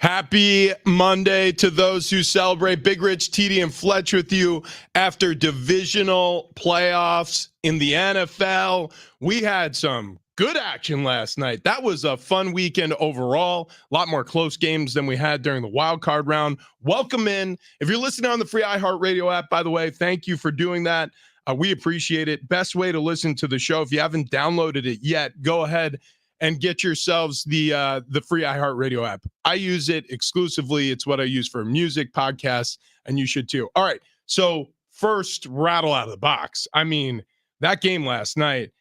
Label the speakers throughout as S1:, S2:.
S1: Happy Monday to those who celebrate. Big Rich, TD, and Fletch with you after divisional playoffs in the NFL. We had some good action last night. That was a fun weekend overall. A lot more close games than we had during the wild card round. Welcome in. If you're listening on the free iHeartRadio app, by the way, thank you for doing that. We appreciate it. Best way to listen to the show. If you haven't downloaded it yet, go ahead and get yourselves the free iHeartRadio app. I use it exclusively. It's what I use for music, podcasts, and you should too. All right, so first rattle out of the box. I mean, that game last night,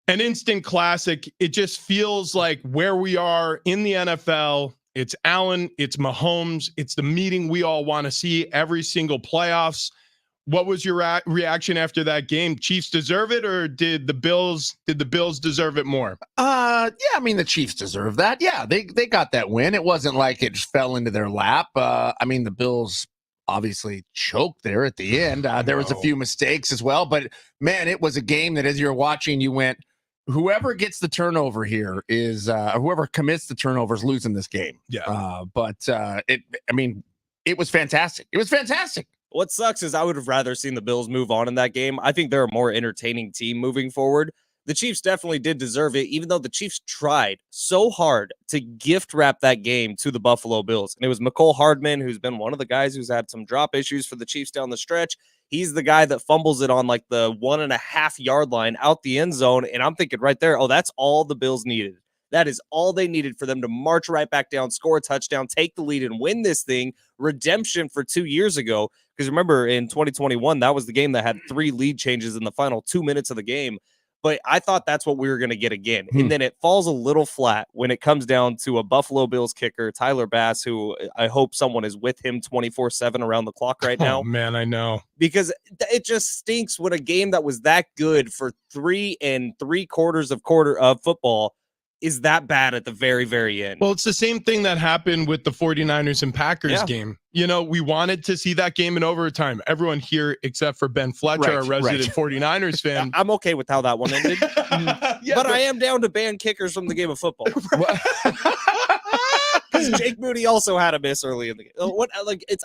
S1: an instant classic. It just feels like where we are in the NFL. It's Allen, it's Mahomes, it's the meeting we all want to see every single playoffs. What was your reaction after that game? Chiefs deserve it, or did the Bills deserve it more?
S2: Yeah, I mean, the Chiefs deserve that. Yeah, they got that win. It wasn't like it just fell into their lap. I mean, the Bills obviously choked there at the end. There was a few mistakes as well, but man, it was a game that as you're watching, you went, whoever gets the turnover here is whoever commits the turnover is losing this game.
S1: Yeah.
S2: It was fantastic. It was fantastic.
S3: What sucks is I would have rather seen the Bills move on in that game. I think they're a more entertaining team moving forward. The Chiefs definitely did deserve it, even though the Chiefs tried so hard to gift wrap that game to the Buffalo Bills. And it was McCole Hardman, who's been one of the guys who's had some drop issues for the Chiefs down the stretch. He's the guy that fumbles it on like the 1.5 yard line out the end zone. And I'm thinking right there, oh, that's all the Bills needed. That is all they needed for them to march right back down, score a touchdown, take the lead, and win this thing. Redemption for 2 years ago. Because remember, in 2021, that was the game that had 3 lead changes in the final 2 minutes of the game. But I thought that's what we were going to get again. And then it falls a little flat when it comes down to a Buffalo Bills kicker, Tyler Bass, who I hope someone is with him 24/7 around the clock right now.
S1: Oh, man, I know.
S3: Because it just stinks when a game that was that good for 3 3/4 of football is that bad at the very, very end.
S1: Well, it's the same thing that happened with the 49ers and Packers game. You know, we wanted to see that game in overtime. Everyone here, except for Ben Fletcher, a resident 49ers fan.
S3: I'm okay with how that one ended. But I am down to ban kickers from the game of football. Because Jake Moody also had a miss early in the game.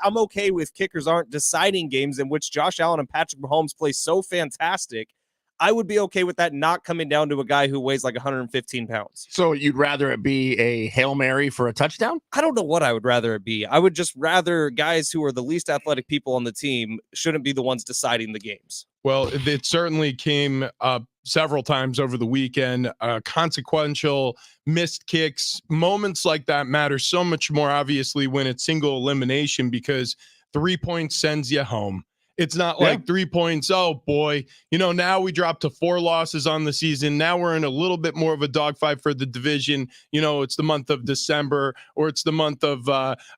S3: I'm okay with kickers aren't deciding games in which Josh Allen and Patrick Mahomes play so fantastic. I would be okay with that not coming down to a guy who weighs like 115 pounds.
S2: So you'd rather it be a Hail Mary for a touchdown?
S3: I don't know what I would rather it be. I would just rather guys who are the least athletic people on the team shouldn't be the ones deciding the games.
S1: Well, it certainly came up several times over the weekend. Consequential missed kicks, moments like that matter so much more, obviously, when it's single elimination, because 3 points sends you home. It's not like 3 points. Oh, boy. You know, now we dropped to 4 losses on the season. Now we're in a little bit more of a dogfight for the division. You know, it's the month of December or it's the month of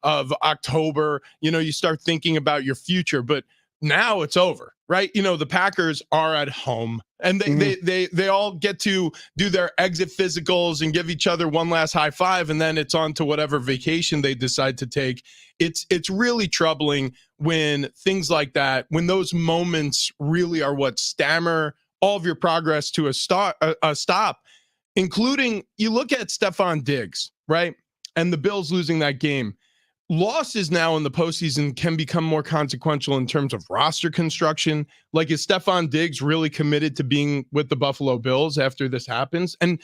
S1: October. You know, you start thinking about your future. But now it's over, right? You know, the Packers are at home and they all get to do their exit physicals and give each other one last high five. And then it's on to whatever vacation they decide to take. It's really troubling when things like that, when those moments really are what stammer all of your progress to a stop, including you look at Stephon Diggs, right? And the Bills losing that game. Losses now in the postseason can become more consequential in terms of roster construction. Like, is Stephon Diggs really committed to being with the Buffalo Bills after this happens? And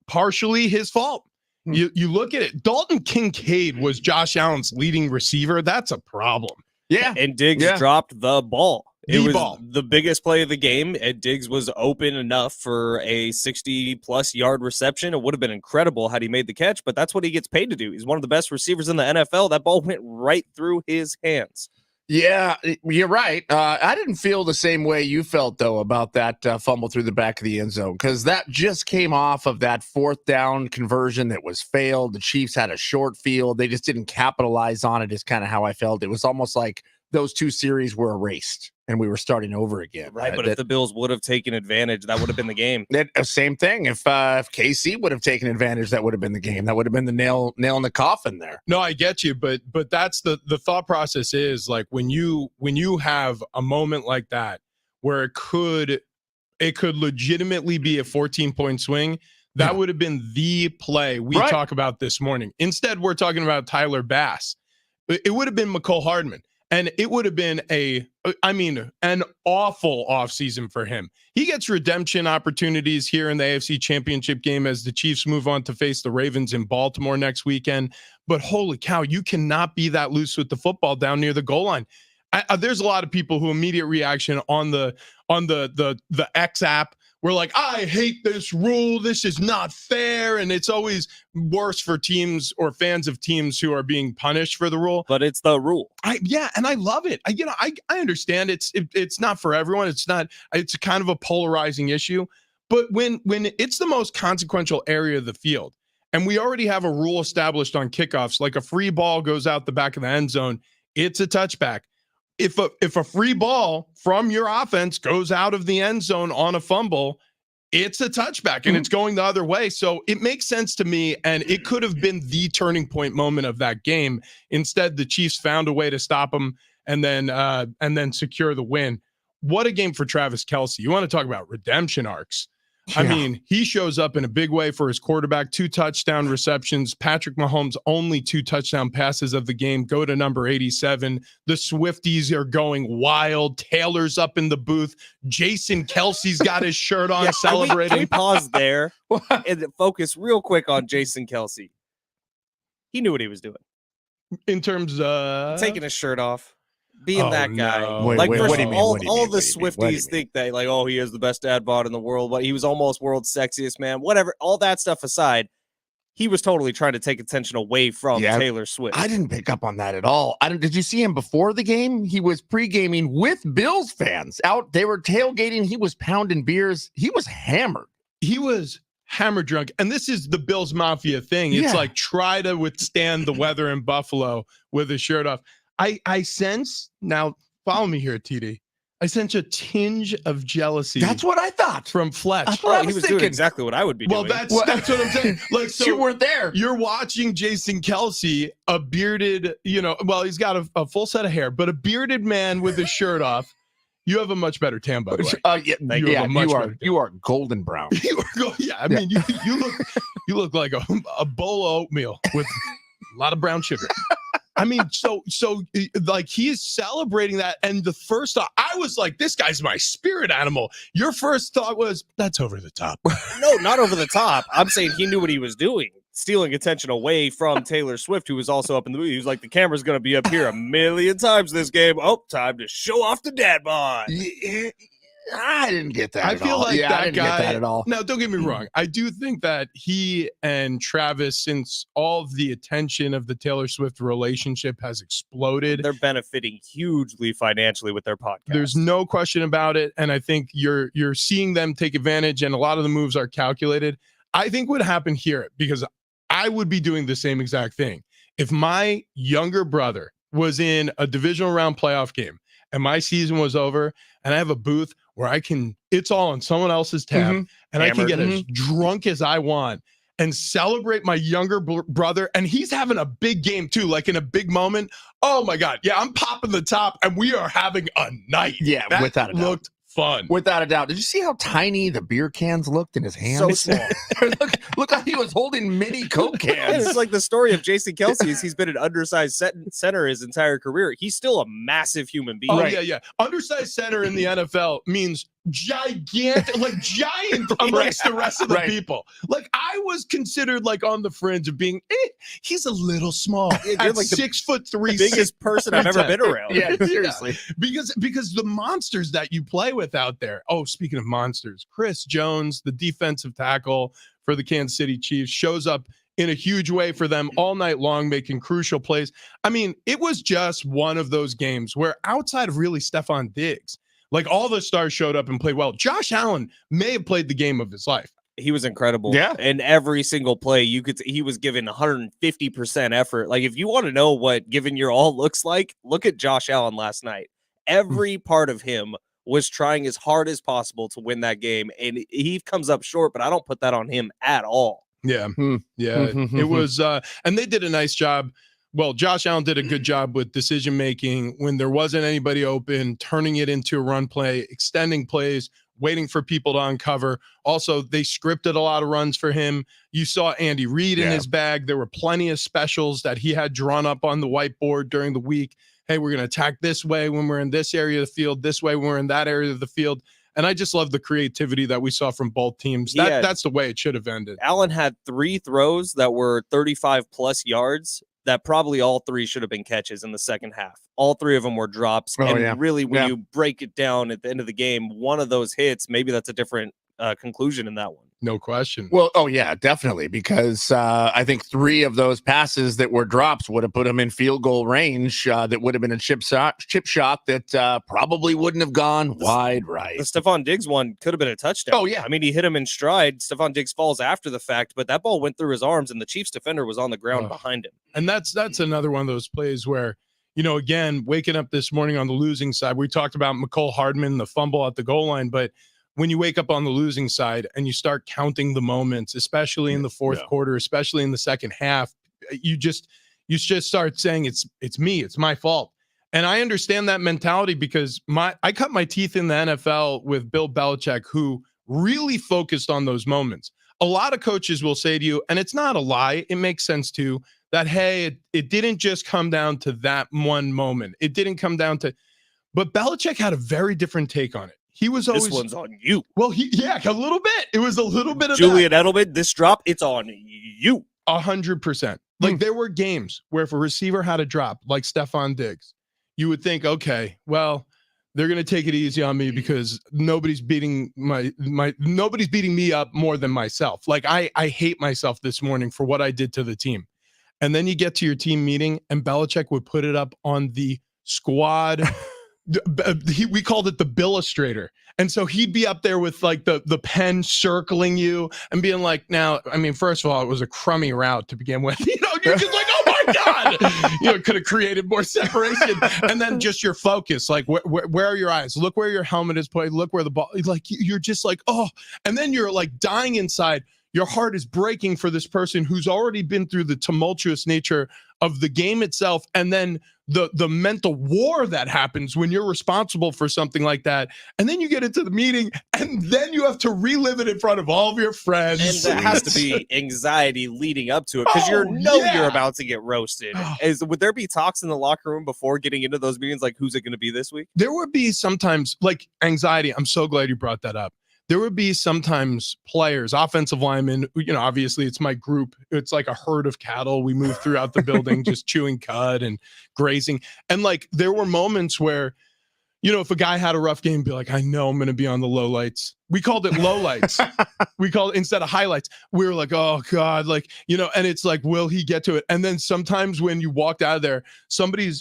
S1: partially his fault. You look at it. Dalton Kincaid was Josh Allen's leading receiver. That's a problem.
S2: Yeah.
S3: And Diggs dropped the ball. It was
S1: ball.
S3: The biggest play of the game, and Diggs was open enough for a 60-plus yard reception. It would have been incredible had he made the catch, but that's what he gets paid to do. He's one of the best receivers in the NFL. That ball went right through his hands.
S2: Yeah, you're right. I didn't feel the same way you felt, though, about that fumble through the back of the end zone, because that just came off of that 4th down conversion that was failed. The Chiefs had a short field. They just didn't capitalize on it, is kind of how I felt. It was almost like those 2 series were erased and we were starting over again.
S3: Right, but if the Bills would have taken advantage, that would have been the game.
S2: Same thing. If KC would have taken advantage, that would have been the game. That would have been the nail in the coffin there.
S1: No, I get you, but that's the thought process is like when you have a moment like that where it could legitimately be a 14-point swing. That would have been the play we talk about this morning. Instead, we're talking about Tyler Bass. It would have been McCole Hardman. And it would have been an awful offseason for him. He gets redemption opportunities here in the AFC Championship game as the Chiefs move on to face the Ravens in Baltimore next weekend. But holy cow, you cannot be that loose with the football down near the goal line. There's a lot of people who immediate reaction on the X app were like, I hate this rule. This is not fair. And it's always worse for teams or fans of teams who are being punished for the rule.
S3: But it's the rule.
S1: And I love it. I understand it's not for everyone. It's kind of a polarizing issue. But when it's the most consequential area of the field, and we already have a rule established on kickoffs, like a free ball goes out the back of the end zone, it's a touchback. If a free ball from your offense goes out of the end zone on a fumble, it's a touchback and it's going the other way. So it makes sense to me, and it could have been the turning point moment of that game. Instead, the Chiefs found a way to stop them and then secure the win. What a game for Travis Kelce. You want to talk about redemption arcs. I mean, he shows up in a big way for his quarterback, 2 touchdown receptions. Patrick Mahomes' only 2 touchdown passes of the game go to number 87. The Swifties are going wild. Taylor's up in the booth. Jason Kelce's got his shirt on celebrating.
S3: Can we pause there and focus real quick on Jason Kelce? He knew what he was doing.
S1: In terms of
S3: taking his shirt off. Being that guy.
S1: No.
S2: Wait,
S3: like,
S2: what do you mean?
S3: all
S2: What
S3: the
S2: do you mean?
S3: Swifties think that, like, oh, he is the best dad bod in the world, but he was almost world's sexiest man. Whatever, all that stuff aside, he was totally trying to take attention away from Taylor Swift.
S2: I didn't pick up on that at all. Did you see him before the game? He was pre-gaming with Bills fans out. They were tailgating. He was pounding beers. He was hammered.
S1: He was hammer drunk. And this is the Bills Mafia thing. It's like, try to withstand the weather in Buffalo with his shirt off. I sense, now follow me here, TD. I sense a tinge of jealousy.
S2: That's what I thought.
S1: From Fletch.
S2: That's what I
S3: he was
S2: thinking.
S3: doing exactly what I would be doing.
S1: Well, that's what I'm saying. Like, so
S2: you weren't there.
S1: You're watching Jason Kelce, a bearded, he's got a full set of hair, but a bearded man with his shirt off. You have a much better tan, by the way.
S2: You are golden brown.
S1: I mean, you look like a bowl of oatmeal with a lot of brown sugar. I mean, so like, he's celebrating that. And the first thought, I was like, this guy's my spirit animal. Your first thought was, that's over the top.
S3: No, not over the top. I'm saying he knew what he was doing, stealing attention away from Taylor Swift, who was also up in the movie. He was like, the camera's going to be up here a million times this game. Oh, time to show off the dad bod.
S2: I didn't get that.
S1: I feel like that
S2: I didn't
S1: guy.
S2: get that at all.
S1: Now, don't get me wrong. I do think that he and Travis, since all of the attention of the Taylor Swift relationship has exploded,
S3: they're benefiting hugely financially with their podcast.
S1: There's no question about it. And I think you're seeing them take advantage, and a lot of the moves are calculated. I think what happened here, because I would be doing the same exact thing. If my younger brother was in a divisional round playoff game and my season was over and I have a booth where it's all on someone else's tab, and I can get as drunk as I want and celebrate my younger brother, and he's having a big game too, like in a big moment. Oh my God. Yeah, I'm popping the top and we are having a night.
S2: Yeah,
S1: that
S2: without a doubt.
S1: Looked fun.
S2: Without a doubt. Did you see how tiny the beer cans looked in his hands?
S3: So small.
S2: look like he was holding mini Coke cans.
S3: It's like the story of Jason Kelce is he's been an undersized center his entire career. He's still a massive human being.
S1: Oh, yeah. Undersized center in the NFL means gigantic, like giant amongst the rest of the people. Like, I was considered like on the fringe of being, he's a little small. You're like 6'3",
S3: biggest person I've ever been around.
S2: Yeah, seriously.
S1: Because the monsters that you play with out there. Oh, speaking of monsters, Chris Jones, the defensive tackle for the Kansas City Chiefs, shows up in a huge way for them all night long, making crucial plays. I mean, it was just one of those games where, outside of really Stephon Diggs, like, all the stars showed up and played well. Josh Allen may have played the game of his life.
S3: He was incredible.
S2: Yeah.
S3: And every single play, he was given 150% effort. Like, if you want to know what giving your all looks like, look at Josh Allen last night. Every part of him was trying as hard as possible to win that game. And he comes up short, but I don't put that on him at all.
S1: Yeah. It was, and they did a nice job. Well, Josh Allen did a good job with decision making when there wasn't anybody open, turning it into a run play, extending plays, waiting for people to uncover. Also, they scripted a lot of runs for him. You saw Andy Reid in his bag. There were plenty of specials that he had drawn up on the whiteboard during the week. Hey, we're going to attack this way when we're in this area of the field, this way when we're in that area of the field. And I just love the creativity that we saw from both teams. That's the way it should have ended.
S3: Allen had 3 throws that were 35-plus yards that probably all 3 should have been catches in the second half. All 3 of them were drops. Really, when you break it down at the end of the game, one of those hits, maybe that's a different conclusion in that one.
S1: No question.
S2: Well, definitely, because I think 3 of those passes that were drops would have put him in field goal range. That would have been a chip shot that probably wouldn't have gone wide right.
S3: The Stephon Diggs one could have been a touchdown.
S2: Oh, yeah.
S3: I mean, he hit him in stride. Stephon Diggs falls after the fact, but that ball went through his arms, and the Chiefs defender was on the ground behind him.
S1: And that's another one of those plays where, again, waking up this morning on the losing side, we talked about McCole Hardman, the fumble at the goal line, but when you wake up on the losing side and you start counting the moments, especially in the fourth quarter, especially in the second half, you just start saying it's me, it's my fault. And I understand that mentality because I cut my teeth in the NFL with Bill Belichick, who really focused on those moments. A lot of coaches will say to you, and it's not a lie, it makes sense too, that, hey, it didn't just come down to that one moment. It didn't come down to, but Belichick had a very different take on it. He was always,
S3: this one's on you.
S1: Well, a little bit. It was a little bit of
S3: Julian Edelman, this drop, it's on you.
S1: 100%. Like there were games where if a receiver had a drop, like Stephon Diggs, you would think, okay, well, they're going to take it easy on me because nobody's beating nobody's beating me up more than myself. Like I hate myself this morning for what I did to the team. And then you get to your team meeting and Belichick would put it up on the squad. We called it the Billustrator. And so he'd be up there with like the pen circling you and being like, now, I mean, first of all, it was a crummy route to begin with. You're just like, oh my God, it could have created more separation. And then just your focus, like where are your eyes? Look where your helmet is played. Look where the ball, like you're just like, oh, and then you're like dying inside. Your heart is breaking for this person who's already been through the tumultuous nature of the game itself. And then the mental war that happens when you're responsible for something like that. And then you get into the meeting and then you have to relive it in front of all of your friends.
S3: And there has to be anxiety leading up to it because you're about to get roasted. Would there be talks in the locker room before getting into those meetings? Like, who's it going to be this week?
S1: There would be sometimes like anxiety. I'm so glad you brought that up. There would be sometimes players, offensive linemen, obviously it's my group. It's like a herd of cattle. We move throughout the building, just chewing cud and grazing. And like, there were moments where, if a guy had a rough game, be like, I know I'm going to be on the low lights. We called it low lights. We called it instead of highlights. We were like, oh God, and it's like, will he get to it? And then sometimes when you walked out of there, somebody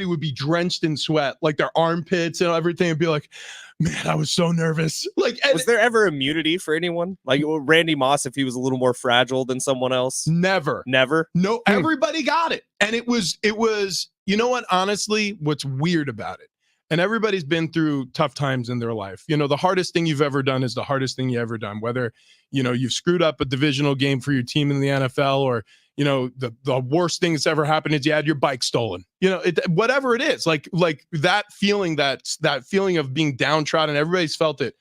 S1: would be drenched in sweat, like their armpits and everything, and be like, man, I was so nervous. Was
S3: there ever immunity for anyone? Like Randy Moss, if he was a little more fragile than someone else?
S1: Never. No, everybody got it. And it was, you know what, honestly, what's weird about it, and everybody's been through tough times in their life. The hardest thing you've ever done is the hardest thing you ever done, whether, you've screwed up a divisional game for your team in the NFL or, the worst thing that's ever happened is you had your bike stolen, whatever it is, like that feeling, that feeling of being downtrodden, everybody's felt it.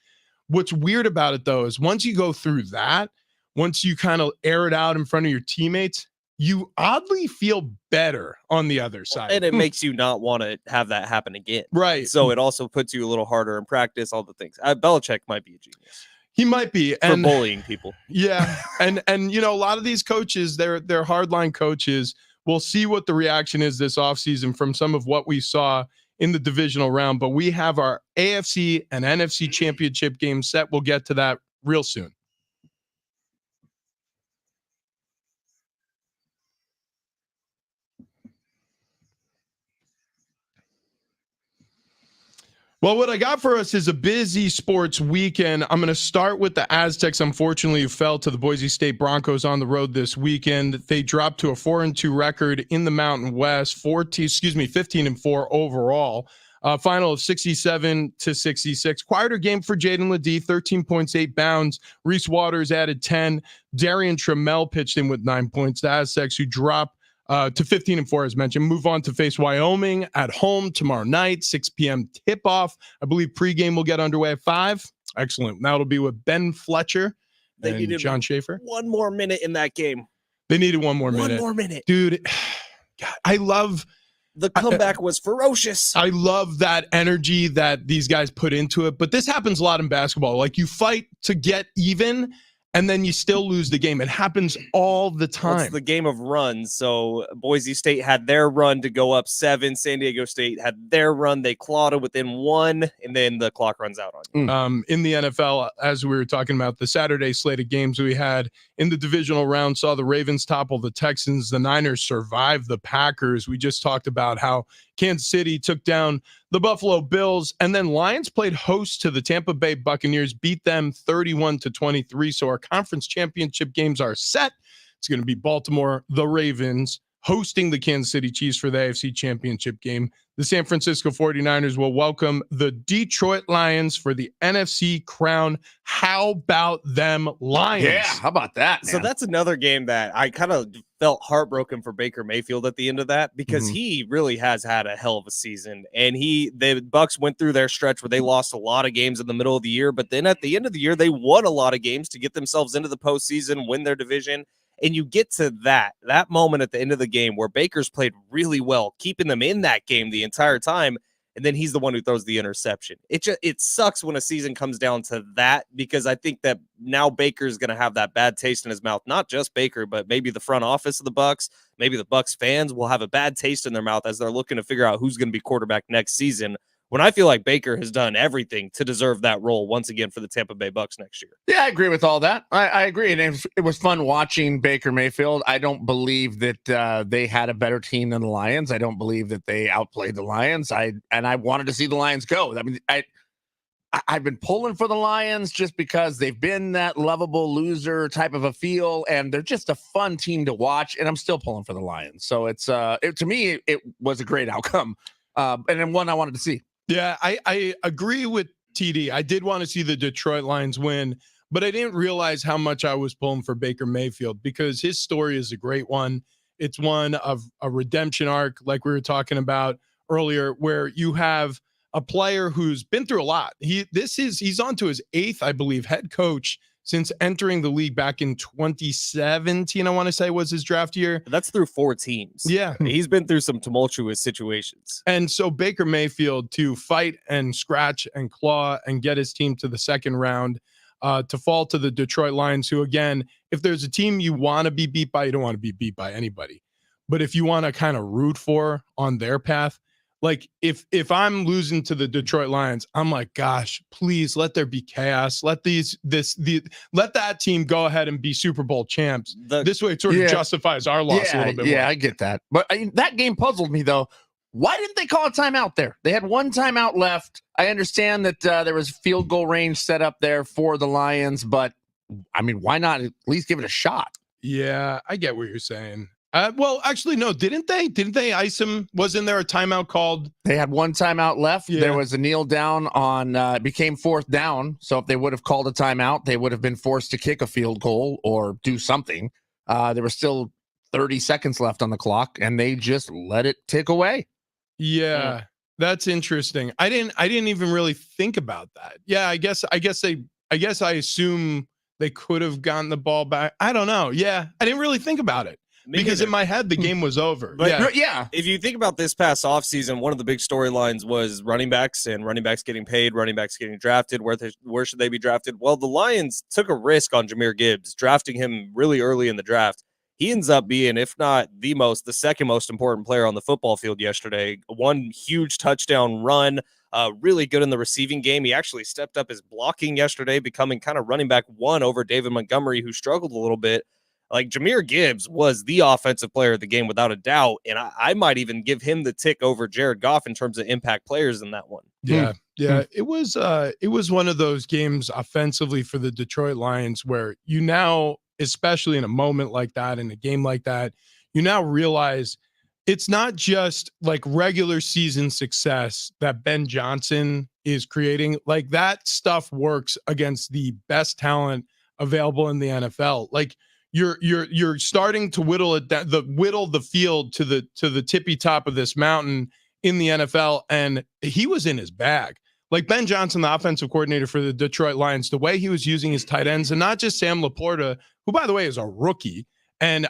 S1: What's weird about it though, is once you go through that, once you kind of air it out in front of your teammates, you oddly feel better on the other side.
S3: And it makes you not want to have that happen again.
S1: Right.
S3: So it also puts you a little harder in practice, all the things. Belichick might be a genius.
S1: He might be.
S3: For bullying people.
S1: Yeah. And a lot of these coaches, they're hardline coaches. We'll see what the reaction is this offseason from some of what we saw in the divisional round. But we have our AFC and NFC championship game set. We'll get to that real soon. Well, what I got for us is a busy sports weekend. I'm going to start with the Aztecs, unfortunately, who fell to the Boise State Broncos on the road this weekend. They dropped to a 4-2 record in the Mountain West, 15-4 overall. Final of 67-66. Quieter game for Jaden Ledee, 13 points, 8 bounds. Reese Waters added 10. Darian Trammell pitched in with 9 points. The Aztecs, who dropped to 15-4, as mentioned, move on to face Wyoming at home tomorrow night, 6 p.m. tip-off. I believe pregame will get underway at 5. Excellent. That'll be with Ben Fletcher
S3: They
S1: and
S3: needed
S1: John Schaefer.
S3: one more minute in that game.
S1: They needed one more minute.
S3: One more minute.
S1: Dude, God, I love
S3: The comeback was ferocious.
S1: I love that energy that these guys put into it. But this happens a lot in basketball. Like you fight to get even, and then you still lose the game. It happens all the time.
S3: It's the game of runs. So Boise State had their run to go up 7. San Diego State had their run. They clawed it within 1, and then the clock runs out on you.
S1: In the NFL, as we were talking about the Saturday slate of games we had in the divisional round, saw the Ravens topple the Texans. The Niners survived the Packers. We just talked about how Kansas City took down the Buffalo Bills, and then Lions played host to the Tampa Bay Buccaneers, beat them 31-23. So our conference championship games are set. It's going to be Baltimore, the Ravens, hosting the Kansas City Chiefs for the AFC championship game. The San Francisco 49ers will welcome the Detroit Lions for the NFC crown. How about them Lions?
S2: Yeah, how about that, man?
S3: So that's another game that I kind of felt heartbroken for Baker Mayfield at the end of that, because he really has had a hell of a season. And the Bucs went through their stretch where they lost a lot of games in the middle of the year, but then at the end of the year, they won a lot of games to get themselves into the postseason, win their division. And you get to that moment at the end of the game where Baker's played really well, keeping them in that game the entire time. And then he's the one who throws the interception. It sucks when a season comes down to that, because I think that now Baker's going to have that bad taste in his mouth. Not just Baker, but maybe the front office of the Bucs, maybe the Bucs fans will have a bad taste in their mouth as they're looking to figure out who's going to be quarterback next season, when I feel like Baker has done everything to deserve that role once again for the Tampa Bay Bucs next year.
S2: Yeah, I agree with all that. I agree. And it was fun watching Baker Mayfield. I don't believe that they had a better team than the Lions. I don't believe that they outplayed the Lions. I wanted to see the Lions go. I mean, I've been pulling for the Lions just because they've been that lovable loser type of a feel, and they're just a fun team to watch. And I'm still pulling for the Lions. So to me, it was a great outcome, and then one I wanted to see.
S1: Yeah, I agree with TD. I did want to see the Detroit Lions win, but I didn't realize how much I was pulling for Baker Mayfield, because his story is a great one. It's one of a redemption arc, like we were talking about earlier, where you have a player who's been through a lot. He's on to his 8th, I believe, head coach since entering the league back in 2017, I want to say was his draft year.
S3: That's through 4 teams.
S1: Yeah.
S3: He's been through some tumultuous situations.
S1: And so Baker Mayfield to fight and scratch and claw and get his team to the second round, to fall to the Detroit Lions, who, again, if there's a team you want to be beat by, you don't want to be beat by anybody. But if you want to kind of root for on their path, like if I'm losing to the Detroit Lions, I'm like, gosh, please let there be chaos. Let that team go ahead and be Super Bowl champs. This way it sort of justifies our loss a little bit more.
S2: Yeah, I get that. But that game puzzled me, though. Why didn't they call a timeout there? They had one timeout left. I understand that there was field goal range set up there for the Lions, but I mean, why not at least give it a shot?
S1: Yeah, I get what you're saying. Well, actually, no, didn't they? Didn't they ice him? Wasn't there a timeout called?
S2: They had one timeout left. Yeah. There was a kneel down on, it became 4th down. So if they would have called a timeout, they would have been forced to kick a field goal or do something. There was still 30 seconds left on the clock, and they just let it tick away.
S1: Yeah, that's interesting. I didn't even really think about that. Yeah, I guess I assume they could have gotten the ball back. I don't know. Yeah, I didn't really think about it. Because in my head, the game was over.
S3: But yeah. If you think about this past offseason, one of the big storylines was running backs and running backs getting paid, running backs getting drafted. Where should they be drafted? Well, the Lions took a risk on Jahmyr Gibbs, drafting him really early in the draft. He ends up being, if not the second most important player on the football field yesterday. One huge touchdown run, really good in the receiving game. He actually stepped up his blocking yesterday, becoming kind of running back 1 over David Montgomery, who struggled a little bit. Like, Jahmyr Gibbs was the offensive player of the game without a doubt, and I might even give him the tick over Jared Goff in terms of impact players in that one.
S1: Yeah, it was one of those games offensively for the Detroit Lions where you now, especially in a moment like that, in a game like that, you now realize it's not just like regular season success that Ben Johnson is creating. Like, that stuff works against the best talent available in the NFL. Like, you're starting to whittle the field to the tippy top of this mountain in the NFL, and he was in his bag. like Ben Johnson, the offensive coordinator for the Detroit Lions, the way he was using his tight ends, and not just Sam Laporta, who, by the way, is a rookie. And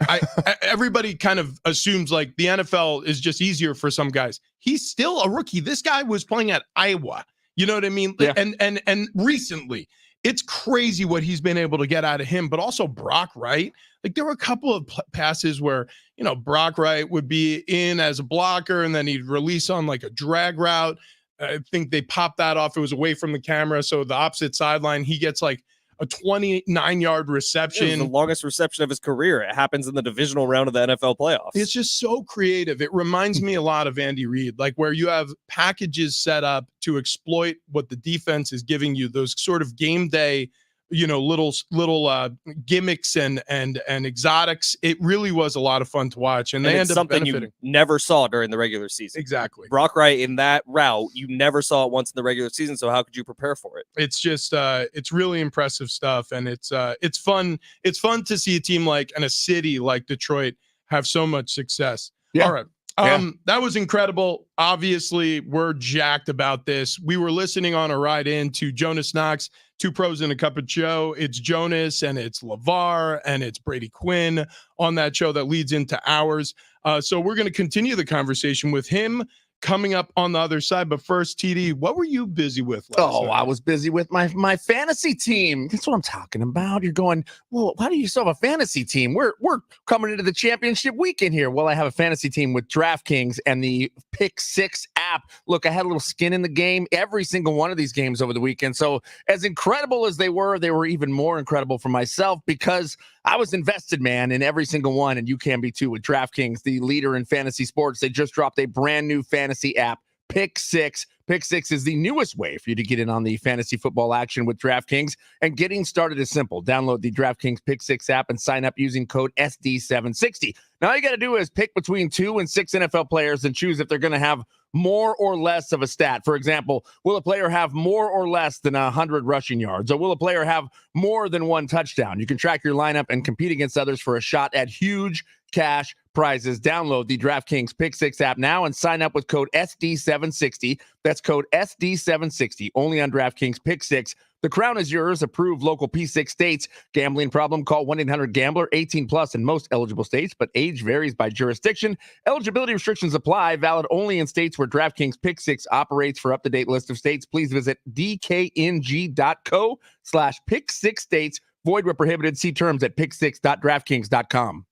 S1: everybody kind of assumes like the NFL is just easier for some guys. He's still a rookie. This guy was playing at Iowa. You know what I mean?
S2: Yeah.
S1: And recently, it's crazy what he's been able to get out of him, but also Brock Wright. Like there were a couple of passes where, Brock Wright would be in as a blocker and then he'd release on like a drag route. I think they popped that off. It was away from the camera. So the opposite sideline, he gets like a 29-yard reception.
S3: It was the longest reception of his career. It happens in the divisional round of the NFL playoffs.
S1: It's just so creative. It reminds me a lot of Andy Reid, like where you have packages set up to exploit what the defense is giving you, those sort of game day, little gimmicks and exotics. It really was a lot of fun to watch, and they end up
S3: something
S1: benefiting.
S3: You never saw during the regular season.
S1: Exactly.
S3: Brock Wright in that route, you never saw it once in the regular season. So how could you prepare for it?
S1: It's just it's really impressive stuff, and it's fun. It's fun to see a team and a city like Detroit have so much success.
S2: Yeah.
S1: All right. That was incredible. Obviously, we're jacked about this. We were listening on a ride in to Jonas Knox, Two Pros and a Cup of Joe. It's Jonas and it's LeVar and it's Brady Quinn on that show that leads into ours. So we're going to continue the conversation with him coming up on the other side. But first, TD, what were you busy with last night?
S2: I was busy with my fantasy team. That's what I'm talking about. You're going, well, why do you still have a fantasy team? We're coming into the championship weekend here. Well, I have a fantasy team with DraftKings and the Pick 6 app. Look, I had a little skin in the game, every single one of these games over the weekend. So as incredible as they were even more incredible for myself because I was invested, man, in every single one, and you can be too with DraftKings, the leader in fantasy sports. They just dropped a brand new fantasy app, Pick 6. Pick 6 is the newest way for you to get in on the fantasy football action with DraftKings, and getting started is simple. Download the DraftKings Pick 6 app and sign up using code SD760. Now, all you got to do is pick between 2 and 6 NFL players and choose if they're going to have more or less of a stat. For example, will a player have more or less than 100 rushing yards? Or will a player have more than one touchdown? You can track your lineup and compete against others for a shot at huge cash prizes. Download the DraftKings Pick 6 app now and sign up with code SD760. That's code SD760, only on DraftKings Pick 6. The crown is yours. Approved local P6 states. Gambling problem? Call 1-800-GAMBLER. 18 plus in most eligible states, but age varies by jurisdiction. Eligibility restrictions apply. Valid only in states where DraftKings Pick 6 operates. For up-to-date list of states, please visit dkng.co/pick6states. Void where prohibited. See terms at pick6.draftkings.com.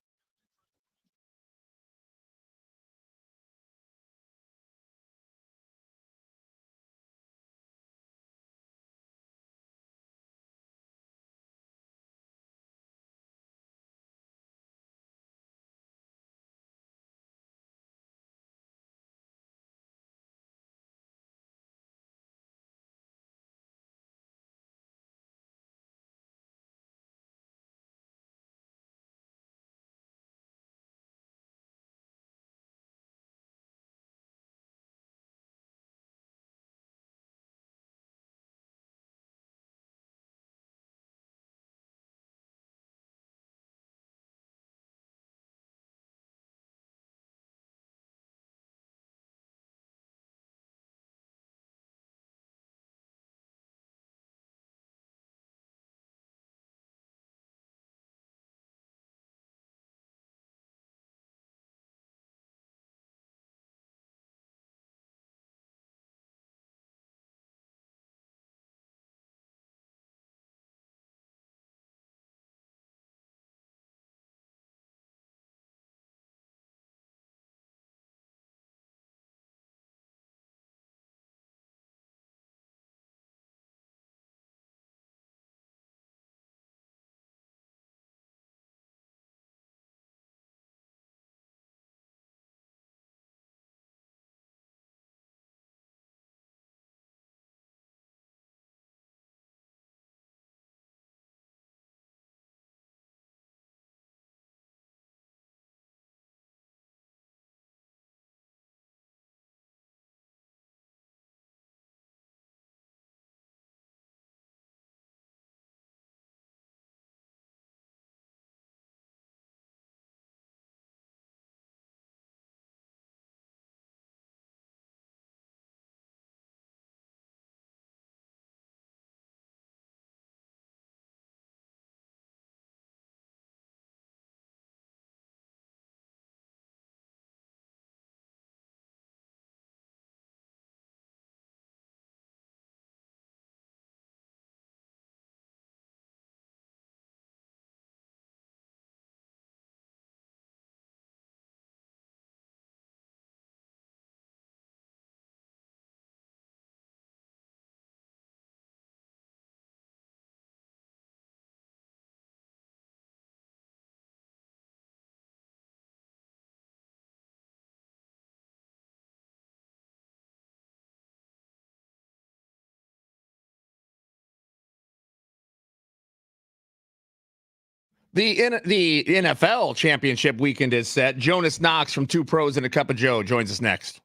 S2: The NFL championship weekend is set. Jonas Knox from Two Pros and a Cup of Joe joins us next.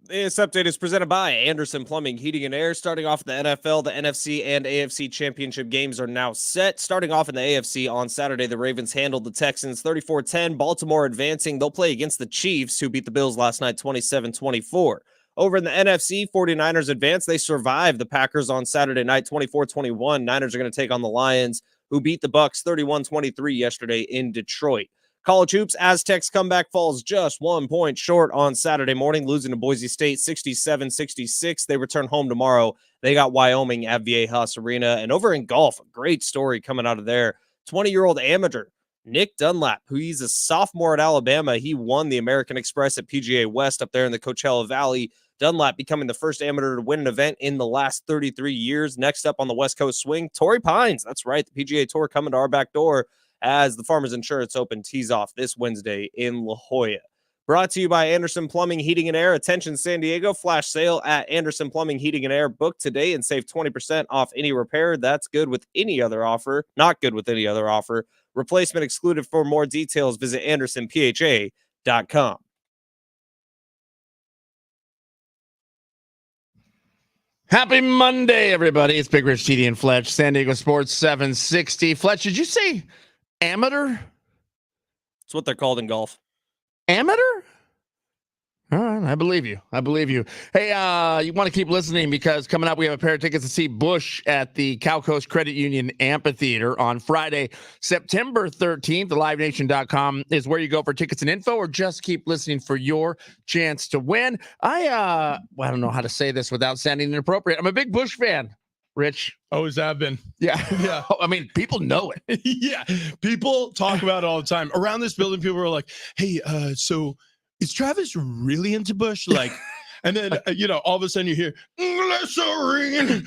S3: This update is presented by Anderson Plumbing, Heating and Air. Starting off the NFL, the NFC and AFC championship games are now set. Starting off in the AFC on Saturday, the Ravens handled the Texans 34-10. Baltimore advancing. They'll play against the Chiefs, who beat the Bills last night 27-24. Over in the NFC, 49ers advance. They survived the Packers on Saturday night 24-21. Niners are going to take on the Lions, who beat the Bucs 31-23 yesterday in Detroit. College hoops, Aztecs comeback falls just 1 point short on Saturday morning, losing to Boise State 67-66. They return home tomorrow. They got Wyoming at Viejas Arena. And over in golf, a great story coming out of there. 20-year-old amateur Nick Dunlap, who he's a sophomore at Alabama. He won the American Express at PGA West up there in the Coachella Valley. Dunlap becoming the first amateur to win an event in the last 33 years. Next up on the West Coast swing, Torrey Pines. That's right, the PGA Tour coming to our back door as the Farmers Insurance Open tees off this Wednesday in La Jolla. Brought to you by Anderson Plumbing, Heating and Air. Attention San Diego, flash sale at Anderson Plumbing, Heating and Air. Book today and save 20% off any repair. That's good with any other offer. Not good with any other offer. Replacement excluded. For more details, visit AndersonPHA.com.
S2: Happy Monday, everybody. It's Big Rich, TD, and Fletch. San Diego Sports 760. Fletch, did you say amateur?
S3: That's what they're called in golf.
S2: Amateur? All right, I believe you. Hey, you want to keep listening because coming up we have a pair of tickets to see Bush at the Cowcoast Credit Union Amphitheater on Friday, September 13th. TheLiveNation.com is where you go for tickets and info, or just keep listening for your chance to win. I don't know how to say this without sounding inappropriate. I'm a big Bush fan, Rich.
S1: Always have been.
S2: Yeah. I mean, people know it.
S1: Yeah. People talk about it all the time. Around this building, people are like, hey, so is Travis really into Bush? Like, and then, all of a sudden you hear, glycerine.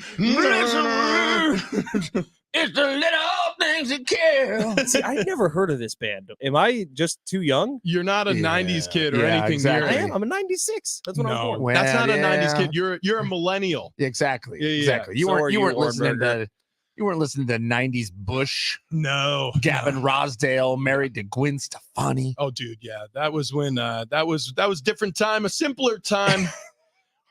S2: It's the little things that care.
S3: See, I never heard of this band. Am I just too young?
S1: You're not a 90s kid or anything.
S2: Exactly.
S3: I am. I'm a 96. That's when I was born.
S2: Well,
S1: that's not a 90s kid. You're a millennial.
S2: Exactly.
S1: Yeah.
S2: Exactly. You
S3: So
S2: weren't listening to 90s Bush.
S1: No.
S2: Gavin
S1: no.
S2: Rosdale married to Gwen Stefani.
S1: Oh, dude, yeah. That was when that was different time, a simpler time.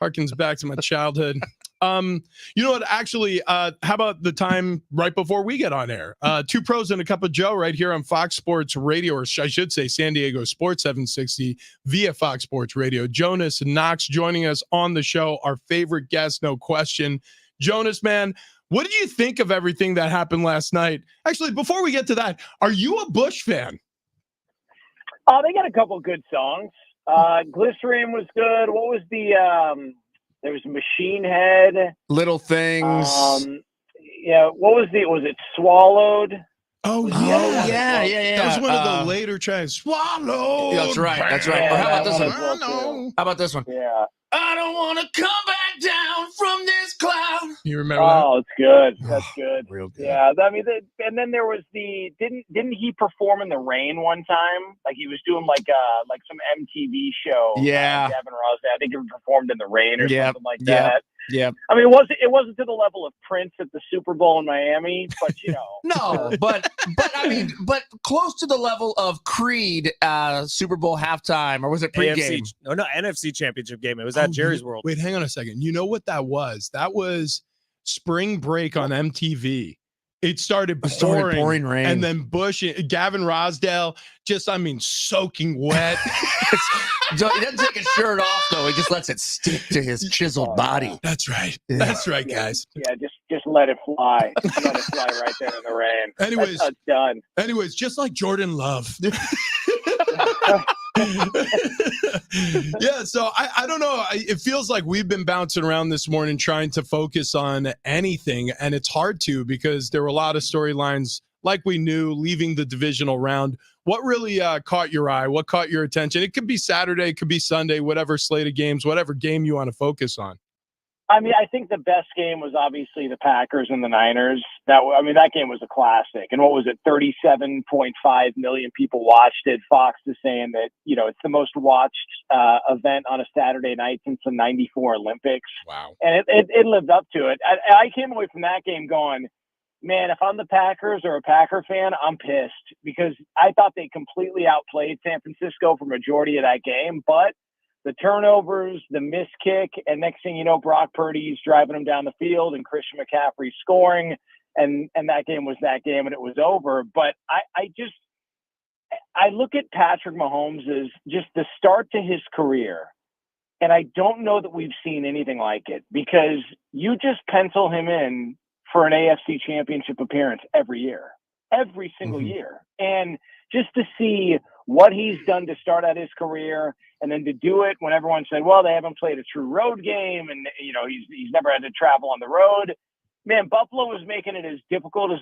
S1: Harkens back to my childhood. You know what? Actually, how about the time right before we get on air? Two Pros and a Cup of Joe right here on Fox Sports Radio, or I should say San Diego Sports 760 via Fox Sports Radio. Jonas Knox joining us on the show, our favorite guest, no question. Jonas, man, what did you think of everything that happened last night? Actually, before we get to that, are you a Bush fan?
S4: They got a couple good songs. Glycerin was good. What was the there was Machine Head.
S2: Little Things.
S4: Yeah, was it Swallowed?
S1: Oh,
S2: yeah.
S1: That was one of the later tracks. Swallowed.
S2: Yeah, that's right.
S4: Yeah,
S2: Or how about this one?
S4: Well,
S2: How about this one?
S4: yeah.
S2: I don't want to come back down from this cloud.
S1: You remember that?
S4: Oh, it's good. That's good.
S2: Real good.
S4: Yeah, I mean, and then there was didn't he perform in the rain one time? Like he was doing like some MTV show.
S2: Yeah.
S4: Gavin Ross. I think he performed in the rain or something like that.
S2: Yeah.
S4: I mean, it wasn't to the level of Prince at the Super Bowl in Miami, but
S2: No, but close to the level of Creed Super Bowl halftime, or was it pregame?
S3: AFC, no, NFC Championship game. It was at Jerry's World.
S1: Wait, hang on a second. You know what that was? That was spring break on MTV. It started pouring
S2: rain.
S1: And then Gavin Rosdale, soaking wet.
S2: He doesn't take his shirt off, though. He just lets it stick to his chiseled body.
S1: That's right.
S2: Yeah.
S1: That's right, guys.
S4: Yeah, just let it fly. Just let it fly right there in the rain.
S1: Anyways,
S4: that's done.
S1: Anyways, just like Jordan Love. Yeah, so I don't know. It feels like we've been bouncing around this morning trying to focus on anything, and it's hard to because there were a lot of storylines like we knew leaving the divisional round. What really caught your eye? What caught your attention? It could be Saturday, it could be Sunday, whatever slate of games, whatever game you want to focus on.
S4: I mean, I think the best game was obviously the Packers and the Niners. That game was a classic. And what was it? 37.5 million people watched it. Fox is saying that, it's the most watched event on a Saturday night since the 94 Olympics.
S1: Wow.
S4: And it lived up to it. I came away from that game going, man, if I'm the Packers or a Packer fan, I'm pissed because I thought they completely outplayed San Francisco for majority of that game. But the turnovers, the missed kick, and next thing you know, Brock Purdy's driving them down the field and Christian McCaffrey scoring, and that game was that game and it was over. But I look at Patrick Mahomes as just the start to his career, and I don't know that we've seen anything like it because you just pencil him in for an AFC championship appearance every single year. And just to see what he's done to start out his career and then to do it when everyone said, well, they haven't played a true road game and, he's never had to travel on the road. Man, Buffalo was making it as difficult as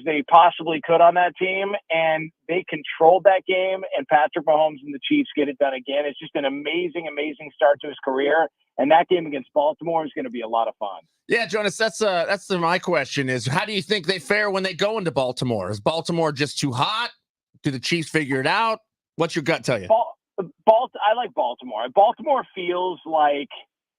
S4: they possibly could on that team, and they controlled that game, and Patrick Mahomes and the Chiefs get it done again. It's just an amazing, amazing start to his career, and that game against Baltimore is going to be a lot of fun.
S2: Yeah, Jonas, that's my question is, how do you think they fare when they go into Baltimore? Is Baltimore just too hot? Do the Chiefs figure it out? What's your gut tell you?
S4: I like Baltimore. Baltimore feels like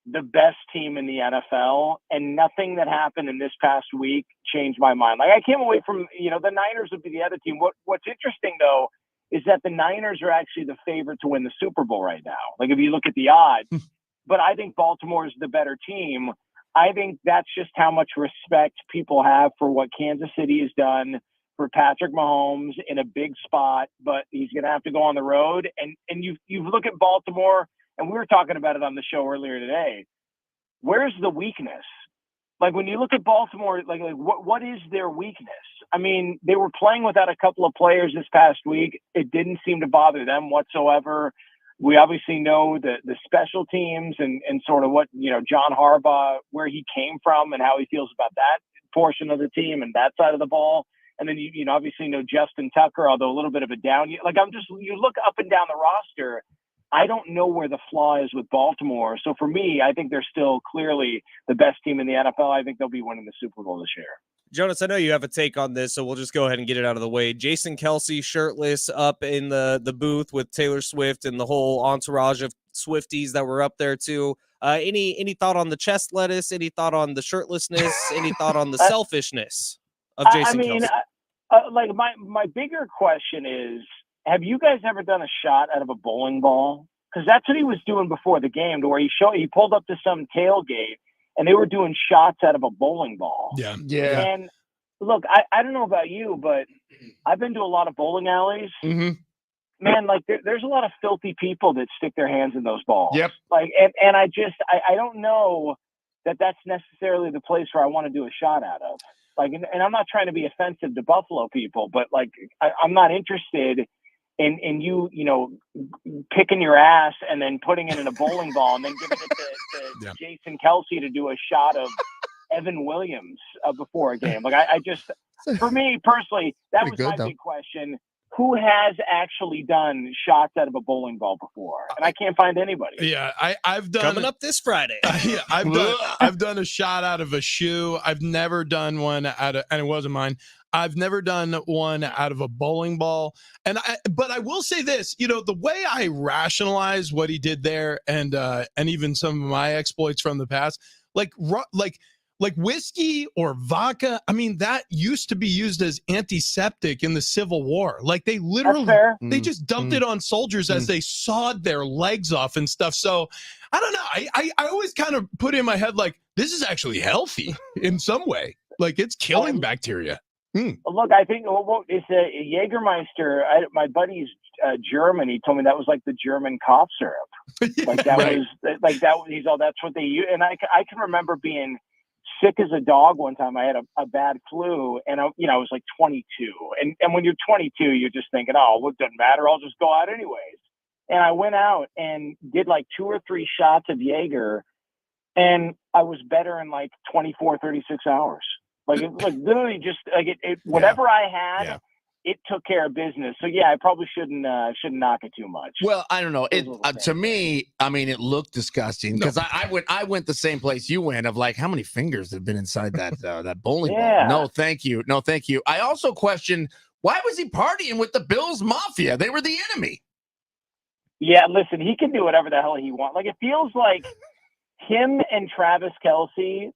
S4: the best team in the NFL, and nothing that happened in this past week changed my mind. Like I came away from, the Niners would be the other team. What's interesting though is that the Niners are actually the favorite to win the Super Bowl right now. Like if you look at the odds, but I think Baltimore is the better team. I think that's just how much respect people have for what Kansas City has done for Patrick Mahomes in a big spot, but he's going to have to go on the road. And you look at Baltimore, and we were talking about it on the show earlier today. Where's the weakness? Like when you look at Baltimore, like what is their weakness? I mean, they were playing without a couple of players this past week. It didn't seem to bother them whatsoever. We obviously know the special teams and sort of what, John Harbaugh, where he came from and how he feels about that portion of the team and that side of the ball. And then you obviously know Justin Tucker, although a little bit of a down. You look up and down the roster. I don't know where the flaw is with Baltimore. So for me, I think they're still clearly the best team in the NFL. I think they'll be winning the Super Bowl this year.
S3: Jonas, I know you have a take on this, so we'll just go ahead and get it out of the way. Jason Kelsey shirtless up in the booth with Taylor Swift and the whole entourage of Swifties that were up there too. Any thought on the chest lettuce? Any thought on the shirtlessness? Any thought on the selfishness of Jason Kelsey?
S4: My bigger question is, have you guys ever done a shot out of a bowling ball? Because that's what he was doing before the game, to where he pulled up to some tailgate and they were doing shots out of a bowling ball.
S1: Yeah.
S4: And look, I don't know about you, but I've been to a lot of bowling alleys.
S2: Mm-hmm.
S4: Man, like there's a lot of filthy people that stick their hands in those balls.
S2: Yep.
S4: Like, and I don't know that that's necessarily the place where I want to do a shot out of. Like, and I'm not trying to be offensive to Buffalo people, but like, I'm not interested in you picking your ass and then putting it in a bowling ball and then giving it to Jason Kelsey to do a shot of Evan Williams before a game. Like, I just, for me personally, that was my big question. Who has actually done shots out of a bowling ball before? And I can't find anybody.
S1: Yeah, I've done
S3: Coming up this Friday.
S1: Yeah, I've done a shot out of a shoe. I've never done one out of, and it wasn't mine. I've never done one out of a bowling ball. But I will say this, the way I rationalize what he did there and even some of my exploits from the past, like whiskey or vodka, I mean, that used to be used as antiseptic in the Civil War. Like they literally, they just dumped it on soldiers as they sawed their legs off and stuff. So I don't know. I always kind of put in my head, like, this is actually healthy in some way. Like it's killing bacteria.
S4: Look, I think it's a Jägermeister. My buddy's German. He told me that was like the German cough syrup. Like that was like that. He's all that's what they use. And I can remember being sick as a dog one time. I had a bad flu, and I was like 22. And when you're 22, you're just thinking, oh, it doesn't matter. I'll just go out anyways. And I went out and did like 2 or 3 shots of Jaeger, and I was better in like 24, 36 hours. Like literally just like it whatever I had, it took care of business. So yeah, I probably shouldn't knock it too much.
S2: Well, I don't know. It to me, I mean, it looked disgusting because I went the same place you went of like how many fingers have been inside that bowling ball. No, thank you. No, thank you. I also question why was he partying with the Bills Mafia? They were the enemy.
S4: Yeah, listen, he can do whatever the hell he wants. Like it feels like him and Travis Kelce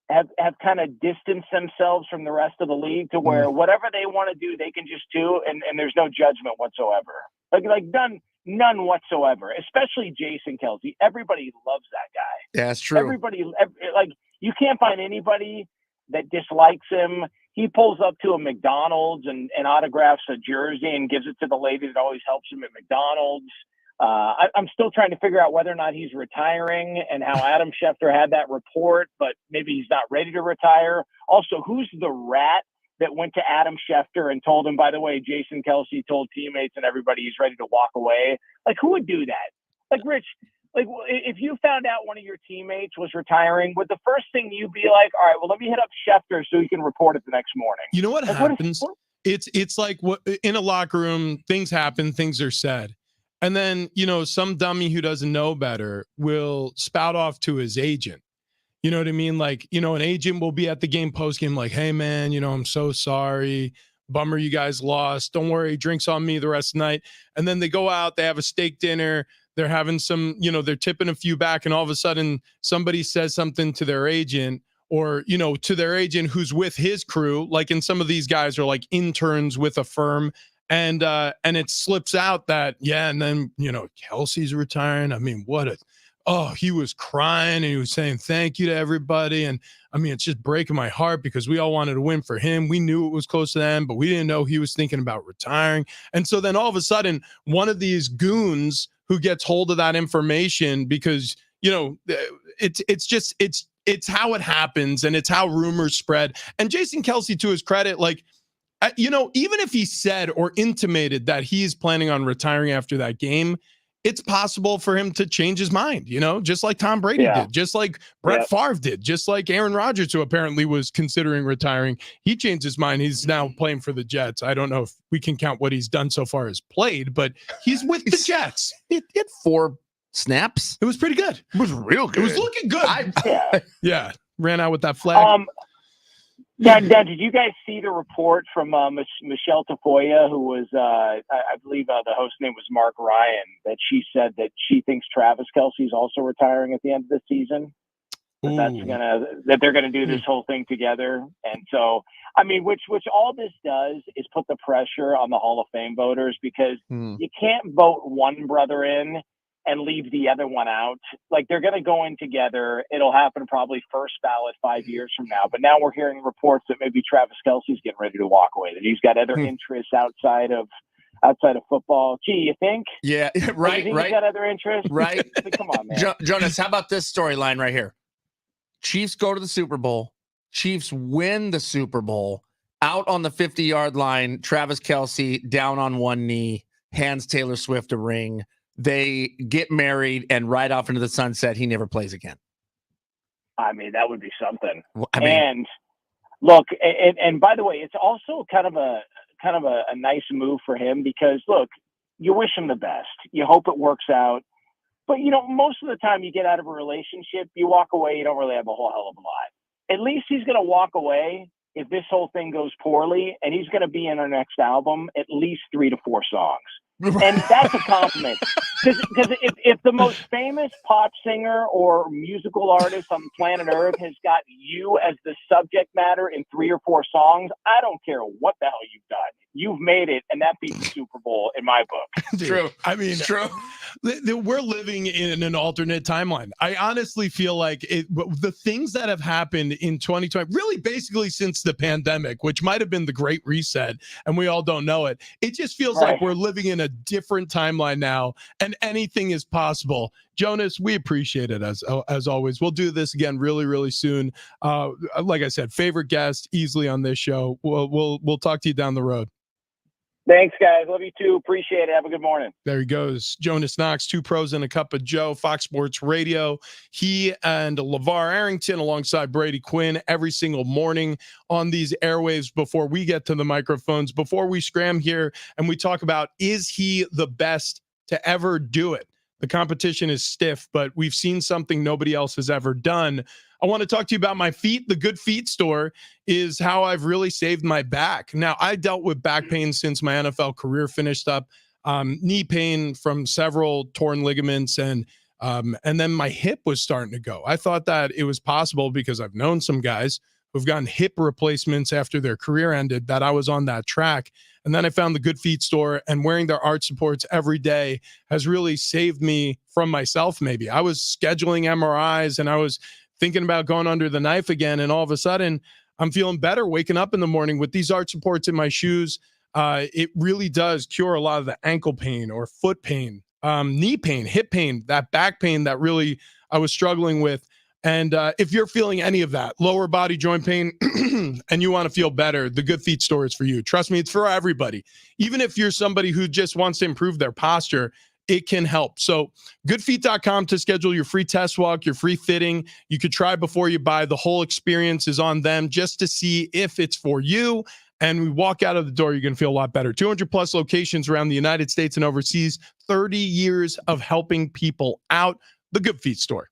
S4: have kind of distanced themselves from the rest of the league to where whatever they want to do, they can just do, and there's no judgment whatsoever. Like none whatsoever, especially Jason Kelsey. Everybody loves that guy.
S2: Yeah, that's true.
S4: Everybody, like, you can't find anybody that dislikes him. He pulls up to a McDonald's and autographs a jersey and gives it to the lady that always helps him at McDonald's. I'm still trying to figure out whether or not he's retiring and how Adam Schefter had that report, but maybe he's not ready to retire. Also, who's the rat that went to Adam Schefter and told him, by the way, Jason Kelsey told teammates and everybody he's ready to walk away? Like, who would do that? Like, Rich, like if you found out one of your teammates was retiring, would the first thing you'd be like, all right, well, let me hit up Schefter so he can report it the next morning?
S1: You know what happens? It's like what in a locker room, things happen, things are said. And then, some dummy who doesn't know better will spout off to his agent. You know what I mean? Like, an agent will be at the game post game like, hey, man, I'm so sorry. Bummer you guys lost. Don't worry. Drinks on me the rest of the night. And then they go out. They have a steak dinner. They're having some, they're tipping a few back. And all of a sudden somebody says something to their agent or, to their agent who's with his crew. Like, and some of these guys are like interns with a firm. And it slips out that, and then, Kelsey's retiring. I mean, he was crying and he was saying thank you to everybody. And I mean, it's just breaking my heart because we all wanted to win for him. We knew it was close to them, but we didn't know he was thinking about retiring. And so then all of a sudden, one of these goons who gets hold of that information because, it's how it happens and it's how rumors spread. And Jason Kelsey, to his credit, like, even if he said or intimated that he's planning on retiring after that game, it's possible for him to change his mind, just like Tom Brady did, just like Brett Favre did, just like Aaron Rodgers, who apparently was considering retiring. He changed his mind. He's now playing for the Jets. I don't know if we can count what he's done so far as played, but he's with the Jets.
S2: He had 4 snaps.
S1: It was pretty good.
S2: It was real good.
S1: It was looking good. Ran out with that flag.
S4: Now, did you guys see the report from Michelle Tafoya, who was, I believe the host name was Mark Ryan, that she said that she thinks Travis Kelce is also retiring at the end of the season? That they're gonna do this whole thing together. And so, I mean, which all this does is put the pressure on the Hall of Fame voters because you can't vote one brother in and leave the other one out. Like, they're going to go in together. It'll happen probably first ballot 5 years from now. But now we're hearing reports that maybe Travis Kelce's getting ready to walk away, that he's got other interests outside of football. Gee, you think?
S2: Yeah, right,
S4: you think
S2: right.
S4: He's got other interests?
S2: Right.
S4: Like, come on, man.
S2: Jonas, how about this storyline right here? Chiefs go to the Super Bowl. Chiefs win the Super Bowl. Out on the 50-yard line, Travis Kelce down on one knee, hands Taylor Swift a ring. They get married and ride off into the sunset. He never plays again.
S4: I mean, that would be something.
S2: I mean,
S4: and look, and by the way, it's also kind of a nice move for him, because look, you wish him the best. You hope it works out. But, most of the time you get out of a relationship, you walk away, you don't really have a whole hell of a lot. At least he's going to walk away if this whole thing goes poorly, and he's going to be in our next album at least 3 to 4 songs. And that's a compliment. Because if the most famous pop singer or musical artist on planet Earth has got you as the subject matter in 3 or 4 songs, I don't care what the hell you've done. You've made it, and that beats the Super Bowl in my book.
S1: Dude,
S2: true.
S1: I mean,
S2: It's true.
S1: We're living in an alternate timeline. I honestly feel like the things that have happened in 2020, really basically since the pandemic, which might have been the Great Reset, and we all don't know it. It just feels like we're living in a different timeline now, and anything is possible. Jonas, we appreciate it as always. We'll do this again really, really soon. Like I said, favorite guest easily on this show. We'll talk to you down the road.
S4: Thanks, guys. Love you too. Appreciate it. Have a good morning.
S1: There he goes. Jonas Knox, 2 pros and a cup of Joe, Fox Sports Radio. He and LeVar Arrington alongside Brady Quinn every single morning on these airwaves before we get to the microphones, before we scram here and we talk about, is he the best to ever do it? The competition is stiff, but we've seen something nobody else has ever done. I want to talk to you about my feet. The Good Feet store is how I've really saved my back. Now, I dealt with back pain since my NFL career finished up, knee pain from several torn ligaments, and then my hip was starting to go. I thought that it was possible because I've known some guys who've gotten hip replacements after their career ended, that I was on that track. And then I found the Good Feet store, and wearing their arch supports every day has really saved me from myself. Maybe I was scheduling MRIs and I was thinking about going under the knife again. And all of a sudden I'm feeling better waking up in the morning with these arch supports in my shoes. It really does cure a lot of the ankle pain or foot pain, knee pain, hip pain, that back pain that really I was struggling with. And if you're feeling any of that, lower body joint pain, and you want to feel better, the Good Feet store is for you. Trust me, it's for everybody. Even if you're somebody who just wants to improve their posture, it can help. So goodfeet.com to schedule your free test walk, your free fitting. You could try before you buy. The whole experience is on them just to see if it's for you. And we walk out of the door, you're going to feel a lot better. 200 plus locations around the United States and overseas, 30 years of helping people out. The Good Feet store.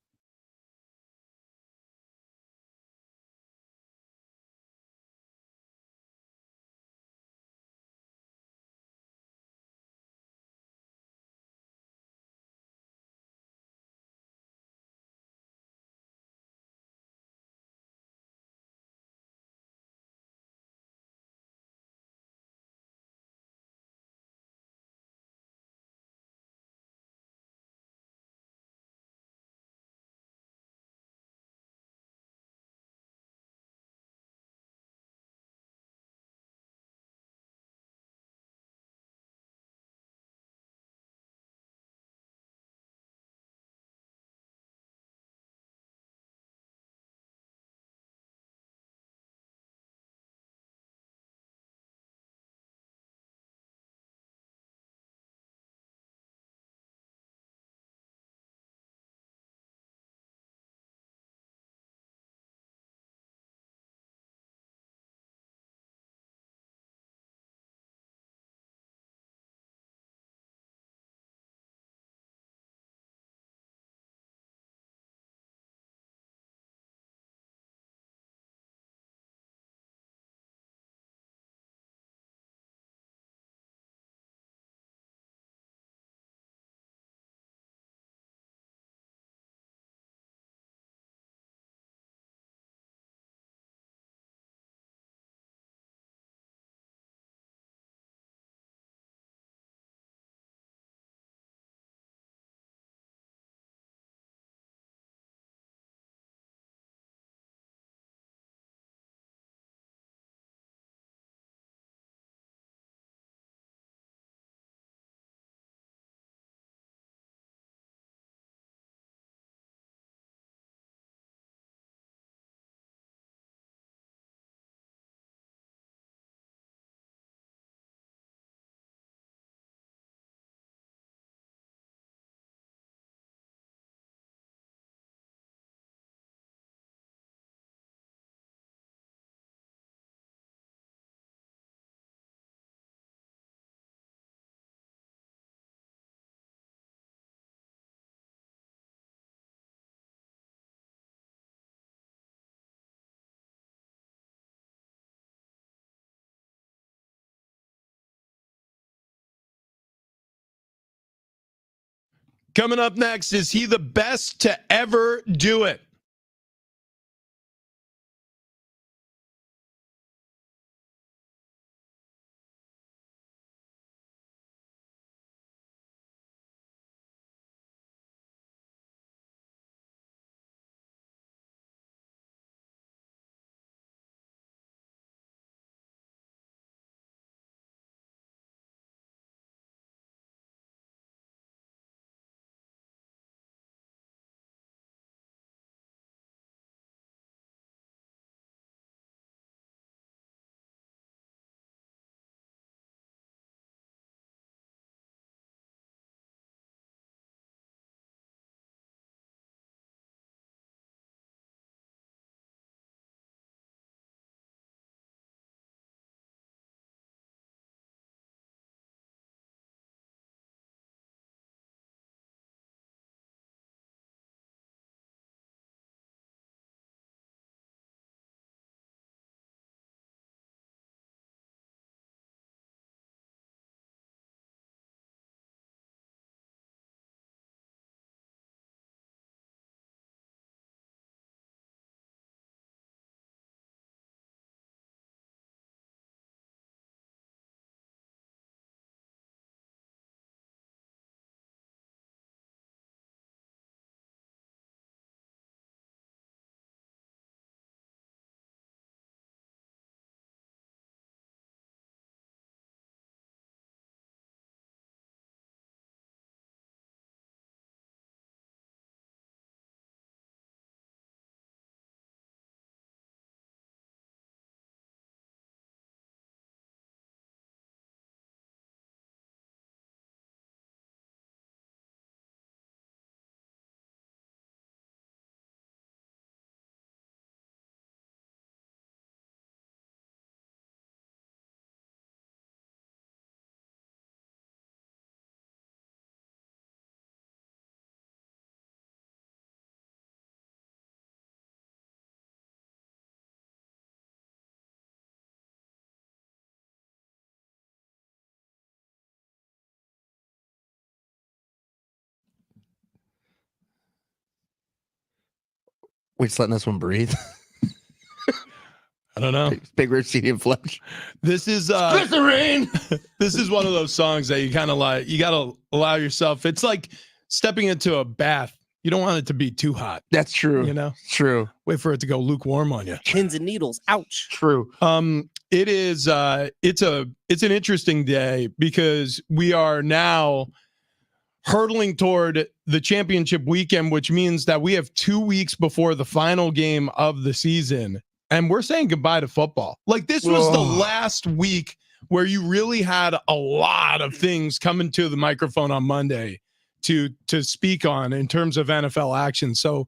S1: Coming up next, is he the best to ever do it?
S2: We're just letting this one breathe.
S1: I don't know.
S2: Big Rich CD and Fletch.
S1: This is
S2: Glycerine.
S1: this is one of those songs that you kind of like. You got to allow yourself. It's like stepping into a bath. You don't want it to be too hot.
S2: That's true.
S1: You know,
S2: True.
S1: wait for it to go lukewarm on you.
S3: Pins and needles. Ouch.
S2: True.
S1: It is. It's an interesting day because we are now hurtling toward the championship weekend, which means that we have 2 weeks before the final game of the season, and we're saying goodbye to football. Like, this was the last week where you really had a lot of things coming to the microphone on Monday to speak on in terms of NFL action. So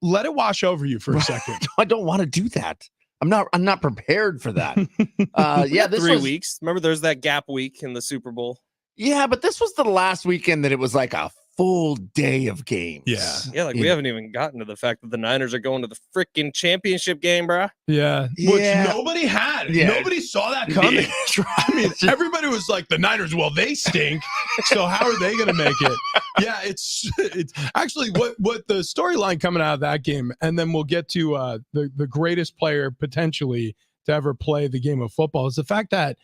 S1: let it wash over you for a second.
S2: I don't want to do that. I'm not prepared for that. Yeah, this
S3: 3
S2: was,
S3: weeks. Remember, there's that gap week in the Super Bowl.
S2: Yeah, but this was the last weekend that it was like a full day of games.
S3: Yeah, like we haven't even gotten to the fact that the Niners are going to the freaking championship game, bro.
S1: Yeah. Which nobody had.
S2: Yeah.
S1: Nobody saw that coming. I mean, everybody was like, the Niners, well, they stink. So how are they going to make it? Yeah, it's actually what the storyline coming out of that game, and then we'll get to the greatest player potentially to ever play the game of football, is the fact that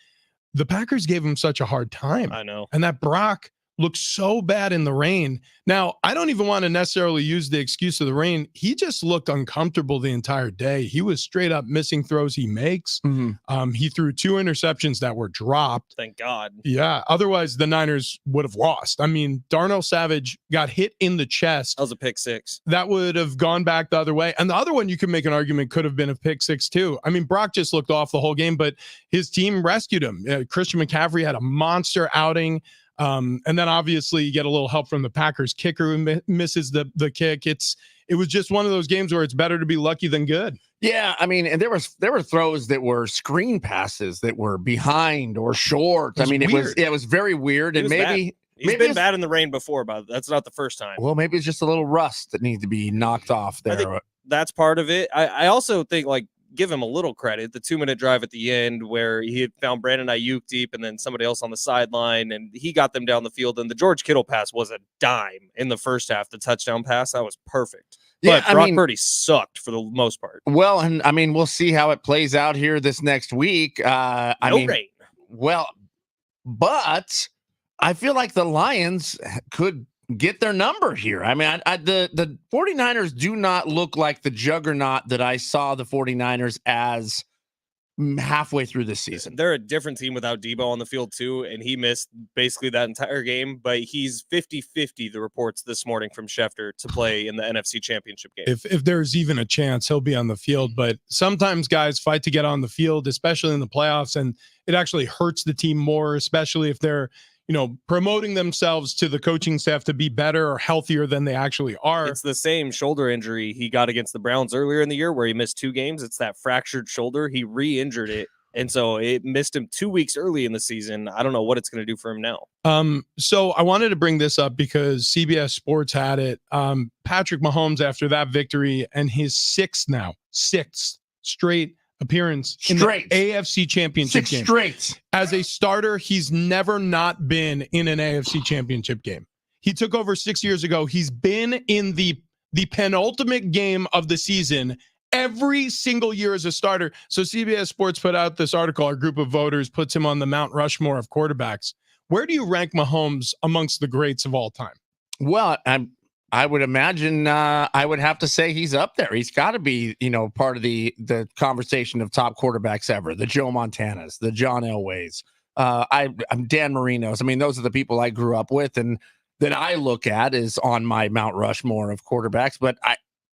S1: the Packers gave him such a hard time.
S3: I know.
S1: And that Brock looked so bad in the rain. Now, I don't even want to necessarily use the excuse of the rain. He just looked uncomfortable the entire day. He was straight up missing throws he makes.
S2: Mm-hmm.
S1: He threw 2 interceptions that were dropped.
S3: Thank God.
S1: Yeah. Otherwise, the Niners would have lost. I mean, Darnell Savage got hit in the chest.
S3: That was a pick six.
S1: That would have gone back the other way. And the other one, you can make an argument, could have been a pick six too. I mean, Brock just looked off the whole game, but his team rescued him. Christian McCaffrey had a monster outing. And then obviously you get a little help from the Packers kicker who misses the kick. It was just one of those games where it's better to be lucky than good.
S2: Yeah, I mean, and there were throws that were screen passes that were behind or short. I mean, it was very weird, and maybe
S3: he's been bad in the rain before, but that's not the first time.
S2: Well, maybe it's just a little rust that needs to be knocked off there.
S3: I think that's part of it. I also think, like, give him a little credit. The 2-minute drive at the end where he had found Brandon Ayuk deep and then somebody else on the sideline, and he got them down the field. And the George Kittle pass was a dime in the first half. The touchdown pass, that was perfect. But Brock Purdy sucked for the most part.
S2: Well, and I mean, we'll see how it plays out here this next week.
S3: No rain.
S2: Well, but I feel like the Lions could get their number here. I mean, the 49ers do not look like the juggernaut that I saw the 49ers as halfway through this season.
S3: They're a different team without Debo on the field too, and he missed basically that entire game, but he's 50-50, the reports this morning from Schefter, to play in the NFC Championship game.
S1: If there's even a chance, he'll be on the field. But sometimes guys fight to get on the field, especially in the playoffs, and it actually hurts the team more, especially if they're promoting themselves to the coaching staff to be better or healthier than they actually are.
S3: It's the same shoulder injury he got against the Browns earlier in the year where he missed 2 games. It's that fractured shoulder. He re-injured it. And so it missed him 2 weeks early in the season. I don't know what it's going to do for him now.
S1: So I wanted to bring this up because CBS Sports had it. Patrick Mahomes, after that victory and his sixth straight appearance in the AFC Championship game.
S2: Straight.
S1: As a starter, he's never not been in an AFC Championship game. He took over 6 years ago. He's been in the penultimate game of the season every single year as a starter. So CBS Sports put out this article. Our group of voters puts him on the Mount Rushmore of quarterbacks. Where do you rank Mahomes amongst the greats of all time?
S2: Well, I would imagine I would have to say he's up there. He's got to be, part of the conversation of top quarterbacks ever. The Joe Montanas, the John Elways, I'm Dan Marino's. I mean, those are the people I grew up with and that I look at is on my Mount Rushmore of quarterbacks. But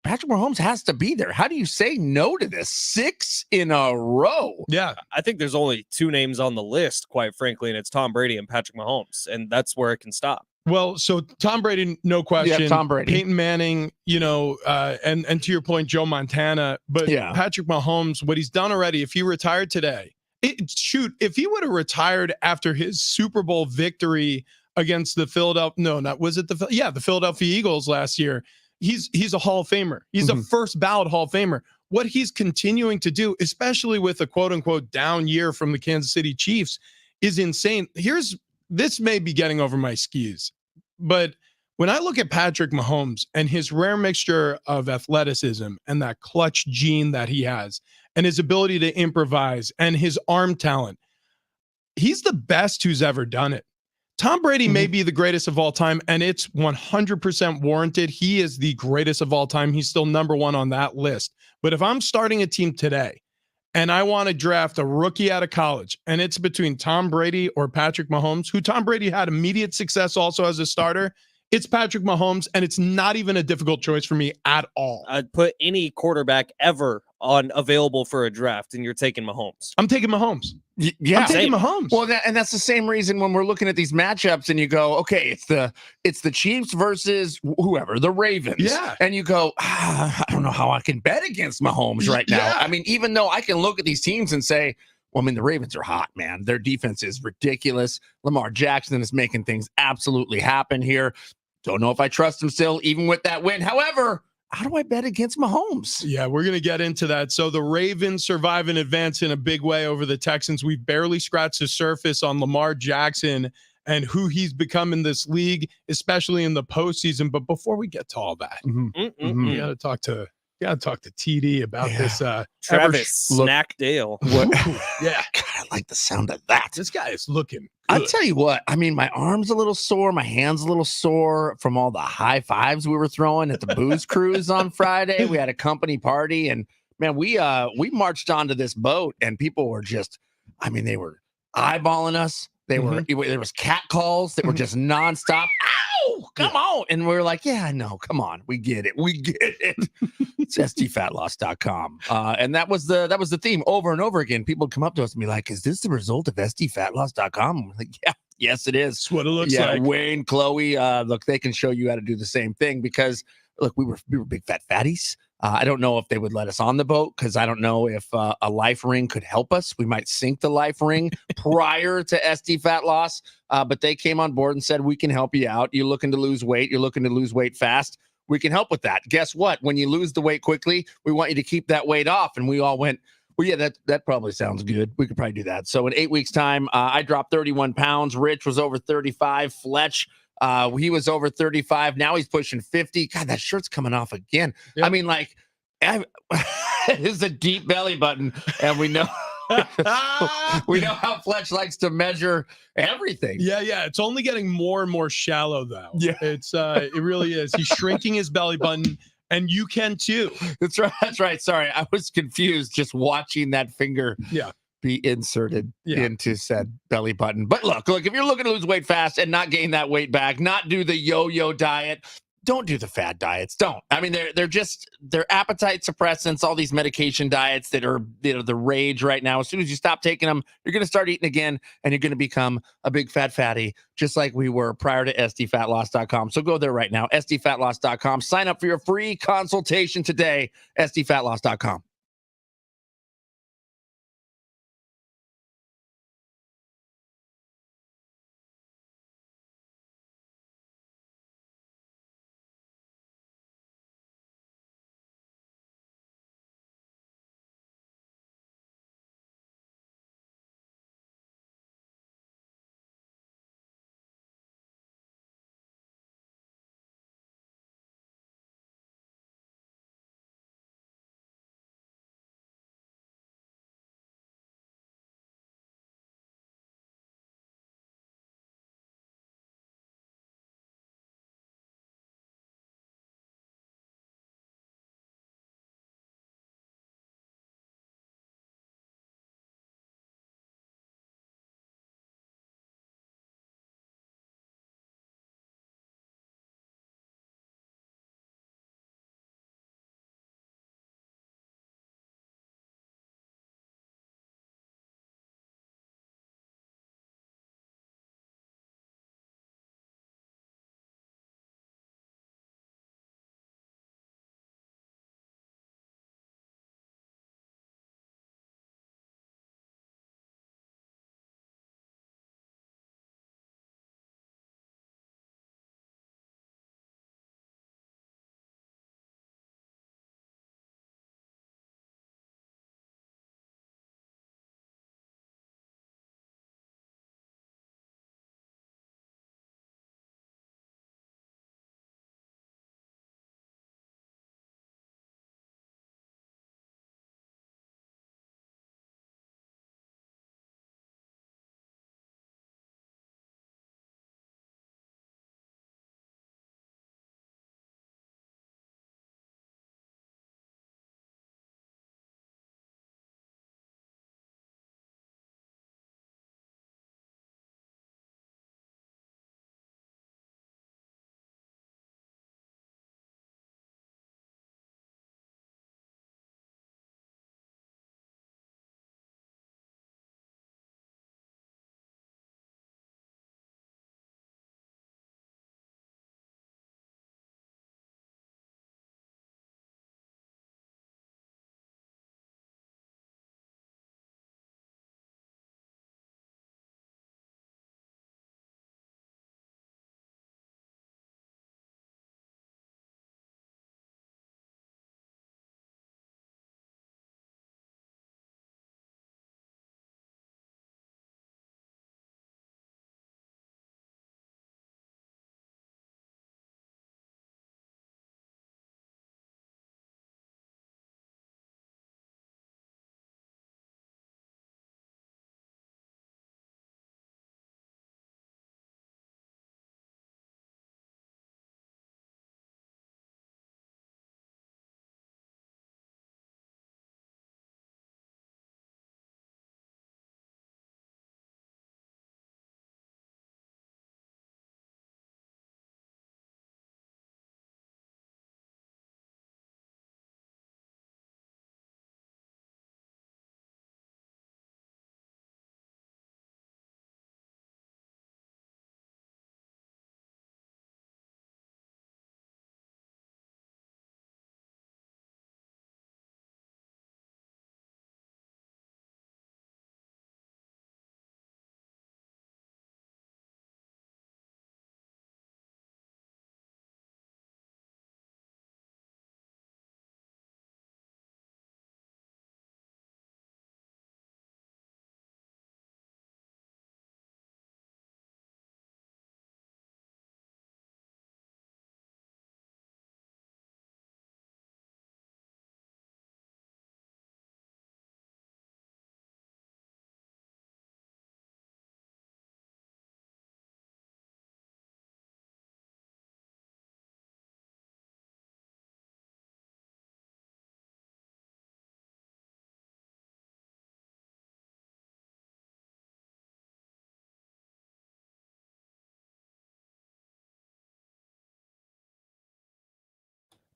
S2: Patrick Mahomes has to be there. How do you say no to this? 6 in a row.
S1: Yeah.
S3: I think there's only 2 names on the list, quite frankly, and it's Tom Brady and Patrick Mahomes, and that's where it can stop.
S1: Well, so Tom Brady, no question.
S2: Yeah, Tom Brady.
S1: Peyton Manning, and to your point, Joe Montana. But Patrick Mahomes, what he's done already, if he retired today, if he would have retired after his Super Bowl victory against the the Philadelphia Eagles last year, he's a Hall of Famer. He's a first ballot Hall of Famer. What he's continuing to do, especially with a quote unquote down year from the Kansas City Chiefs, is insane. This may be getting over my skis, but when I look at Patrick Mahomes and his rare mixture of athleticism and that clutch gene that he has and his ability to improvise and his arm talent, he's the best who's ever done it. Tom Brady may be the greatest of all time, and it's 100% warranted. He is the greatest of all time. He's still number 1 on that list. But if I'm starting a team today and I want to draft a rookie out of college, and it's between Tom Brady or Patrick Mahomes, who Tom Brady had immediate success also as a starter, it's Patrick Mahomes, and it's not even a difficult choice for me at all.
S3: I'd put any quarterback ever on available for a draft, and you're taking Mahomes.
S1: I'm taking Mahomes.
S2: Yeah,
S1: I'm taking Mahomes.
S2: Well, and that's the same reason when we're looking at these matchups and you go, okay, it's the Chiefs versus whoever, the Ravens.
S1: Yeah.
S2: And you go, I don't know how I can bet against Mahomes right now.
S1: Yeah.
S2: I mean, even though I can look at these teams and say, well, I mean, the Ravens are hot, man. Their defense is ridiculous. Lamar Jackson is making things absolutely happen here. Don't know if I trust him still, even with that win. However, how do I bet against Mahomes?
S1: Yeah, we're going to get into that. So the Ravens survive and advance in a big way over the Texans. We've barely scratched the surface on Lamar Jackson and who he's become in this league, especially in the postseason. But before we get to all that, we got to talk to TD about this.
S3: Travis Snack Dale.
S1: Yeah.
S2: God, I like the sound of that.
S1: This guy is looking good.
S2: I'll tell you what, I mean, my arm's a little sore. My hand's a little sore from all the high fives we were throwing at the booze cruise on Friday. We had a company party and man, we marched onto this boat and people were just, I mean, they were eyeballing us. There was cat calls that were just nonstop. Ow, come on. And we were like, yeah, I know. Come on. We get it. It's SDFatLoss.com. And that was the theme over and over again. People would come up to us and be like, is this the result of SDFatLoss.com? I'm like, yeah, yes, it is.
S1: That's what it looks like.
S2: Wayne, Chloe, look, they can show you how to do the same thing because look, we were big fat fatties. I don't know if they would let us on the boat because I don't know if a life ring could help us. We might sink the life ring prior to SD Fat Loss, but they came on board and said, we can help you out. You're looking to lose weight. You're looking to lose weight fast. we can help with that. Guess what? When you lose the weight quickly, we want you to keep that weight off. And we all went, well, yeah, that probably sounds good. We could probably do that. So in 8 weeks' time, I dropped 31 pounds. Rich was over 35. Fletch, he was over 35. Now he's pushing 50. God, that shirt's coming off again.
S1: Yep.
S2: I mean, like, it is a deep belly button, and we know we know how Fletch likes to measure everything.
S1: Yeah. It's only getting more and more shallow, though.
S2: Yeah.
S1: It really is. He's shrinking his belly button, and you can too.
S2: That's right. Sorry, I was confused just watching that finger be inserted into said belly button. But look, if you're looking to lose weight fast and not gain that weight back, not do the yo-yo diet, don't do the fad diets. Don't. I mean, they're appetite suppressants, all these medication diets that are, the rage right now. As soon as you stop taking them, you're going to start eating again, and you're going to become a big fat fatty, just like we were prior to sdfatloss.com. So go there right now, sdfatloss.com. Sign up for your free consultation today, sdfatloss.com.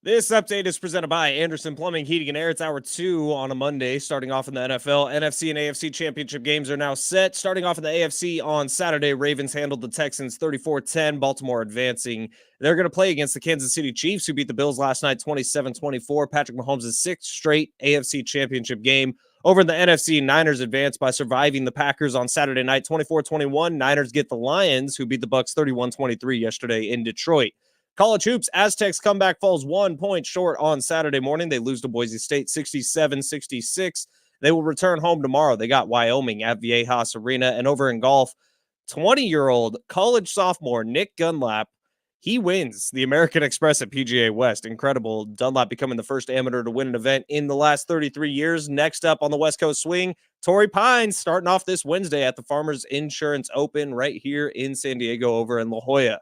S3: This update is presented by Anderson Plumbing, Heating, and Air. It's hour 2 on a Monday, starting off in the NFL. NFC and AFC championship games are now set. Starting off in the AFC on Saturday, Ravens handled the Texans 34-10, Baltimore advancing. They're going to play against the Kansas City Chiefs, who beat the Bills last night 27-24. Patrick Mahomes' 6th straight AFC championship game. Over in the NFC, Niners advance by surviving the Packers on Saturday night 24-21. Niners get the Lions, who beat the Bucs 31-23 yesterday in Detroit. College hoops, Aztecs comeback falls 1 point short on Saturday morning. They lose to Boise State 67-66. They will return home tomorrow. They got Wyoming at Viejas Arena. And over in golf, 20-year-old college sophomore Nick Dunlap, he wins the American Express at PGA West. Incredible. Dunlap becoming the first amateur to win an event in the last 33 years. Next up on the West Coast swing, Torrey Pines starting off this Wednesday at the Farmers Insurance Open right here in San Diego over in La Jolla.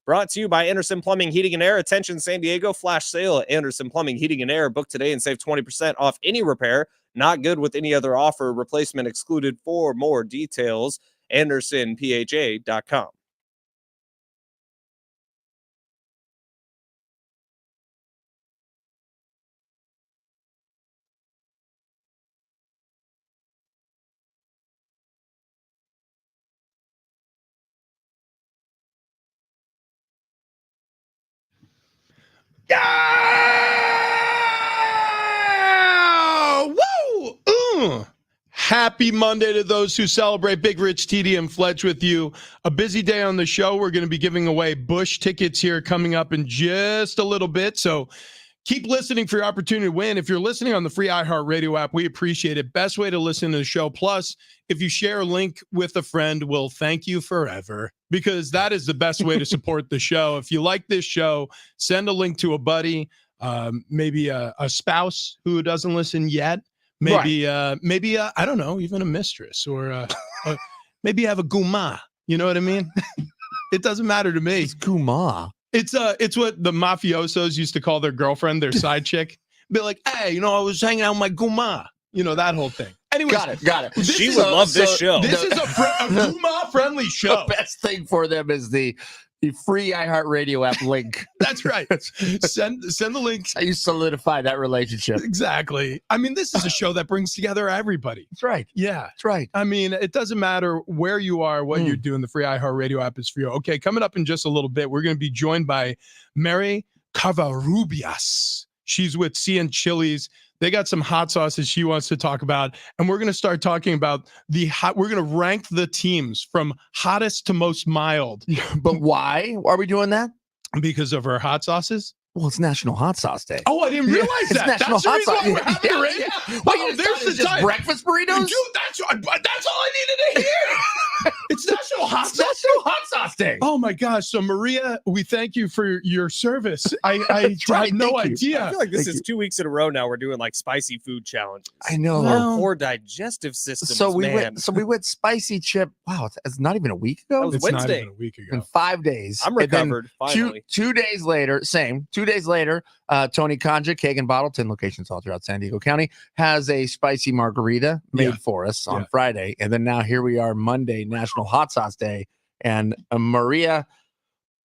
S3: Brought to you by Anderson Plumbing, Heating, and Air. Attention, San Diego, flash sale at Anderson Plumbing, Heating, and Air. Book today and save 20% off any repair. Not good with any other offer. Replacement excluded. For more details, AndersonPHA.com.
S1: Yeah! Woo! Happy Monday to those who celebrate. Big Rich, TD, and Fletch with you. A busy day on the show. We're going to be giving away Busch tickets here coming up in just a little bit. So keep listening for your opportunity to win. If you're listening on the free iHeartRadio app, we appreciate it. Best way to listen to the show. Plus, if you share a link with a friend, we'll thank you forever, because that is the best way to support the show. If you like this show, send a link to a buddy, maybe a spouse who doesn't listen yet. Maybe, maybe I don't know, even a mistress, or maybe have a guma. You know what I mean? It doesn't matter to me.
S2: It's guma.
S1: It's what the mafiosos used to call their girlfriend, their side chick. Be like, hey, I was hanging out with my guma. That whole thing. Anyways,
S2: got it.
S3: She would love this show.
S1: This is a guma-friendly show.
S2: The best thing for them is the free iHeartRadio app link.
S1: That's right. Send the links.
S2: How you solidify that relationship.
S1: Exactly. I mean, this is a show that brings together everybody.
S2: That's right.
S1: Yeah.
S2: That's right.
S1: I mean, it doesn't matter where you are, what you're doing. The free iHeartRadio app is for you. Okay, coming up in just a little bit, we're going to be joined by Mary Covarrubias. She's with Cien Chili's. They got some hot sauces she wants to talk about. And we're going to start talking about we're going to rank the teams from hottest to most mild.
S2: But why are we doing that?
S1: Because of our hot sauces?
S2: Well, it's National Hot Sauce Day.
S1: Oh, I didn't realize
S2: It's
S1: that.
S2: National
S1: That's the
S2: Hot
S1: reason
S2: Sauce.
S1: why we're having a rating.
S2: Yeah.
S1: Oh, there's the
S2: just
S1: time.
S2: breakfast burritos?
S1: Dude, that's all I needed to hear. It's National Hot
S2: It's
S1: Sauce.
S2: National Hot Sauce Day.
S1: Oh my gosh. So Maria, we thank you for your service. I
S2: right.
S1: had no
S2: Thank you.
S3: I
S1: idea.
S3: feel like this
S2: Thank
S3: is 2 weeks in a row now. We're doing like spicy food challenges.
S2: I know.
S3: Our poor digestive systems,
S2: So we
S3: man.
S2: went spicy chip. Wow, it's not even a week ago.
S3: That was
S1: It's not
S3: Wednesday.
S1: even a week
S2: In
S1: ago.
S2: 5 days.
S3: I'm
S2: And then
S3: recovered, finally.
S2: Two days later, 2 days later, Tony Conja, Keg and Bottle, 10 locations all throughout San Diego County, has a spicy margarita made for us on Friday. And then now here we are, Monday, National Hot Sauce Day. And Maria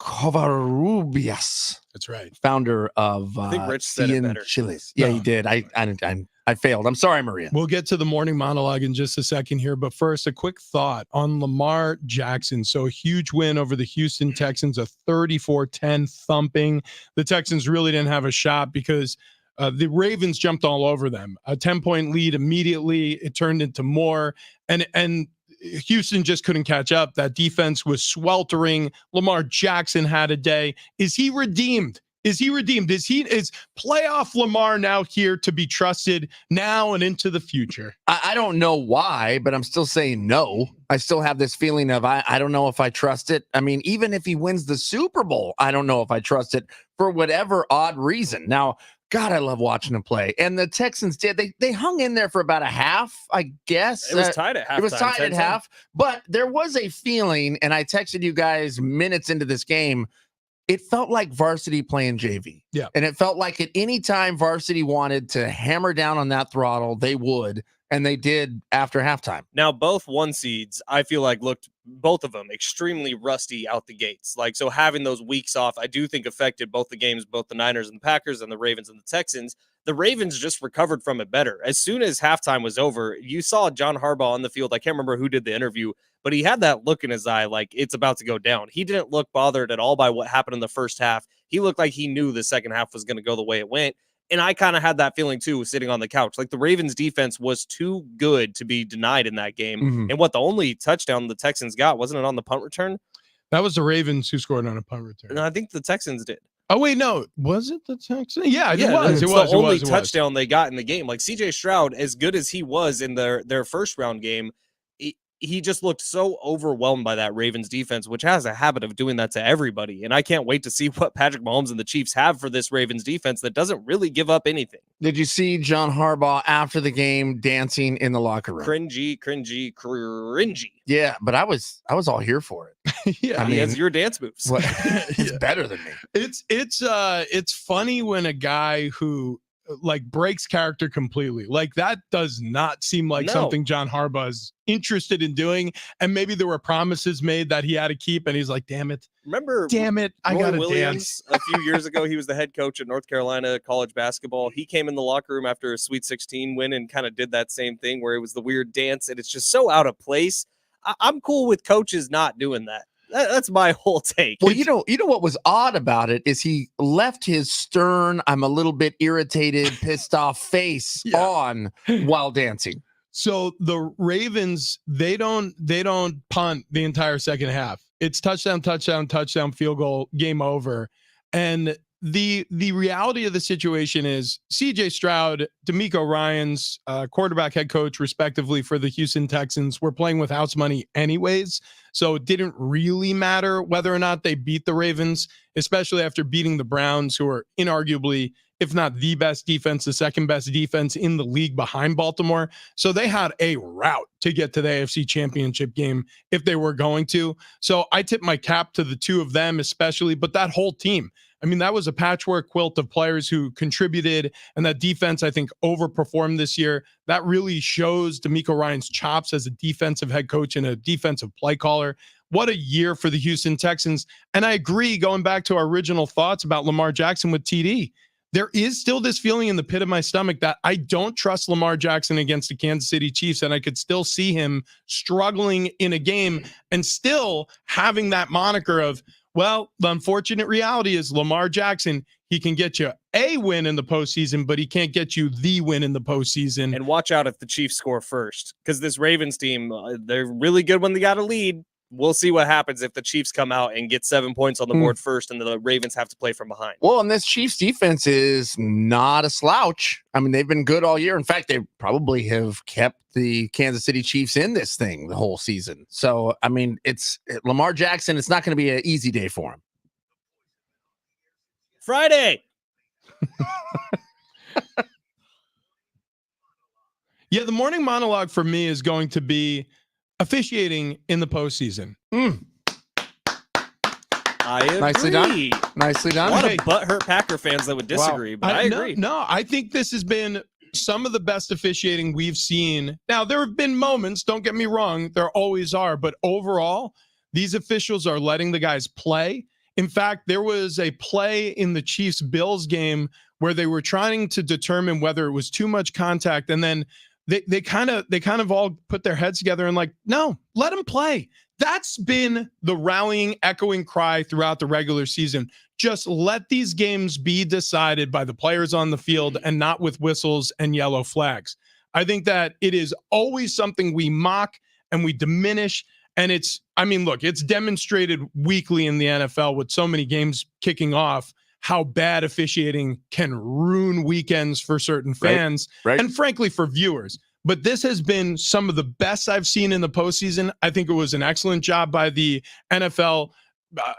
S2: Covarrubias,
S1: That's right.
S2: founder of
S3: I think Rich said it
S2: Cien
S3: better.
S2: Chili's. Yeah,
S1: No.
S2: you did. I failed. I'm sorry, Maria.
S1: We'll get to the morning monologue in just a second here, but first, a quick thought on Lamar Jackson. So a huge win over the Houston Texans, a 34-10 thumping. The Texans really didn't have a shot because the Ravens jumped all over them. A 10-point lead immediately. It turned into more, and Houston just couldn't catch up. That defense was sweltering. Lamar Jackson had a day. Is he redeemed? Is playoff Lamar now here to be trusted now and into the future?
S2: I don't know why, but I'm still saying no. I still have this feeling of I don't know if I trust it. I mean, even if he wins the Super Bowl, I don't know if I trust it for whatever odd reason. Now, God, I love watching him play. And the Texans did. They hung in there for about a half, I guess.
S3: It was tied at half.
S2: It was tied at half. But there was a feeling, and I texted you guys minutes into this game, it felt like varsity playing JV.
S1: Yeah.
S2: And it felt like at any time varsity wanted to hammer down on that throttle, they would. and they did after halftime.
S3: Now, both 1 seeds, I feel like looked, both of them, extremely rusty out the gates. Like, so having those weeks off, I do think affected both the games, both the Niners and the Packers and the Ravens and the Texans. The Ravens just recovered from it better. As soon as halftime was over, you saw John Harbaugh on the field. I can't remember who did the interview, but he had that look in his eye like it's about to go down. He didn't look bothered at all by what happened in the first half. He looked like he knew the second half was going to go the way it went. And I kind of had that feeling too, sitting on the couch. Like the Ravens defense was too good to be denied in that game.
S2: Mm-hmm.
S3: And what the only touchdown the Texans got, wasn't it on the punt return?
S1: That was the Ravens who scored on a punt return.
S3: No, I think the Texans did.
S1: Oh, wait, no. Was it the Texans? Yeah, it
S3: It's
S1: was.
S3: the only touchdown they got in the game. Like CJ Stroud, as good as he was in their first round game, he just looked so overwhelmed by that Ravens defense, which has a habit of doing that to everybody. And I can't wait to see what Patrick Mahomes and the Chiefs have for this Ravens defense that doesn't really give up anything.
S2: Did you see John Harbaugh after the game dancing in the locker room?
S3: Cringy.
S2: Yeah, but I was all here for it.
S1: Yeah,
S3: He has your dance moves.
S2: He's better than me.
S1: It's funny when a guy who like breaks character completely, like that does not seem like something John Harbaugh is interested in doing. And maybe there were promises made that he had to keep, and he's like, damn it, I gotta dance.
S3: A few years ago, he was the head coach at North Carolina college basketball. He came in the locker room after a Sweet 16 win and kind of did that same thing where it was the weird dance, and it's just so out of place. I'm cool with coaches not doing that. That's my whole take.
S2: Well, you know what was odd about it is he left his stern, I'm a little bit irritated, pissed off face on while dancing.
S1: So the Ravens, they don't punt the entire second half. It's touchdown, field goal, game over. And the reality of the situation is CJ Stroud, DeMeco Ryans, quarterback, head coach, respectively, for the Houston Texans, were playing with house money anyways. So it didn't really matter whether or not they beat the Ravens, especially after beating the Browns, who are inarguably, if not the best defense, the second best defense in the league behind Baltimore. So they had a route to get to the AFC Championship game if they were going to. So I tip my cap to the two of them especially, but that whole team. I mean, that was a patchwork quilt of players who contributed, and that defense, I think, overperformed this year. That really shows DeMeco Ryans' chops as a defensive head coach and a defensive play caller. What a year for the Houston Texans. And I agree, going back to our original thoughts about Lamar Jackson with TD, there is still this feeling in the pit of my stomach that I don't trust Lamar Jackson against the Kansas City Chiefs, and I could still see him struggling in a game and still having that moniker of, well, the unfortunate reality is Lamar Jackson, he can get you a win in the postseason, but he can't get you the win in the postseason.
S3: And watch out if the Chiefs score first, because this Ravens team, they're really good when they got a lead. We'll see what happens if the Chiefs come out and get 7 points on the board first and the Ravens have to play from behind.
S2: Well, and this Chiefs defense is not a slouch. I mean, they've been good all year. In fact, they probably have kept the Kansas City Chiefs in this thing the whole season. So, I mean, it's Lamar Jackson. It's not going to be an easy day for him.
S3: Friday.
S1: Yeah, the morning monologue for me is going to be officiating in the postseason.
S3: I agree.
S2: Nicely done.
S3: A lot of butthurt Packer fans that would disagree, but I agree.
S1: No, I think this has been some of the best officiating we've seen. Now, there have been moments, don't get me wrong, there always are, but overall, these officials are letting the guys play. In fact, there was a play in the Chiefs-Bills game where they were trying to determine whether it was too much contact, and then they kind of all put their heads together and like, no, let him play. That's been the rallying, echoing cry throughout the regular season. Just let these games be decided by the players on the field and not with whistles and yellow flags. I think that it is always something we mock and we diminish. And it's demonstrated weekly in the NFL with so many games kicking off how bad officiating can ruin weekends for certain fans and frankly for viewers. But this has been some of the best I've seen in the postseason. I think it was an excellent job by the NFL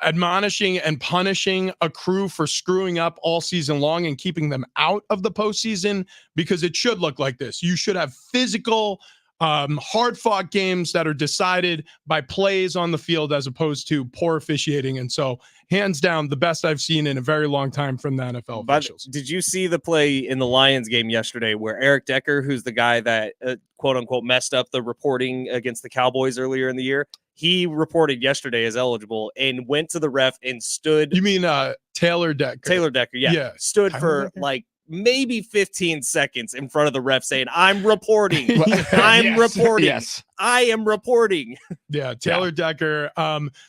S1: admonishing and punishing a crew for screwing up all season long and keeping them out of the postseason, because it should look like this. You should have physical hard fought games that are decided by plays on the field as opposed to poor officiating. And so hands down, the best I've seen in a very long time from the NFL officials.
S3: Did you see the play in the Lions game yesterday where Eric Decker, who's the guy that quote unquote messed up the reporting against the Cowboys earlier in the year, he reported yesterday as eligible and went to the ref and stood.
S1: You mean Taylor Decker?
S3: Taylor Decker, yeah. Stood
S1: Tyler
S3: for
S1: Decker?
S3: like maybe 15 seconds in front of the ref saying, I'm reporting. I'm reporting.
S2: Yes.
S3: I am reporting.
S1: Yeah, Taylor Decker,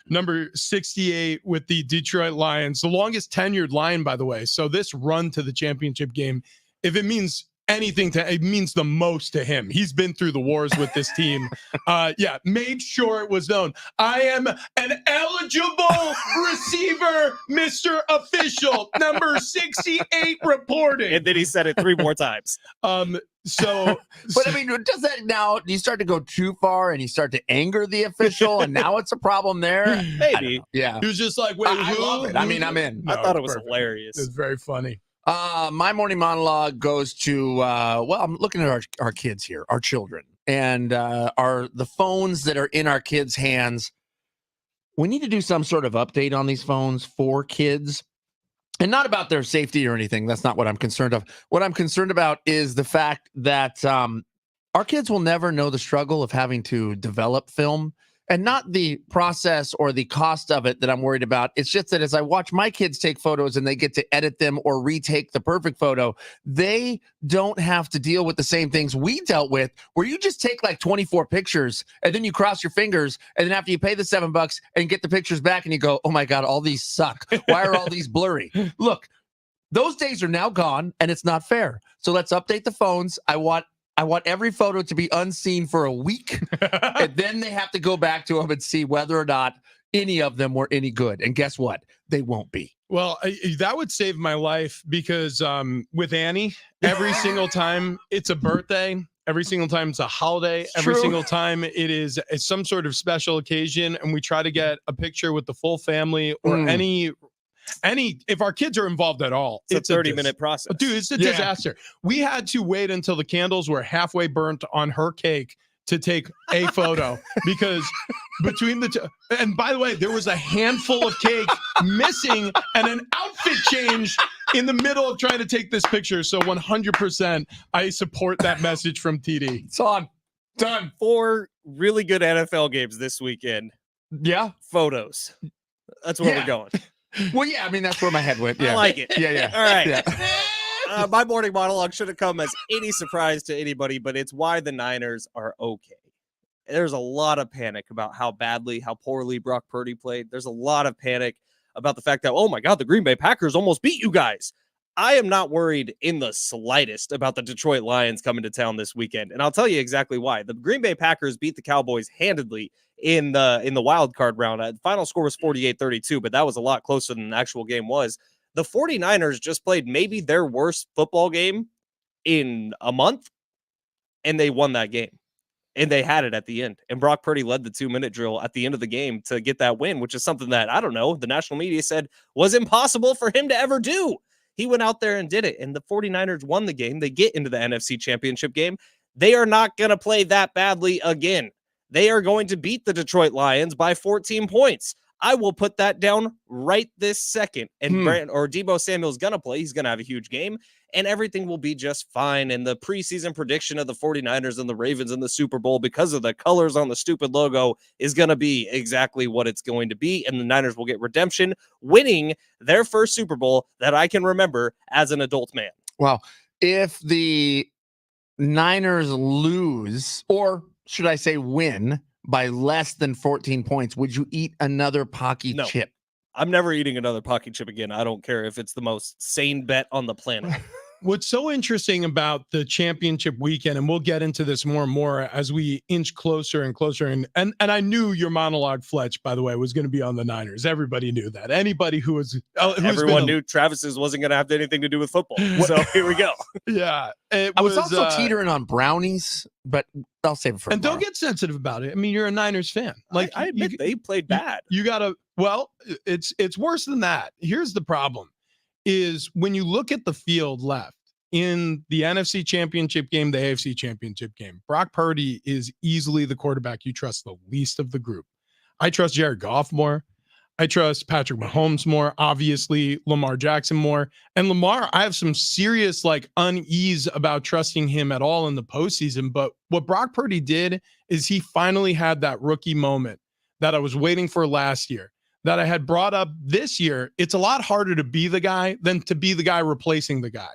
S1: number 68 with the Detroit Lions, the longest tenured Lion, by the way. So this run to the championship game, if it means anything it means the most to him. He's been through the wars with this team. Made sure it was known. I am an eligible receiver, Mr. Official, number 68 reporting.
S3: And then he said it 3 more times.
S2: But I mean, does that now, do you start to go too far and you start to anger the official and now it's a problem there?
S3: Maybe.
S2: Yeah.
S1: He was just like, wait,
S2: I love it. I mean, I'm in.
S3: I thought it was
S1: perfect.
S3: hilarious.
S1: It's very funny.
S2: My morning monologue goes to I'm looking at our kids here, our children, and the phones that are in our kids' hands. We need to do some sort of update on these phones for kids, and not about their safety or anything. That's not what I'm concerned of. What I'm concerned about is the fact that our kids will never know the struggle of having to develop film. And not the process or the cost of it that I'm worried about. It's just that as I watch my kids take photos and they get to edit them or retake the perfect photo, they don't have to deal with the same things we dealt with, where you just take like 24 pictures and then you cross your fingers. And then after you pay the $7 and get the pictures back and you go, oh my God, all these suck. Why are all these blurry? Look, those days are now gone and it's not fair. So let's update the phones. I want every photo to be unseen for a week, and then they have to go back to them and see whether or not any of them were any good. And guess what? They won't be.
S1: Well, that would save my life because with Annie, every single time it's a birthday, every single time it's a holiday, every single time it's some sort of special occasion, and we try to get a picture with the full family or any if our kids are involved at all,
S3: it's a 30-minute process.
S1: Dude, it's a disaster. We had to wait until the candles were halfway burnt on her cake to take a photo because between the two, and by the way, there was a handful of cake missing and an outfit change in the middle of trying to take this picture. So 100%, I support that message from TD.
S2: It's on. Done.
S3: 4 really good NFL games this weekend.
S2: Yeah.
S3: Photos. That's where we're going.
S2: Well, yeah, I mean, that's where my head went. Yeah.
S3: I like it.
S2: Yeah.
S3: All right.
S2: Yeah.
S3: My morning monologue shouldn't come as any surprise to anybody, but it's why the Niners are okay. There's a lot of panic about how poorly Brock Purdy played. There's a lot of panic about the fact that, oh my God, the Green Bay Packers almost beat you guys. I am not worried in the slightest about the Detroit Lions coming to town this weekend. And I'll tell you exactly why. The Green Bay Packers beat the Cowboys handedly in the wild card round. The final score was 48-32, but that was a lot closer than the actual game was. The 49ers just played maybe their worst football game in a month, and they won that game. And they had it at the end. And Brock Purdy led the 2-minute drill at the end of the game to get that win, which is something that, I don't know, the national media said was impossible for him to ever do. He went out there and did it, and the 49ers won the game. They get into the NFC Championship game. They are not going to play that badly again. They are going to beat the Detroit Lions by 14 points. I will put that down right this second. And Deebo Samuel's going to play. He's going to have a huge game, and everything will be just fine. And the preseason prediction of the 49ers and the Ravens in the Super Bowl, because of the colors on the stupid logo, is going to be exactly what it's going to be. And the Niners will get redemption, winning their first Super Bowl that I can remember as an adult man.
S2: Well, if the Niners lose, or should I say win, by less than 14 points, would you eat another Pocky chip?
S3: I'm never eating another Pocky chip again. I don't care if it's the most sane bet on the planet.
S1: What's so interesting about the championship weekend, and we'll get into this more and more as we inch closer and closer, and I knew your monologue, Fletch, by the way, was going to be on the Niners. Everybody knew that. Anybody who was
S3: everyone knew Travis's wasn't going to have anything to do with football. So here we go.
S1: Yeah,
S2: I was also teetering on brownies, but I'll save it for
S1: and
S2: tomorrow.
S1: Don't get sensitive about it. I mean, you're a Niners fan. Like
S3: I admit they played bad.
S1: You gotta. Well, it's worse than that. Here's the problem: is when you look at the field left, in the NFC Championship game, the AFC Championship game, Brock Purdy is easily the quarterback you trust the least of the group. I trust Jared Goff more. I trust Patrick Mahomes more, obviously Lamar Jackson more. And Lamar, I have some serious unease about trusting him at all in the postseason. But what Brock Purdy did is he finally had that rookie moment that I was waiting for last year, that I had brought up this year. It's a lot harder to be the guy than to be the guy replacing the guy.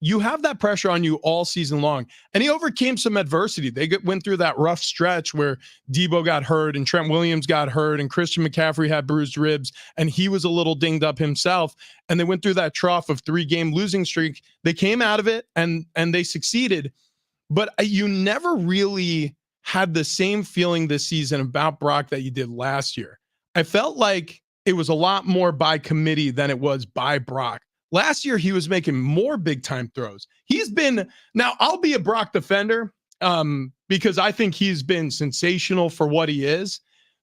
S1: You have that pressure on you all season long. And he overcame some adversity. They went through that rough stretch where Debo got hurt and Trent Williams got hurt and Christian McCaffrey had bruised ribs and he was a little dinged up himself. And they went through that trough of 3-game losing streak. They came out of it and they succeeded. But you never really had the same feeling this season about Brock that you did last year. I felt like it was a lot more by committee than it was by Brock. Last year, he was making more big-time throws. Now I'll be a Brock defender because I think he's been sensational for what he is.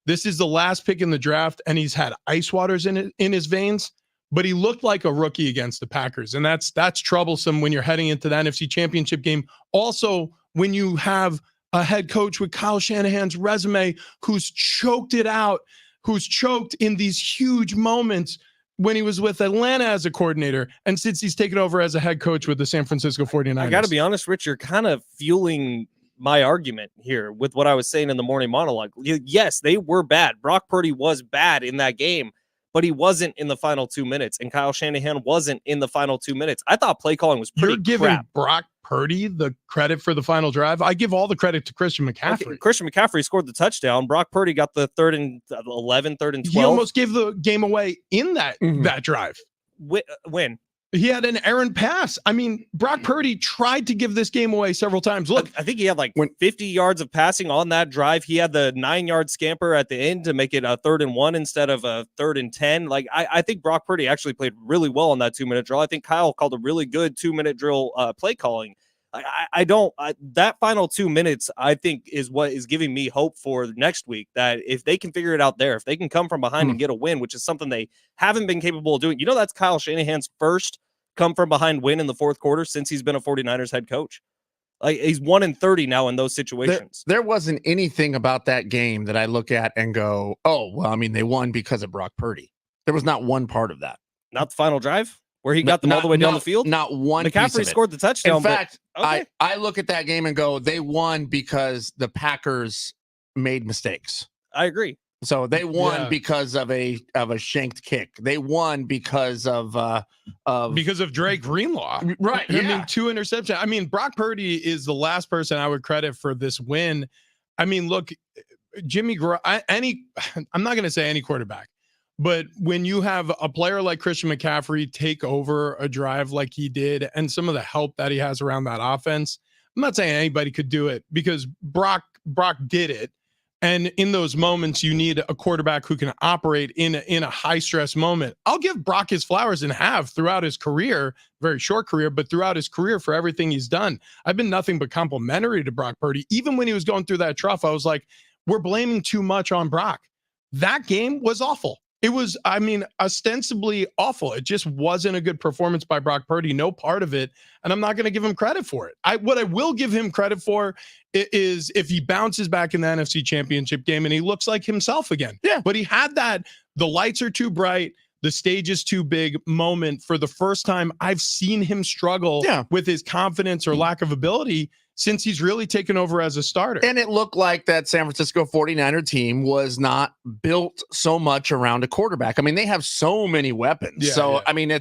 S1: This is the last pick in the draft, and he's had ice waters in his veins, but he looked like a rookie against the Packers, and that's troublesome when you're heading into the NFC Championship game. Also, when you have a head coach with Kyle Shanahan's resume who's choked it out, who's choked in these huge moments when he was with Atlanta as a coordinator, and since he's taken over as a head coach with the San Francisco 49ers.
S3: I got to be honest, Rich, you're kind of fueling my argument here with what I was saying in the morning monologue. Yes, they were bad. Brock Purdy was bad in that game, but he wasn't in the final 2 minutes, and Kyle Shanahan wasn't in the final 2 minutes. I thought play calling was pretty
S1: You're giving
S3: crap.
S1: Brock Purdy the credit for the final drive. I give all the credit to Christian McCaffrey.
S3: Okay, Christian McCaffrey scored the touchdown. Brock Purdy got the 3rd and 11, 3rd and 12.
S1: He almost gave the game away in that drive.
S3: When?
S1: He had an errant pass. I mean, Brock Purdy tried to give this game away several times. Look,
S3: I think he had 50 yards of passing on that drive. He had the 9-yard scamper at the end to make it a 3rd and 1 instead of a 3rd and 10. I think Brock Purdy actually played really well on that 2-minute drill. I think Kyle called a really good 2-minute drill play calling. That final 2 minutes, I think, is what is giving me hope for next week, that if they can figure it out there, if they can come from behind and get a win, which is something they haven't been capable of doing. That's Kyle Shanahan's first come from behind win in the fourth quarter since he's been a 49ers head coach. He's 1-30 now in those situations.
S2: There wasn't anything about that game that I look at and go, oh, well, I mean, they won because of Brock Purdy. There was not one part of that.
S3: Not the final drive where he got them all the way down the field?
S2: Not one.
S3: McCaffrey scored the touchdown.
S2: In fact,
S3: okay.
S2: I look at that game and go, they won because the Packers made mistakes.
S3: I agree.
S2: So they won because of a shanked kick. They won because of
S1: Drake Greenlaw.
S2: Right.
S1: I mean, 2 interceptions. I mean, Brock Purdy is the last person I would credit for this win. I mean, look, I'm not going to say any quarterback, but when you have a player like Christian McCaffrey take over a drive like he did, and some of the help that he has around that offense, I'm not saying anybody could do it because Brock did it. And in those moments, you need a quarterback who can operate in a high stress moment. I'll give Brock his flowers and have throughout his career, very short career, but throughout his career for everything he's done. I've been nothing but complimentary to Brock Purdy. Even when he was going through that trough, I was like, we're blaming too much on Brock. That game was awful. It was, ostensibly awful. It just wasn't a good performance by Brock Purdy. No part of it. And I'm not going to give him credit for it. What I will give him credit for is if he bounces back in the NFC Championship game and he looks like himself again. Yeah. But he had that, the lights are too bright, the stage is too big moment for the first time I've seen him struggle with his confidence or lack of ability since he's really taken over as a starter.
S2: And it looked like that San Francisco 49er team was not built so much around a quarterback. I mean, they have so many weapons. I mean,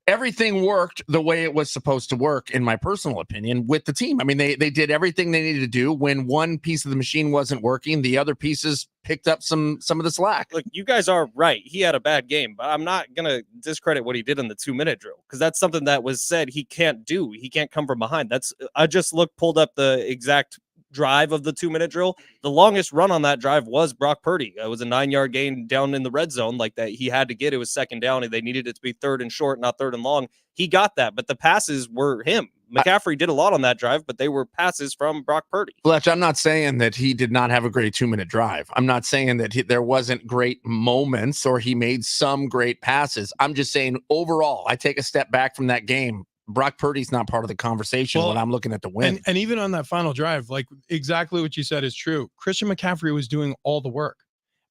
S2: everything worked the way it was supposed to work, in my personal opinion, with the team. I mean, they did everything they needed to do. When one piece of the machine wasn't working, the other pieces picked up some of the slack.
S3: Look, you guys are right. He had a bad game, but I'm not going to discredit what he did in the 2-minute drill because that's something that was said he can't do. He can't come from behind. I just pulled up the exact drive of the 2-minute drill. The longest run on that drive was Brock Purdy. It was a 9-yard gain down in the red zone like that he had to get. It was second down and they needed it to be 3rd and short, not 3rd and long. He got that, but the passes were him. McCaffrey did a lot on that drive, but they were passes from Brock Purdy.
S2: Fletch, I'm not saying that he did not have a great 2-minute drive. I'm not saying that there wasn't great moments or he made some great passes. I'm just saying overall, I take a step back from that game. Brock Purdy's not part of the conversation when I'm looking at the win.
S1: And even on that final drive, like exactly what you said is true. Christian McCaffrey was doing all the work.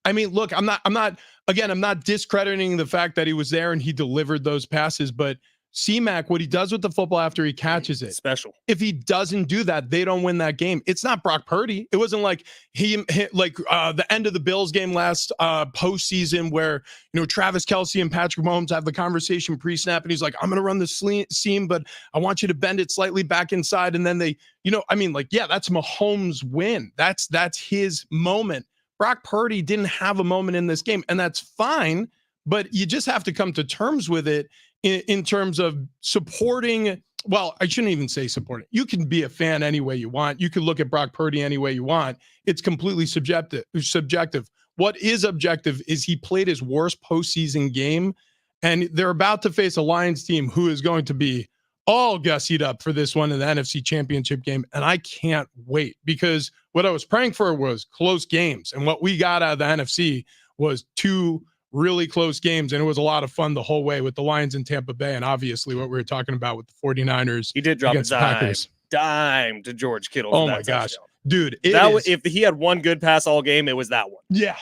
S1: I mean, look, I'm not discrediting the fact that he was there and he delivered those passes, but C-Mac, what he does with the football after he catches it,
S3: special.
S1: If he doesn't do that, they don't win that game. It's not Brock Purdy. It wasn't like the end of the Bills game last postseason where, Travis Kelce and Patrick Mahomes have the conversation pre-snap and he's like, I'm going to run the seam, but I want you to bend it slightly back inside. And then that's Mahomes' win. That's his moment. Brock Purdy didn't have a moment in this game, and that's fine, but you just have to come to terms with it in terms of supporting. Well, I shouldn't even say supporting. You can be a fan any way you want. You can look at Brock Purdy any way you want. It's completely subjective. What is objective is he played his worst postseason game, and they're about to face a Lions team who is going to be all gussied up for this one in the NFC Championship game. And I can't wait, because what I was praying for was close games. And what we got out of the NFC was 2 really close games. And it was a lot of fun the whole way with the Lions in Tampa Bay. And obviously what we were talking about with the 49ers.
S3: He did drop
S1: against
S3: a
S1: the Packers.
S3: dime to George Kittle.
S1: Oh my gosh.
S3: Touchdown.
S1: Dude,
S3: if he had one good pass all game, it was that one.
S1: Yeah.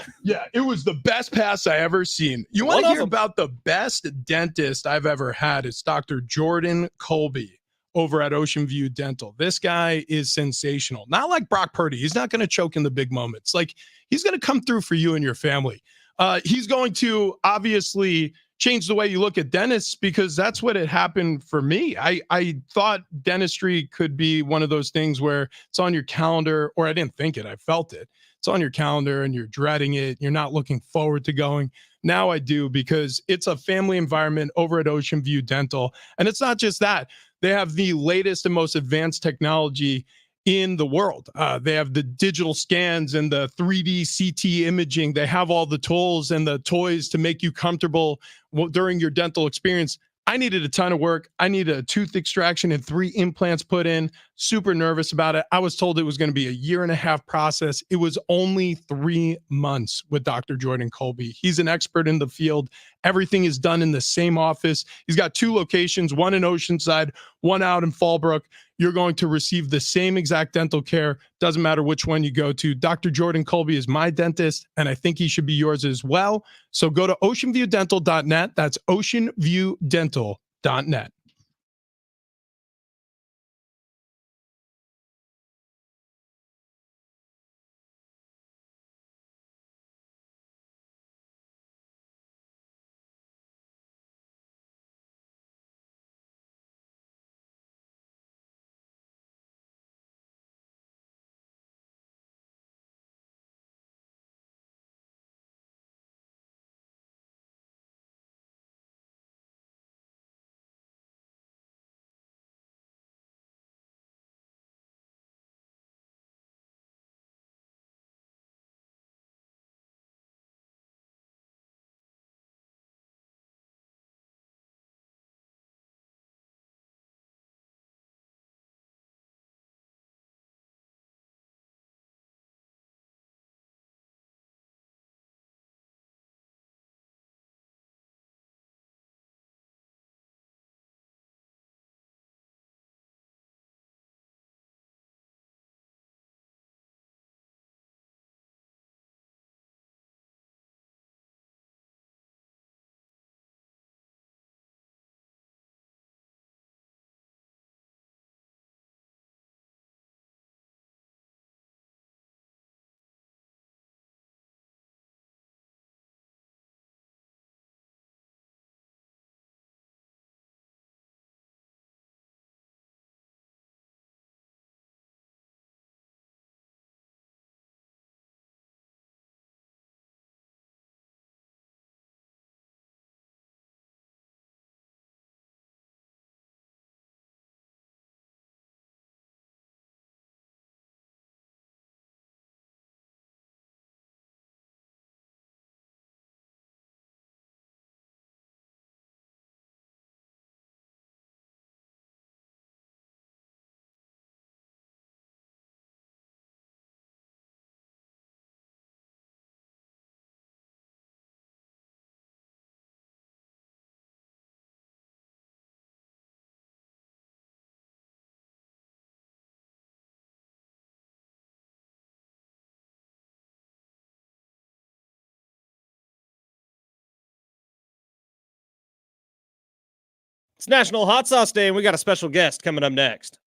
S1: It was the best pass I ever seen. You want to hear about the best dentist I've ever had? It's Dr. Jordan Colby over at Ocean View Dental. This guy is sensational. Not like Brock Purdy. He's not going to choke in the big moments. Like, he's going to come through for you and your family. He's going to obviously change the way you look at dentists, because that's what had happened for me. I thought dentistry could be one of those things where it's on your calendar, or I didn't think it, I felt it. It's on your calendar and you're dreading it. You're not looking forward to going. Now I do, because it's a family environment over at Ocean View Dental. And it's not just that. They have the latest and most advanced technology in the world. They have the digital scans and the 3D CT imaging. They have all the tools and the toys to make you comfortable during your dental experience. I needed a ton of work. I needed a tooth extraction and 3 implants put in. Super nervous about it. I was told it was going to be a 1.5-year process. It was only 3 months with Dr. Jordan Colby. He's an expert in the field. Everything is done in the same office. He's got 2 locations, one in Oceanside, one out in Fallbrook. You're going to receive the same exact dental care. Doesn't matter which one you go to. Dr. Jordan Colby is my dentist, and I think he should be yours as well. So go to oceanviewdental.net. That's oceanviewdental.net.
S3: It's National Hot Sauce Day, and we got a special guest coming up next.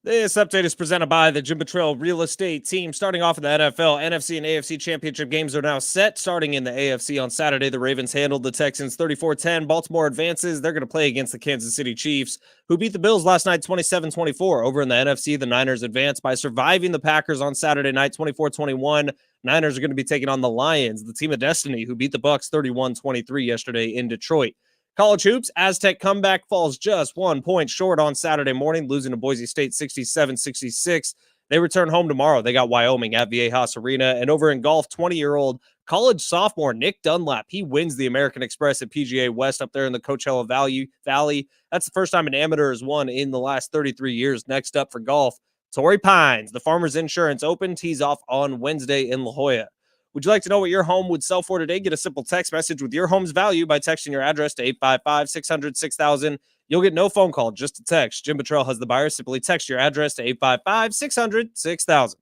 S3: This update is presented by the Jim Betrell Real Estate Team. Starting off in the NFL, NFC and AFC championship games are now set. Starting in the AFC on Saturday, the Ravens handled the Texans 34-10. Baltimore advances. They're going to play against the Kansas City Chiefs, who beat the Bills last night 27-24. Over in the NFC, the Niners advanced by surviving the Packers on Saturday night 24-21. Niners are going to be taking on the Lions, the team of destiny, who beat the Bucs 31-23 yesterday in Detroit. College hoops, Aztec comeback falls just 1 point short on Saturday morning, losing to Boise State 67-66. They return home tomorrow. They got Wyoming at Viejas Arena. And over in golf, 20-year-old college sophomore Nick Dunlap, he wins the American Express at PGA West up there in the Coachella Valley. That's the first time an amateur has won in the last 33 years. Next up for golf, Torrey Pines, the Farmers Insurance Open, tees off on Wednesday in La Jolla. Would you like to know what your home would sell for today? Get a simple text message with your home's value by texting your address to 855-600-6000. You'll get no phone call, just a text. Jim Betrell has the buyer. Simply text your address to 855-600-6000.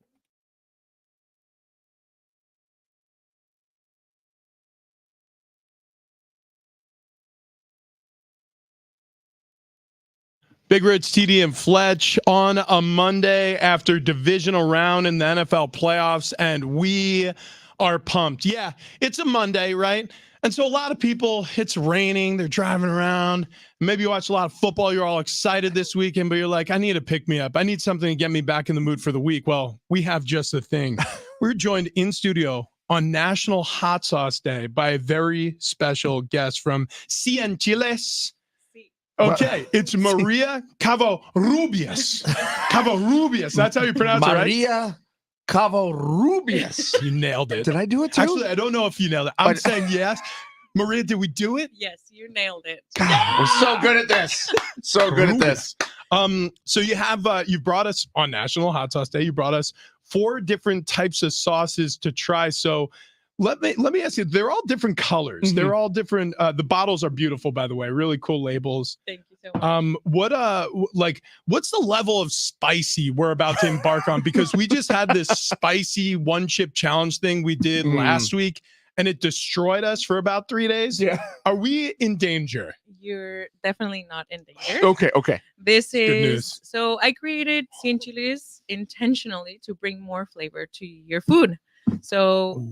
S1: Big Rich, TD, and Fletch on a Monday after divisional round in the NFL playoffs, and we are pumped. Yeah, it's a Monday, right? And so a lot of people, it's raining, they're driving around. Maybe you watch a lot of football, you're all excited this weekend, but you're like, I need a pick-me-up. I need something to get me back in the mood for the week. Well, we have just the thing. We're joined in studio on National Hot Sauce Day by a very special guest from Cien Chiles. Okay, it's Maria Covarrubias. Covarrubias, that's how you pronounce it, right?
S2: Maria Covarrubias.
S1: You nailed it.
S2: Did I do it too?
S1: Actually, I don't know if you nailed it. I'm saying yes. Maria, did we do it?
S5: Yes, you nailed it.
S2: God, we're so good at this. So good at this.
S1: So you have you brought us on National Hot Sauce Day. You brought us 4 different types of sauces to try. So let me ask you, they're all different colors.
S2: Mm-hmm.
S1: They're all different. The bottles are beautiful, by the way. Really cool labels.
S5: Thank you so much.
S1: What's the level of spicy we're about to embark on? Because we just had this spicy 1 chip challenge thing we did last week, and it destroyed us for about 3 days.
S2: Yeah.
S1: Are we in danger?
S5: You're definitely not in danger.
S2: Okay.
S5: This
S1: good
S5: is
S1: news.
S5: so I created 100 chiles intentionally to bring more flavor to your food. So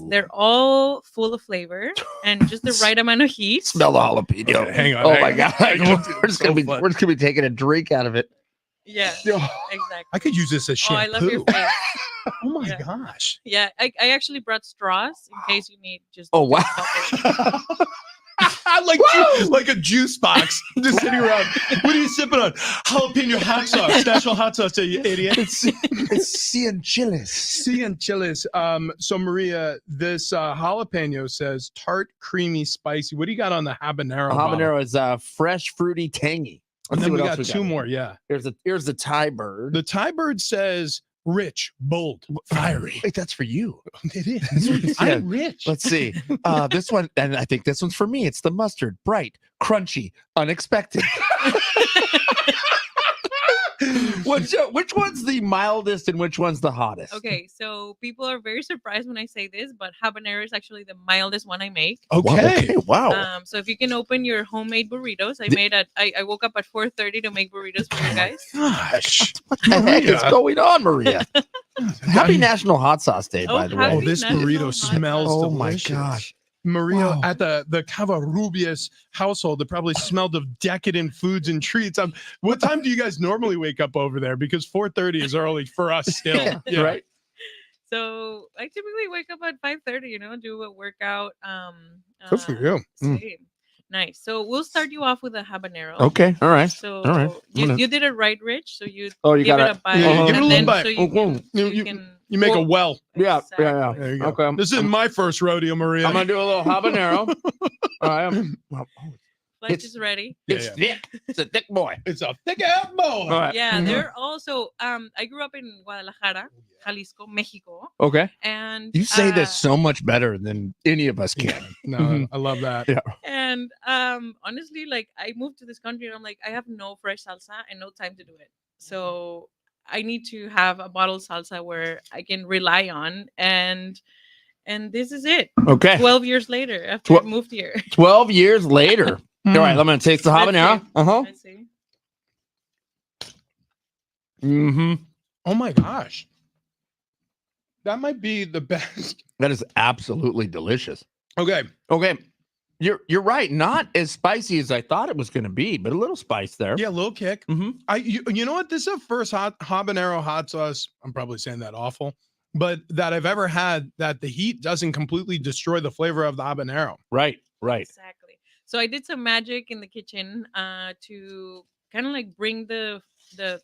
S5: they're all full of flavor and just the right amount of heat.
S2: Smell the jalapeno.
S1: Okay, hang on.
S2: Oh
S1: hang
S2: my
S1: on.
S2: god.
S1: Hang on.
S2: We're just gonna be taking a drink out of it.
S5: Yeah,
S2: Oh,
S5: exactly.
S1: I could use this as
S5: Oh, I
S1: shampoo.
S5: love your face.
S1: Oh my
S5: Yeah.
S1: gosh.
S5: Yeah, I actually brought straws in case you need just.
S2: Oh, wow.
S5: bubbles.
S1: like a juice box, just sitting around. What are you sipping on? Jalapeno hot sauce, national hot sauce, you idiot.
S2: it's 100 chiles.
S1: C and chiles. So Maria, this jalapeno says tart, creamy, spicy. What do you got on the habanero? bottle?
S2: Habanero is fresh, fruity, tangy.
S1: And
S2: Let's
S1: then
S2: see
S1: we
S2: what
S1: got
S2: else
S1: two
S2: here.
S1: more. Yeah.
S2: Here's the Thai bird.
S1: The Thai bird says rich, bold, fiery.
S2: Wait, that's for you.
S1: It is.
S2: Yeah.
S1: I'm rich.
S2: Let's see. This one, and I think this one's for me. It's the mustard, bright, crunchy, unexpected. Which one's the mildest and which one's the hottest?
S5: Okay, so people are very surprised when I say this, but habanero is actually the mildest one I make.
S1: Okay.
S2: Wow.
S5: So if you can open your homemade burritos, I woke up at 4:30 to make burritos for you guys.
S1: Gosh.
S2: What the heck is
S1: Maria.
S2: going on, Maria? Happy National Hot Sauce Day,
S5: Oh,
S2: by the
S5: happy
S1: Oh,
S2: way.
S1: this
S5: National
S1: burrito
S5: Hot
S1: smells
S2: Oh my
S1: delicious.
S2: gosh.
S1: Maria,
S2: Wow.
S1: at the Cavarrubias household, it probably smelled of decadent foods and treats. What time do you guys normally wake up over there? Because 4:30 is early for us still. Yeah.
S2: Right?
S5: So I typically wake up at 5:30, do a workout.
S1: Good for you.
S5: Same. Nice. So we'll start you off with a habanero.
S2: Okay. All right.
S5: So
S2: All right.
S5: you did it right, Rich. So you
S2: Oh, you
S5: give
S2: got
S5: it a bite.
S1: Yeah, give it a
S5: and
S1: little
S5: then
S1: bite.
S5: So you can,
S1: You make a
S2: Well,
S1: well.
S2: Yeah.
S5: Exactly.
S1: There you go.
S2: Okay.
S1: This is my first rodeo, Maria.
S2: I'm gonna do a little habanero. All right.
S5: Lunch
S2: It's-
S5: is ready.
S2: It's thick. It's a thick boy.
S1: It's a thick ass boy.
S2: All right.
S5: Yeah,
S1: Mhm.
S5: they're also I grew up in Guadalajara, Jalisco, Mexico,
S2: Okay.
S5: and
S2: You say this so much better than any of us
S1: Yeah.
S2: can.
S1: No,
S2: Mhm.
S1: I love that.
S2: Yeah.
S5: and honestly, like I moved to this country and I'm like, I have no fresh salsa and no time to do it. So I need to have a bottled salsa where I can rely on, and this is it.
S2: Okay.
S5: 12 years later after I
S2: Twe-
S5: moved here.
S2: 12 years later. All right. I'm gonna taste the
S5: Let's
S2: habanero.
S5: see.
S2: Uh huh.
S5: Let's see.
S2: Mm-hmm.
S1: Oh my gosh. That might be the best.
S2: That is absolutely delicious.
S1: Okay.
S2: Okay. You're right. Not as spicy as I thought it was going to be, but a little spice there.
S1: Yeah, a little kick.
S2: Mhm.
S1: You know what? This is the first habanero hot sauce. I'm probably saying that awful, but that I've ever had that the heat doesn't completely destroy the flavor of the habanero.
S2: Right. Right.
S5: Exactly. So I did some magic in the kitchen to kind of like bring the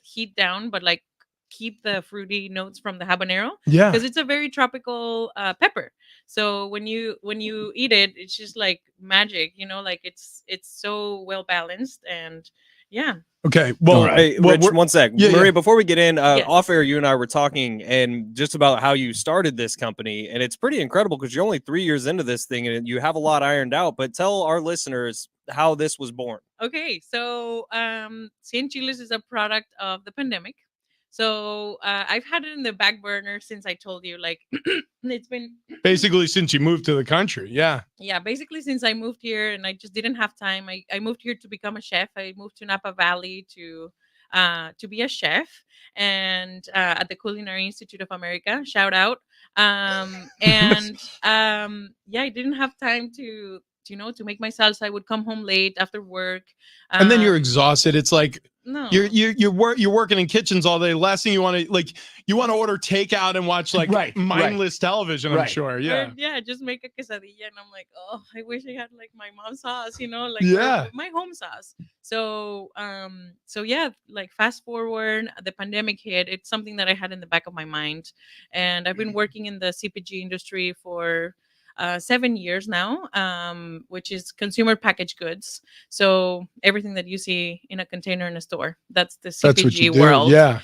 S5: heat down, but like keep the fruity notes from the habanero
S1: Yeah.
S5: because it's a very tropical pepper. So when you eat it, it's just like magic, like it's so well balanced, and yeah.
S1: Okay. Well,
S3: Hey,
S1: well,
S3: Rich,
S1: we're-
S3: one sec.
S1: Yeah,
S3: Maria,
S1: yeah.
S3: before we get in,
S5: Yes.
S3: off air, you and I were talking and just about how you started this company. And it's pretty incredible because you're only 3 years into this thing and you have a lot ironed out. But tell our listeners how this was born.
S5: Okay, so 100 chiles is a product of the pandemic. So I've had it in the back burner since I told you, like it's been
S1: basically since you moved to the country. Yeah.
S5: yeah, basically since I moved here and I just didn't have time. I moved here to become a chef. I moved to Napa Valley to be a chef, and at the Culinary Institute of America, shout out. And yeah, I didn't have time to to make my salsa. I would come home late after work,
S1: And then you're
S5: um,
S1: exhausted. It's like
S5: no.
S1: you're working in kitchens all day. Last thing you want to order takeout and watch like
S2: Right,
S1: mindless television. I'm
S2: right.
S1: sure.
S5: Or,
S1: Yeah.
S5: yeah, just make a quesadilla, and I'm like, oh, I wish I had like my mom's sauce, like
S1: Yeah.
S5: my home sauce. So yeah, like fast forward, the pandemic hit. It's something that I had in the back of my mind, and I've been working in the CPG industry for 7 years now, which is consumer packaged goods. So everything that you see in a container in a store, that's the CPG
S1: That's what you do.
S5: world.
S1: Yeah.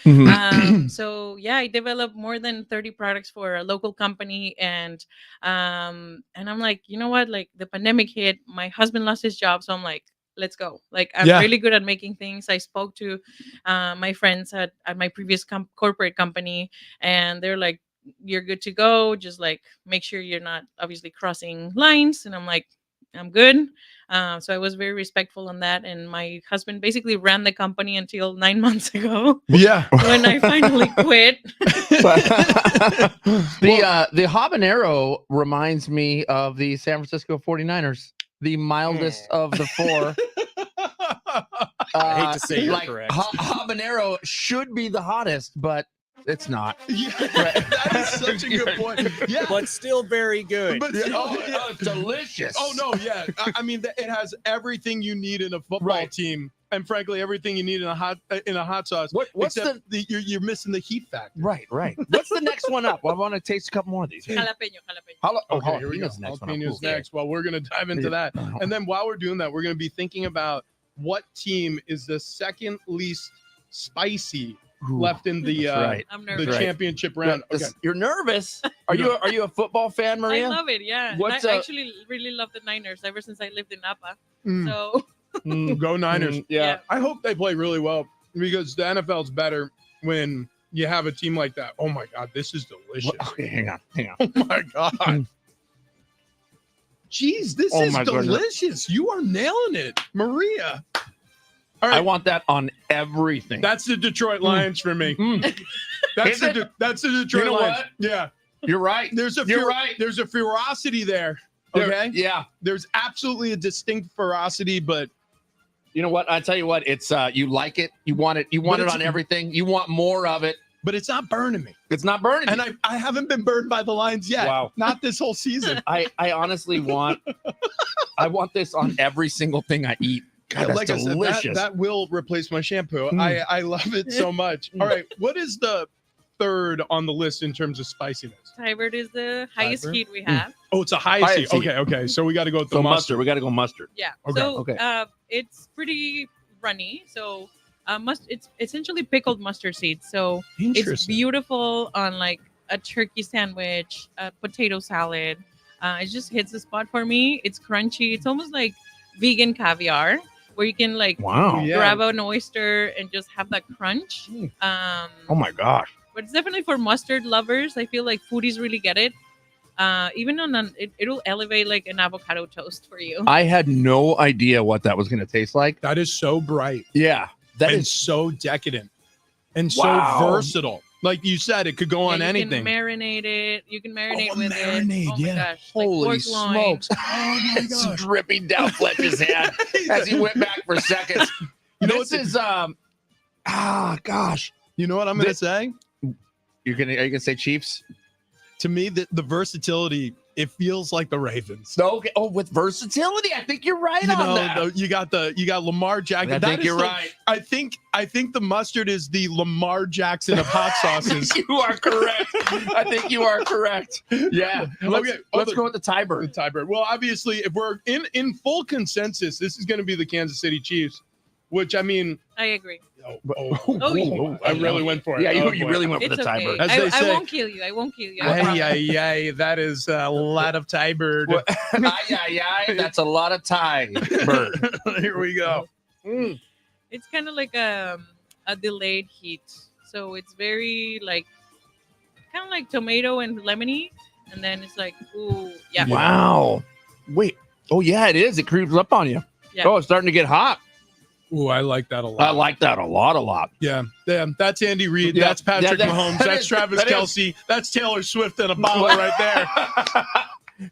S5: So yeah, I developed more than 30 products for a local company, and I'm like, you know what? Like the pandemic hit, my husband lost his job, so I'm like, let's go. Like I'm
S1: Yeah.
S5: really good at making things. I spoke to my friends at my previous corporate company, and they're like, you're good to go. Just like make sure you're not obviously crossing lines. And I'm like, I'm good. So I was very respectful on that. And my husband basically ran the company until 9 months ago
S1: Yeah.
S5: when I finally quit.
S2: The habanero reminds me of the San Francisco 49ers, the mildest of the four.
S3: I hate to say you're
S2: like,
S3: correct.
S2: Habanero should be the hottest, but it's not.
S1: Yeah, that is such a good point. Yeah,
S3: But still very good.
S1: but
S2: Delicious.
S1: oh no, yeah. I mean, it has everything you need in a football team, and frankly, everything you need in a hot sauce.
S2: What's
S1: except you're missing the heat factor.
S2: Right. What's the next one up? I want to taste a couple more of these.
S5: Jalapeno.
S1: Okay, here we go.
S2: Jalapeno's next one up.
S1: Jalapeno's
S2: Ooh.
S1: next. Well, we're gonna dive into that, and then while we're doing that, we're gonna be thinking about what team is the second least spicy left in the
S2: right.
S5: I'm
S1: the
S5: nervous.
S1: championship round. Okay.
S2: You're nervous. Are you a football fan, Maria?
S5: I love it, yeah. And
S2: What's
S5: I actually really love the Niners ever since I lived in Napa.
S1: Mm.
S5: So
S1: Go Niners.
S5: yeah.
S1: I hope they play really well because the NFL's better when you have a team like that. Oh my God, this is delicious.
S2: Okay, hang on.
S1: Oh my God. Jeez, this is
S2: my goodness.
S1: delicious. You are nailing it, Maria. All right.
S2: I want that on everything.
S1: That's the Detroit Lions for me.
S2: Is it?
S1: That's the Detroit
S2: You know
S1: Lions.
S2: what?
S1: Yeah.
S2: You're right. You're right.
S1: There's a ferocity there. Okay.
S2: Yeah.
S1: There's absolutely a distinct ferocity, but
S2: You know what? I tell you what. It's you like it. You want it. You want it on everything. You want more of it.
S1: it's not burning me.
S2: It's not burning.
S1: And I haven't been burned by the Lions yet.
S2: Wow.
S1: Not this whole season.
S2: I honestly want. I want this on every single thing I eat. God, that's
S1: like I said,
S2: delicious.
S1: that will replace my shampoo. I love it so much. All right. What is the third on the list in terms of spiciness?
S5: Thai-bird is the highest
S1: Thai-bird?
S5: heat we have.
S1: Oh, it's a high
S2: Highest
S1: C.
S2: heat.
S1: Okay. So we got to go with the
S2: so
S1: mustard.
S2: We got to go mustard.
S5: Yeah.
S1: Okay,
S5: So
S2: okay.
S5: it's pretty runny. So it's essentially pickled mustard seeds. So it's
S1: Interesting.
S5: beautiful on like a turkey sandwich, a potato salad. It just hits the spot for me. It's crunchy. It's almost like vegan caviar, where you can like
S2: Wow.
S1: Yeah.
S5: grab an oyster and just have that crunch.
S2: Oh my gosh.
S5: But it's definitely for mustard lovers. I feel like foodies really get it. Even on it'll elevate like an avocado toast for you.
S2: I had no idea what that was going to taste like.
S1: That is so bright
S2: Yeah. That
S1: and
S2: is
S1: so decadent and
S2: Wow.
S1: so versatal. Like you said, it could go on
S5: you
S1: anything.
S5: can marinate it. You can marinate
S1: Oh,
S5: with
S1: marinade,
S5: it. Oh my
S1: yeah.
S5: gosh! Like
S2: holy
S5: pork loin.
S2: smokes.
S1: Oh my
S2: It's
S1: gosh.
S2: dripping down Fletcher's head as he went back for seconds.
S1: You know
S2: This
S1: what
S2: is gosh.
S1: You know what I'm going to say?
S2: Are you gonna say Chiefs?
S1: To me, the versatility, it feels like the Ravens.
S2: No, okay. Oh, with versatility, I think you're right on that.
S1: You got Lamar Jackson.
S2: I
S1: That
S2: think
S1: is
S2: you're
S1: the-
S2: right.
S1: I think the mustard is the Lamar Jackson of hot
S2: I
S1: sauces.
S2: think you are correct. I think you are correct. Yeah. Let's go with the
S1: The
S2: Tybird.
S1: tiebreaker. Well, obviously, if we're in full consensus, this is going to be the Kansas City Chiefs. Which I mean,
S5: I agree.
S1: I really went for it.
S2: Yeah,
S1: Oh,
S2: you
S1: boy.
S2: really went for
S5: It's
S2: the
S5: okay.
S2: Tybird.
S1: As they
S5: I
S1: say-
S5: won't kill you. I won't kill you. I
S1: Ay,
S5: promise.
S1: ay, ay, that is a lot of Thai bird.
S2: That's a lot of Tybird.
S1: Here we go.
S5: It's kind of like a delayed heat. So it's very like kind of like tomato and lemony, and then it's like ooh yeah.
S2: Wow. Wait. Oh yeah, it is. It creeps up on you.
S5: Yeah.
S2: Oh, it's starting to get hot.
S1: Ooh, I like that a lot.
S2: I like that a lot.
S1: Yeah. That's Andy Reid.
S2: Yeah.
S1: That's Patrick
S2: Yeah,
S1: Mahomes.
S2: that
S1: That's
S2: is-
S1: Travis
S2: that is.
S1: Kelce. That's Taylor Swift in a bottle right there.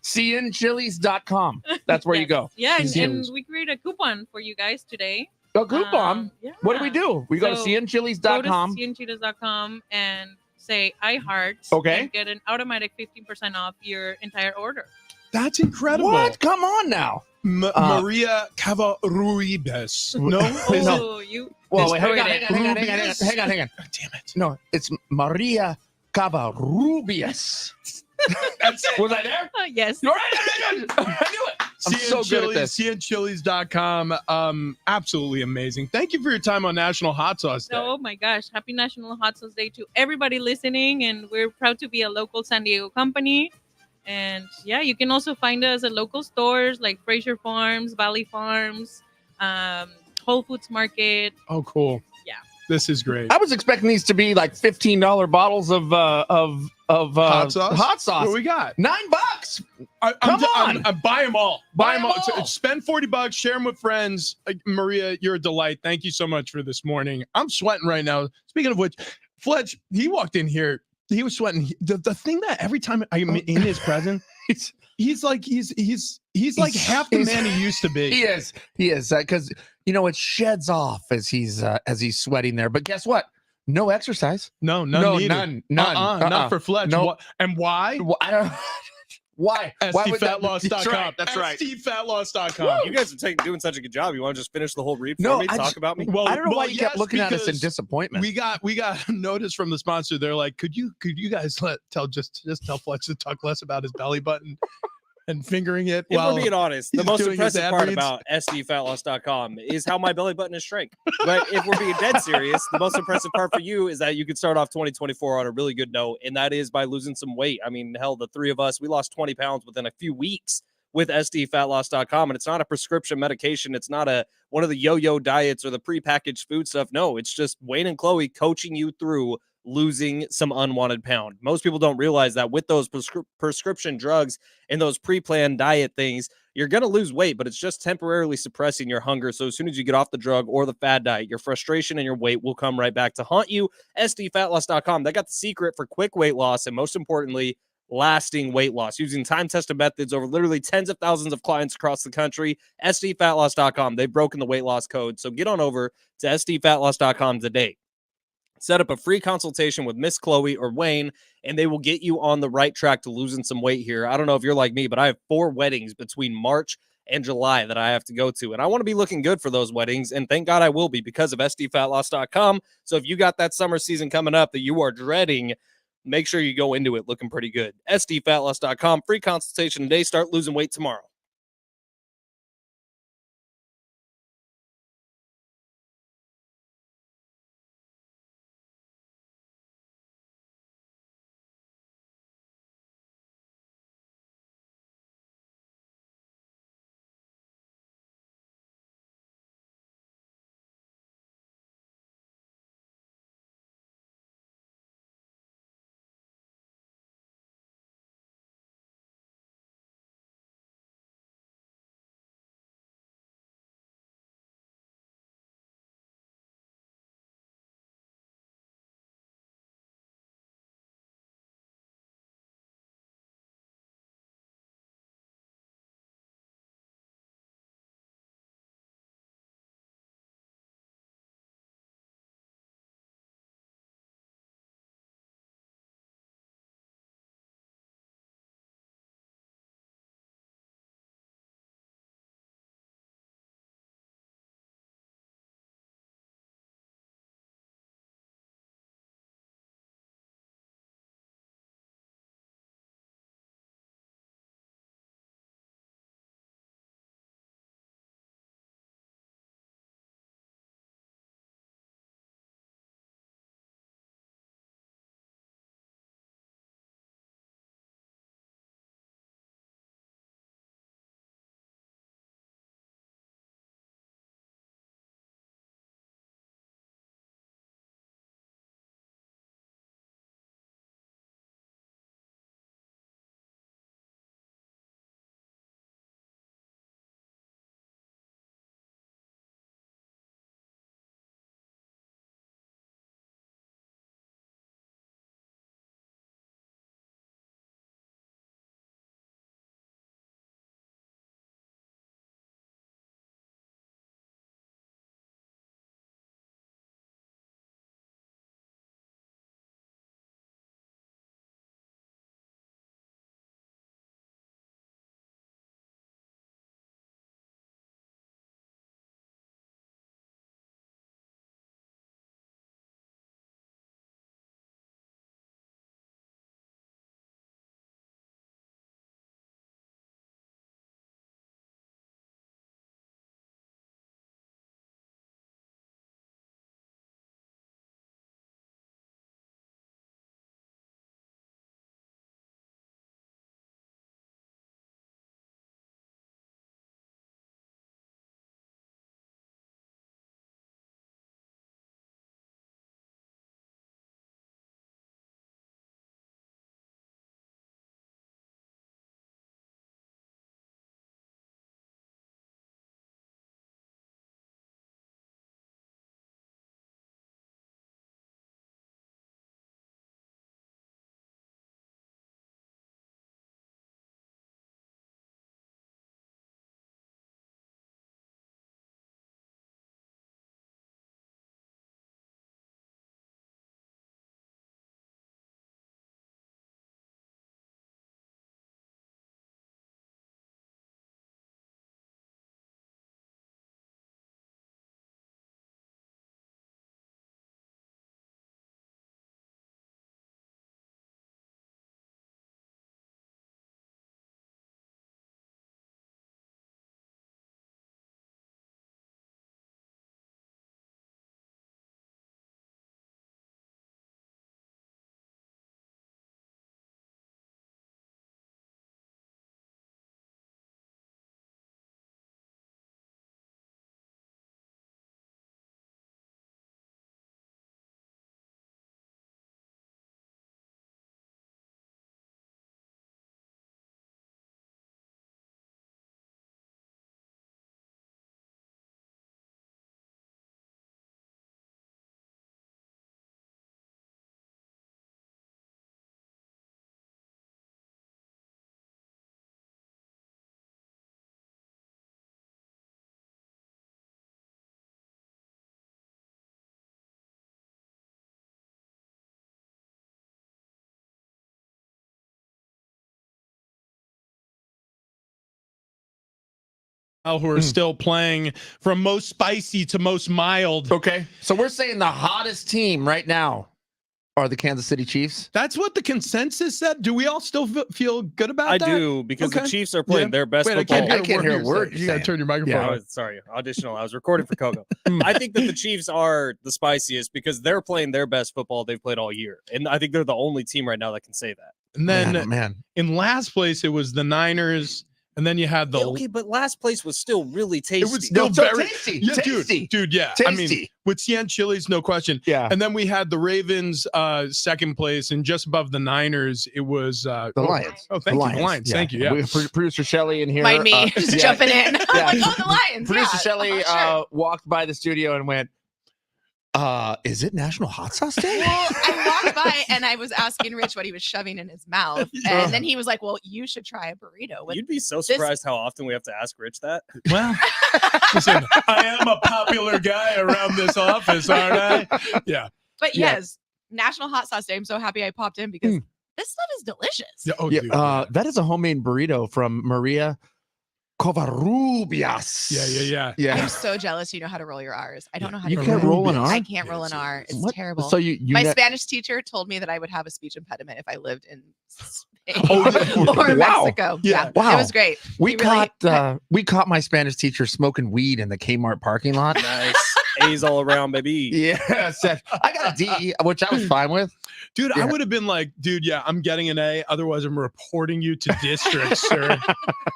S2: CNchilies.com. That's where you go.
S5: Yeah, and
S2: Serious.
S5: we create a coupon for you guys today.
S2: A coupon.
S5: Yeah.
S2: What do we do? We go
S5: So,
S2: to
S5: Go to
S2: CNchilies.com.
S5: cnchitas.com and say I heart.
S2: Okay.
S5: And get an automatic 15% off your entire order.
S1: That's incredible.
S2: What? Come on now.
S1: Maria Cavarruibes. No?
S5: Oh, you.
S2: Well, wait, hang
S5: destroyed
S2: on.
S5: it.
S2: Hang on.
S1: God damn it.
S2: No, it's Maria Cavarrubias.
S1: That's it.
S2: Was I there?
S5: Yes.
S2: You're right. I knew it. I'm so good at this.
S1: CNchilies.com. Absolutely amazing. Thank you for your time on National Hot Sauce Day.
S5: Oh my gosh. Happy National Hot Sauce Day to everybody listening. And we're proud to be a local San Diego company. And yeah, you can also find us at local stores like Fraser Farms, Valley Farms, Whole Foods Market.
S1: Oh, cool.
S5: Yeah.
S1: This is great.
S2: I was expecting these to be like $15 bottles of of
S1: hot sauce.
S2: Hot sauce.
S1: What we got?
S2: $9. Come on.
S1: I'm buy them all. Buy them all.
S2: all.
S1: Spend $40. Share them with friends. Maria, you're a delight. Thank you so much for this morning. I'm sweating right now. Speaking of which, Fletch, he walked in here. He was sweating. The thing that every time I'm in his presence, he's like half the man he used to be.
S2: He is because it sheds off as he's sweating there. But guess what? No exercise.
S1: None.
S2: None.
S1: Not for Fletch.
S2: Nope.
S1: And why?
S2: Well, I don't. Why?
S1: STFatLoss.com.
S2: That's right.
S1: STFatLoss.com.
S3: You guys are doing such a good job. You want to just finish the whole read for
S2: No,
S3: me? Talk about me?
S1: Well,
S2: I don't know why you kept
S1: yes,
S2: looking at us in
S1: because
S2: disappointment.
S1: We got a notice from the sponsor. They're like, could you guys tell Fletch to talk less about his belly button and fingering it?
S3: If we're being honest, the
S1: he's
S3: most
S1: doing his
S3: impressive
S1: ad
S3: part
S1: reads.
S3: about SDFatLoss.com is how my belly button is shrank. But if we're being dead serious, the most impressive part for you is that you could start off 2024 on a really good note, and that is by losing some weight. I mean, hell, the three of us, we lost 20 pounds within a few weeks with SDFatLoss.com, and it's not a prescription medication. It's not one of the yo-yo diets or the prepackaged food stuff. No, it's just Wayne and Chloe coaching you through losing some unwanted pound. Most people don't realize that with those prescription drugs and those pre-planned diet things, you're going to lose weight, but it's just temporarily suppressing your hunger. So as soon as you get off the drug or the fad diet, your frustration and your weight will come right back to haunt you. SDFatLoss.com, they got the secret for quick weight loss and, most importantly, lasting weight loss using time-tested methods over literally tens of thousands of clients across the country. SDFatLoss.com, they've broken the weight loss code. So get on over to SDFatLoss.com today. Set up a free consultation with Miss Chloe or Wayne, and they will get you on the right track to losing some weight here. I don't know if you're like me, but I have 4 weddings between March and July that I have to go to, and I want to be looking good for those weddings, and thank God I will be because of SDFatLoss.com. So if you got that summer season coming up that you are dreading, make sure you go into it looking pretty good. SDFatLoss.com, free consultation today. Start losing weight tomorrow.
S1: who are still playing from most spicy to most mild.
S2: Okay. So we're saying the hottest team right now are the Kansas City Chiefs.
S1: That's what the consensus said. Do we all still feel good about
S3: I
S1: that?
S3: do, because the
S1: Okay.
S3: Chiefs are playing their best
S1: Wait,
S3: football.
S2: I can't hear a word
S1: You
S2: you're
S1: gotta
S2: saying.
S1: turn your microphone
S2: Yeah.
S1: on.
S3: I was, sorry, auditional. I was recording for Coco. I think that the Chiefs are the spiciest because they're playing their best football they've played all year. And I think they're the only team right now that can say that.
S1: And then
S2: Man.
S1: in last place, it was the Niners. And then you had the.
S3: Yeah, okay, but last place was still really tasty.
S1: It was still
S2: No, so
S1: very
S2: tasty.
S1: Yeah,
S2: Tasty.
S1: dude. Yeah, I mean,
S2: Tasty.
S1: with Cien Chili's, no question.
S2: Yeah.
S1: And then we had the Ravens second place, and just above the Niners, it was
S2: The Lions.
S1: Oh, thank you, the Lions.
S2: Yeah.
S1: Thank you. Yeah.
S2: We have producer Shelley in here.
S6: Mind me, just jumping in. I'm
S2: Yeah.
S6: like, oh, the Lions.
S2: Producer
S6: yeah.
S2: Shelley
S6: Sure.
S2: walked by the studio and went, is it National Hot Sauce Day?
S6: Well, I walked by and I was asking Rich what he was shoving in his mouth.
S1: Yeah.
S6: And then he was like, well, you should try a burrito. With
S3: You'd be so surprised how often we have to ask Rich that.
S1: Well, listen, I am a popular guy around this office, aren't I? Yeah.
S6: But
S2: Yeah.
S6: yes, National Hot Sauce Day. I'm so happy I popped in because this stuff is delicious.
S1: Yeah. Oh,
S2: Yeah,
S1: dude.
S2: that is a homemade burrito from Maria Covarrubias.
S1: Yeah.
S6: I'm so jealous you know how to roll your R's. I don't know how to
S2: You can't roll an R?
S6: I can't roll an R. It's
S2: What?
S6: terrible.
S2: So you
S6: My
S2: ne-
S6: Spanish teacher told me that I would have a speech impediment if I lived in Spain
S1: Oh, yeah.
S6: or
S2: Wow.
S6: Mexico.
S1: Yeah.
S2: Wow.
S6: It was great.
S2: we
S6: He really-
S2: caught my Spanish teacher smoking weed in the Kmart parking lot.
S3: Nice. A's all around, baby.
S2: Yeah, said, I got a D, which I was fine with.
S1: Dude,
S2: Yeah.
S1: I would have been like, dude, yeah, I'm getting an A. Otherwise, I'm reporting you to district, sir.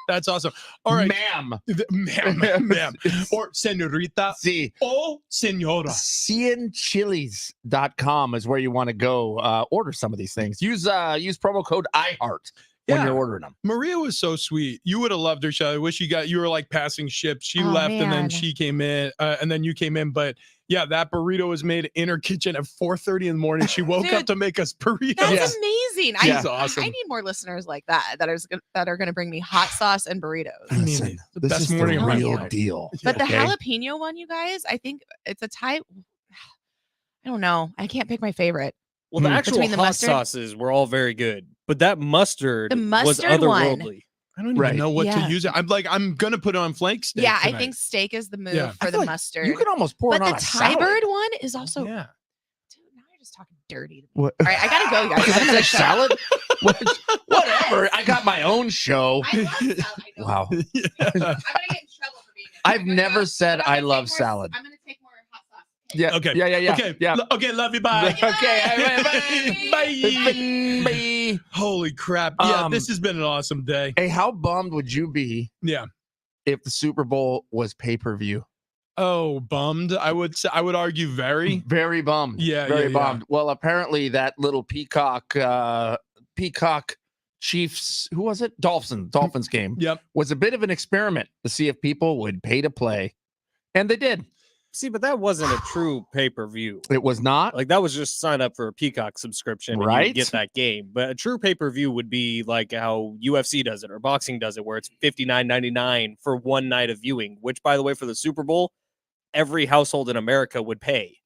S1: That's awesome. All right.
S2: Ma'am.
S1: Ma'am. Or senorita.
S2: See,
S1: Oh, senora.
S2: cienchilis.com is where you want to go order some of these things. Use promo code iHeart when
S1: Yeah.
S2: you're ordering them.
S1: Maria was so sweet. You would have loved her, Shelly. I wish you were like passing ships. She
S6: Oh,
S1: left and then
S6: man.
S1: she came in, and then you came in. But yeah, that burrito was made in her kitchen at 4:30 in the morning. She woke up
S6: Dude,
S1: to make us burritos.
S6: That's amazing.
S1: She's awesome.
S6: I need more listeners like that that are going to bring me hot sauce and burritos.
S1: I mean,
S2: Listen,
S1: the
S2: this
S1: best
S2: is
S1: morning
S2: the
S1: of my
S2: real
S1: life.
S2: deal.
S6: But the
S2: Okay.
S6: jalapeno one, you guys, I think it's a type. I don't know. I can't pick my favorite.
S3: Well, the actual
S6: Between the
S3: hot
S6: mustard?
S3: sauces were all very good, but that mustard,
S6: The
S3: was
S6: mustard one.
S3: otherworldly.
S1: I don't
S2: Right.
S1: even know what to
S6: Yeah.
S1: use it. I'm gonna put it on flank steak.
S6: Yeah,
S1: tonight.
S6: I think steak is the move
S1: Yeah.
S2: I
S6: for the
S2: feel like
S6: mustard.
S2: You can almost pour
S6: but
S2: it on
S6: the
S2: a
S6: Thai
S2: salad.
S6: bird one is also.
S1: Yeah.
S6: Dude, now you're just talking dirty. To me.
S2: What?
S6: All right, I gotta go, you guys. I'm gonna shut up.
S2: salad? Whatever. I got my own show.
S6: I love salad. I know.
S2: Wow.
S6: I'm gonna get in trouble for being.
S2: I've never said
S6: But I'm
S2: I
S6: gonna
S2: love
S6: take more-
S2: salad.
S6: I'm gonna take more hot sauce.
S2: Yeah.
S1: Okay.
S2: Yeah.
S1: Okay.
S2: Yeah.
S1: Okay. Love you. Bye.
S2: Okay.
S1: Bye.
S2: Bye.
S1: Holy crap. Yeah,
S2: Um,
S1: this has been an awesome day.
S2: Hey, how bummed would you be
S1: Yeah.
S2: if the Super Bowl was pay-per-view?
S1: Oh, bummed. I would argue very.
S2: Very bummed.
S1: Yeah,
S2: Very
S1: yeah.
S2: bummed. Well, apparently that little peacock Chiefs, who was it? Dolphins game
S1: Yep.
S2: was a bit of an experiment to see if people would pay to play. And they did.
S3: See, but that wasn't a true pay-per-view.
S2: It was not.
S3: Like that was just sign up for a Peacock subscription and you
S2: Right.
S3: would get that game. But a true pay-per-view would be like how UFC does it or boxing does it, where it's $59.99 for one night of viewing, which by the way, for the Super Bowl, every household in America would pay.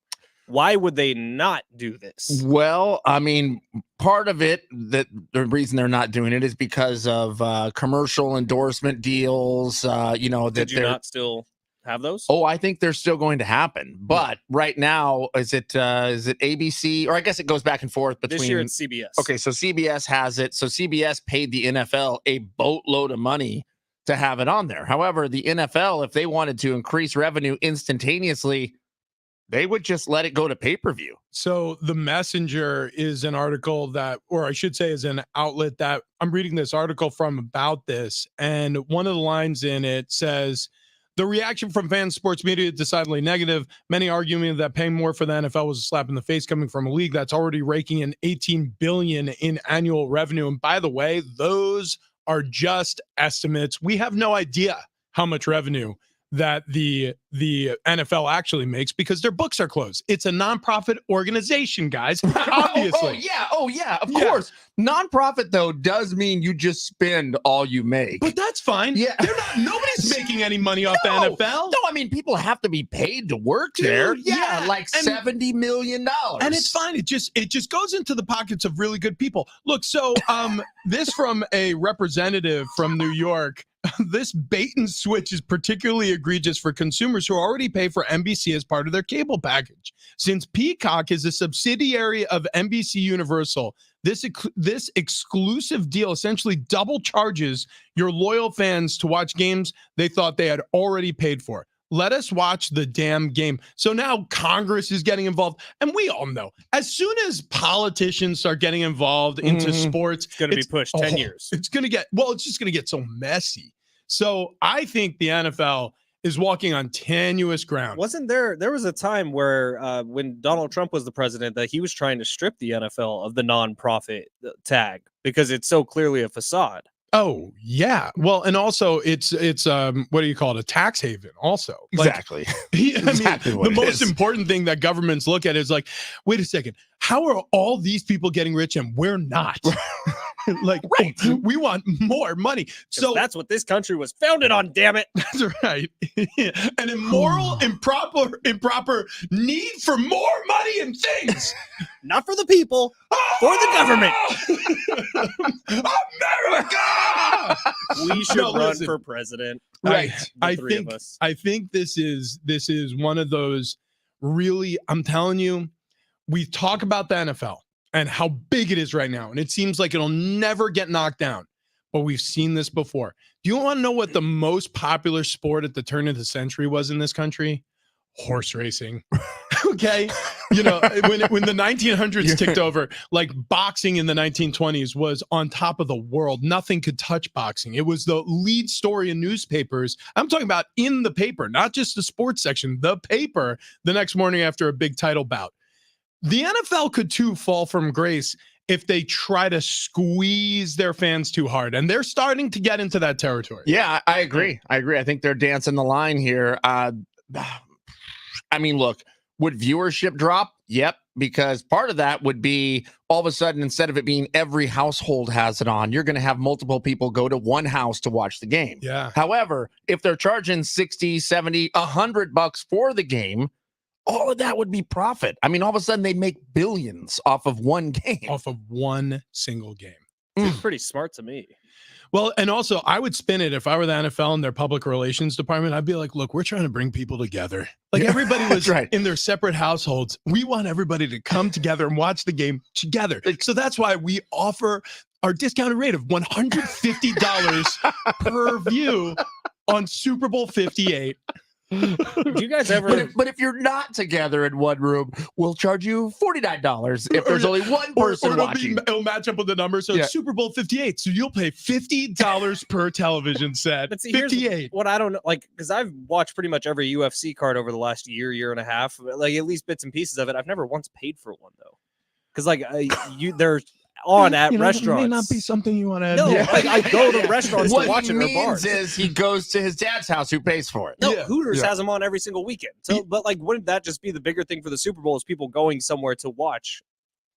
S3: Why would they not do this?
S2: Well, I mean, part of it, that the reason they're not doing it is because of commercial endorsement deals. That
S3: Did you
S2: they're
S3: not still have those?
S2: Oh, I think they're still going to happen. But right now, is it ABC? Or I guess it goes back and forth between.
S3: This year it's CBS.
S2: Okay, so CBS has it. So CBS paid the NFL a boatload of money to have it on there. However, the NFL, if they wanted to increase revenue instantaneously, they would just let it go to pay-per-view.
S1: So the Messenger is an article that, or I should say is an outlet that I'm reading this article from about this. And one of the lines in it says, the reaction from fans, sports media is decidedly negative. Many arguing that paying more for the NFL was a slap in the face coming from a league that's already raking in $18 billion in annual revenue. And by the way, those are just estimates. We have no idea how much revenue that the the NFL actually makes because their books are closed. It's a nonprofit organization, guys. Obviously.
S2: Oh yeah, of course. Nonprofit though does mean you just spend all you make.
S1: But that's fine.
S2: Yeah.
S1: Nobody's making any money off the NFL.
S2: No, I mean people have to be paid to work
S1: Dude,
S2: there.
S1: yeah.
S2: Like $70 million.
S1: And it's fine. It just goes into the pockets of really good people. Look, so this from a representative from New York. This bait and switch is particularly egregious for consumers who already pay for NBC as part of their cable package. Since Peacock is a subsidiary of NBC Universal, this exclusive deal essentially double charges your loyal fans to watch games they thought they had already paid for. Let us watch the damn game. So now Congress is getting involved. And we all know, as soon as politicians start getting involved into sports,
S3: It's going to be pushed 10 years.
S1: It's just going to get so messy. So I think the NFL is walking on tenuous ground.
S3: Wasn't there was a time where when Donald Trump was the president that he was trying to strip the NFL of the nonprofit tag because it's so clearly a facade.
S1: Oh, yeah. Well, and also it's what do you call it? A tax haven also.
S2: Exactly.
S1: The most important thing that governments look at is like, wait a second, how are all these people getting rich and we're not?
S3: Right.
S1: We want more money. So
S3: that's what this country was founded on, damn it.
S1: That's right. An immoral, improper need for more money and things.
S3: Not for the people, for the government.
S1: America!
S3: We should run for president.
S1: Right.
S3: The three of us.
S1: I think this is one of those really, I'm telling you, we talk about the NFL and how big it is right now. And it seems like it'll never get knocked down. But we've seen this before. Do you want to know what the most popular sport at the turn of the century was in this country? Horse racing. Okay. You know, when the 1900s ticked over, like boxing in the 1920s was on top of the world. Nothing could touch boxing. It was the lead story in newspapers. I'm talking about in the paper, not just the sports section, the paper the next morning after a big title bout. The NFL could too fall from grace if they try to squeeze their fans too hard. And they're starting to get into that territory.
S2: Yeah, I agree. I think they're dancing the line here. I mean, look, would viewership drop? Yep, because part of that would be all of a sudden, instead of it being every household has it on, you're going to have multiple people go to one house to watch the game.
S1: Yeah.
S2: However, if they're charging 60, 70, $100 for the game, all of that would be profit. I mean, all of a sudden they'd make billions off of one game.
S1: Off of one single game.
S3: It's pretty smart to me.
S1: Well, and also I would spin it if I were the NFL and their public relations department. I'd be like, look, we're trying to bring people together. Like everybody was in their separate households. We want everybody to come together and watch the game together. So that's why we offer our discounted rate of $150 per view on Super Bowl 58.
S3: Do you guys ever?
S2: But if you're not together in one room, we'll charge you $49 if there's only one person watching.
S1: It'll match up with the number. So it's Super Bowl 58. So you'll pay $50 per television set.
S3: But see,
S1: 58.
S3: What I don't know, like, because I've watched pretty much every UFC card over the last year and a half, like at least bits and pieces of it. I've never once paid for one though, because like they're on at restaurants.
S1: It may not be something you want to.
S3: No, like I go to restaurants to watch it or bars.
S2: Is he goes to his dad's house, who pays for it?
S3: No, Hooters has them on every single weekend. So, but like, wouldn't that just be the bigger thing for the Super Bowl? Is people going somewhere to watch?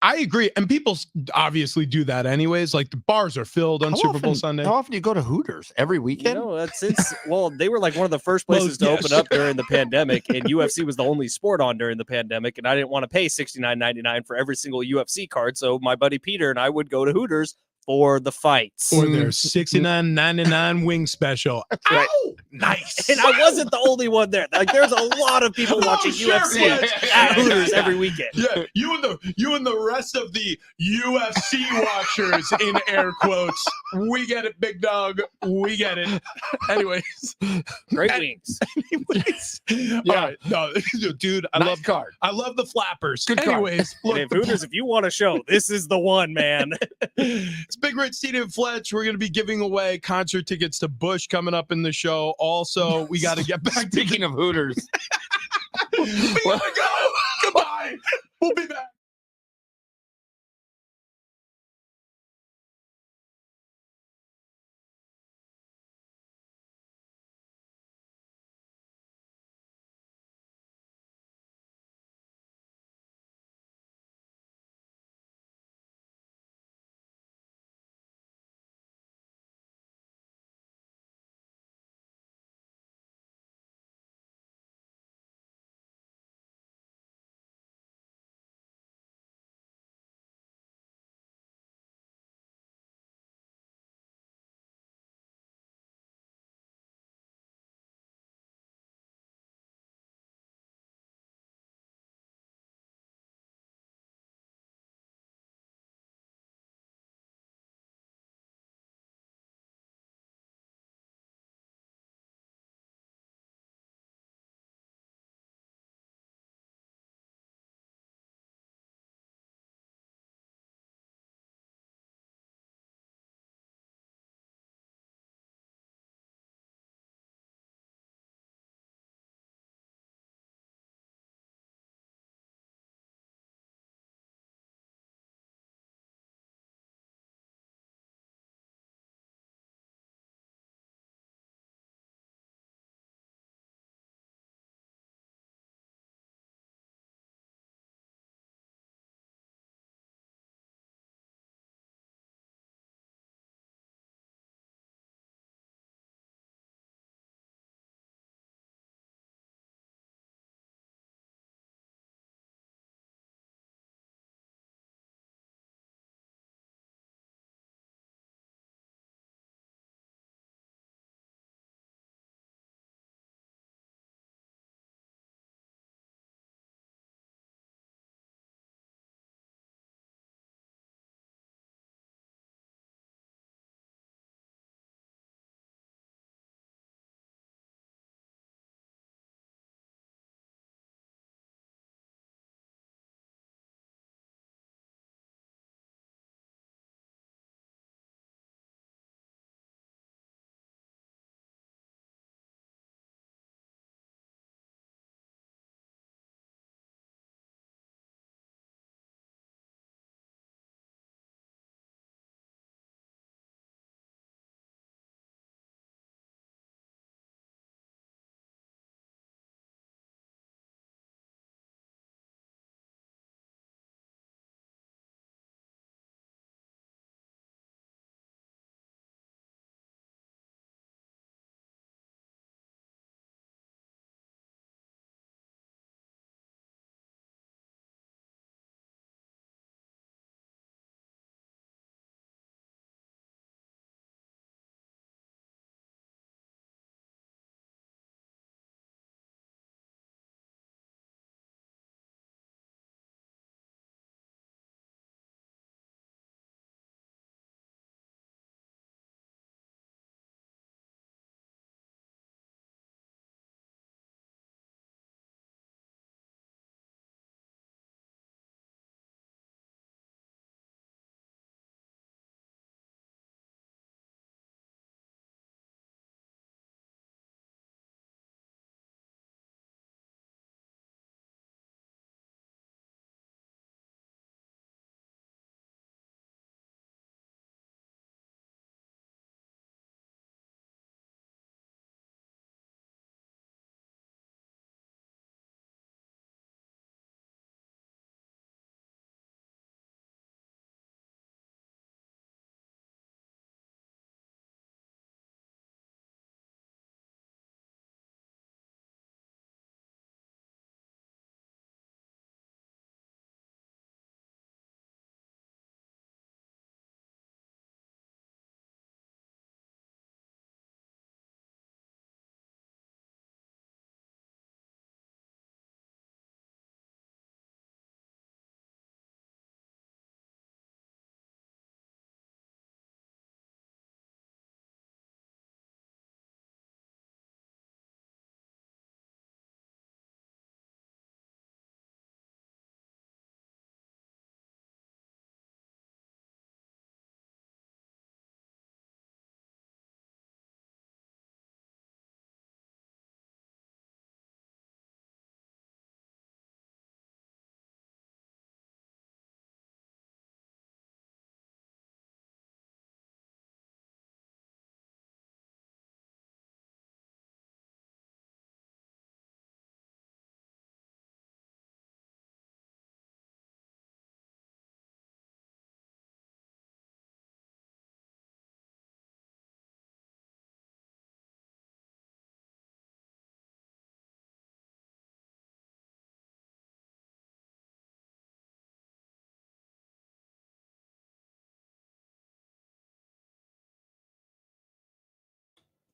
S1: I agree, and people obviously do that anyways. Like the bars are filled on Super Bowl Sunday.
S2: How often do you go to Hooters? Every weekend?
S3: You know, since they were like one of the first places to open up during the pandemic, and UFC was the only sport on during the pandemic, and I didn't want to pay $69.99 for every single UFC card. So my buddy Peter and I would go to Hooters for the fights.
S1: Or their $69.99 wing special.
S2: Right.
S1: Ow! Nice.
S3: And I wasn't the only one there. Like there's a lot of people watching UFC at Hooters every weekend.
S1: Yeah, you and the rest of the UFC watchers in air quotes. We get it, big dog. We get it. Anyways,
S3: great wings.
S1: Anyways, yeah, right. No, dude, I love the flappers.
S2: Good
S1: anyways,
S3: look, if Hooters, if you want a show, this is the one, man.
S1: It's Big Red, Steed, and Fletch. We're going to be giving away concert tickets to Bush coming up in the show. Also, we got to get back.
S2: Speaking of Hooters,
S1: we gotta go. Goodbye. We'll be back.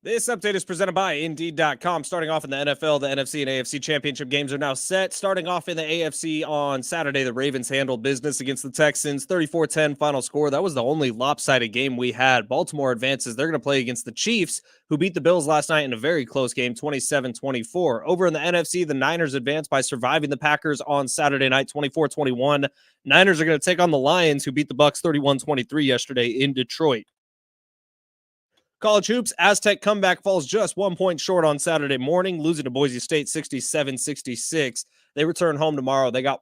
S3: This update is presented by Indeed.com. Starting off in the NFL, the NFC and AFC championship games are now set. Starting off in the AFC on Saturday, the Ravens handled business against the Texans. 34-10 final score. That was the only lopsided game we had. Baltimore advances. They're going to play against the Chiefs, who beat the Bills last night in a very close game, 27-24. Over in the NFC, the Niners advanced by surviving the Packers on Saturday night, 24-21. Niners are going to take on the Lions, who beat the Bucs 31-23 yesterday in Detroit. College hoops, Aztec comeback falls just 1 point short on Saturday morning, losing to Boise State 67-66. They return home tomorrow. They got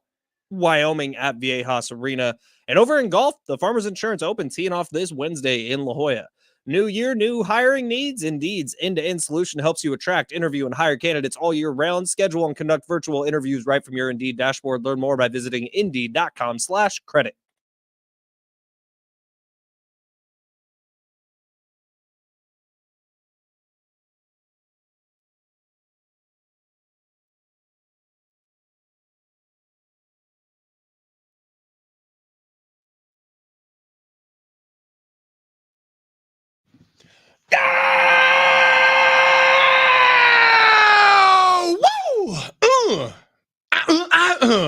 S3: Wyoming at Viejas Arena. And over in golf, the Farmers Insurance Open teeing off this Wednesday in La Jolla. New year, new hiring needs. Indeed's end-to-end solution helps you attract, interview, and hire candidates all year round. Schedule and conduct virtual interviews right from your Indeed dashboard. Learn more by visiting Indeed.com/credit.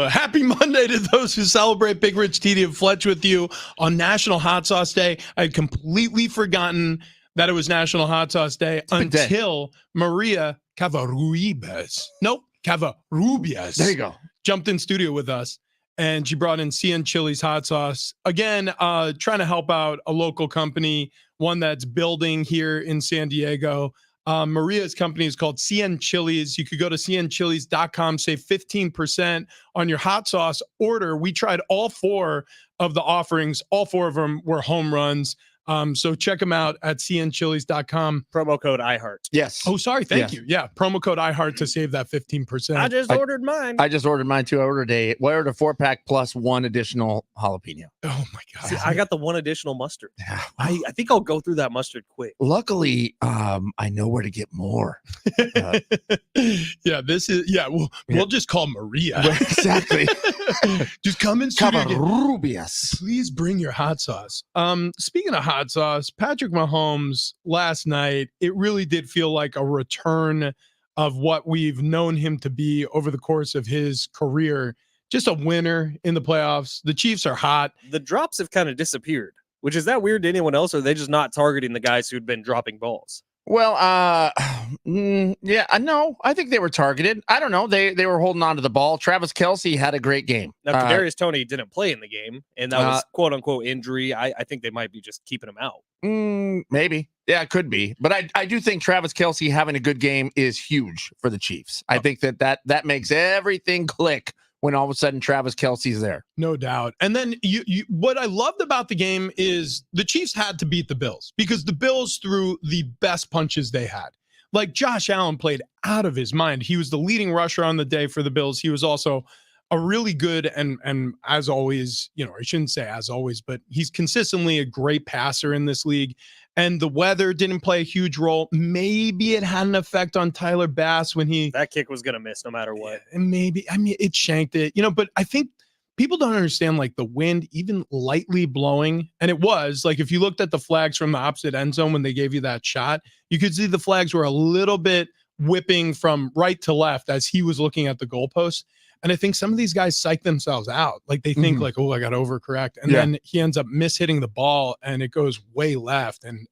S1: Happy Monday to those who celebrate. Big Rich TD and Fletch with you on National Hot Sauce Day. I had completely forgotten that it was National Hot Sauce Day until Maria Cavarrubias. Nope, Cavarrubias.
S2: There you go.
S1: Jumped in studio with us, and she brought in CN Chili's hot sauce. Again, trying to help out a local company, one that's building here in San Diego. Maria's company is called CN Chili's. You could go to cnchilis.com, save 15% on your hot sauce order. We tried all 4 of the offerings. All 4 of them were home runs. So check them out at cnchilis.com.
S3: Promo code iHeart.
S2: Yes.
S1: Oh, sorry. Thank you. Yeah. Promo code iHeart to save that 15%.
S3: I just ordered mine.
S2: I just ordered mine too. I ordered a 4-pack plus 1 additional jalapeno.
S1: Oh my God.
S3: See, I got the 1 additional mustard.
S2: Yeah.
S3: I think I'll go through that mustard quick.
S2: Luckily, I know where to get more.
S1: Yeah, we'll just call Maria.
S2: Exactly.
S1: Just come in studio.
S2: Cavarrubias.
S1: Please bring your hot sauce. Speaking of hot sauce, Patrick Mahomes last night, it really did feel like a return of what we've known him to be over the course of his career. Just a winner in the playoffs. The Chiefs are hot.
S3: The drops have kind of disappeared, which is that weird to anyone else, or are they just not targeting the guys who'd been dropping balls?
S2: Well, no, I think they were targeted. I don't know. They were holding on to the ball. Travis Kelce had a great game.
S3: Now, Kadarius Toney didn't play in the game, and that was quote unquote injury. I think they might be just keeping him out.
S2: Maybe. Yeah, it could be. But I do think Travis Kelce having a good game is huge for the Chiefs. I think that makes everything click when all of a sudden Travis Kelce's there.
S1: No doubt. And then you what I loved about the game is the Chiefs had to beat the Bills because the Bills threw the best punches they had. Like Josh Allen played out of his mind. He was the leading rusher on the day for the Bills. He was also a really good and as always, I shouldn't say as always, but he's consistently a great passer in this league. And the weather didn't play a huge role. Maybe it had an effect on Tyler Bass when
S3: that kick was going to miss no matter what.
S1: And maybe, it shanked it, but I think people don't understand like the wind even lightly blowing. And it was like, if you looked at the flags from the opposite end zone, when they gave you that shot, you could see the flags were a little bit whipping from right to left as he was looking at the goalpost. And I think some of these guys psych themselves out. Like they think like, oh, I got to overcorrect. And then he ends up mishitting the ball and it goes way left. And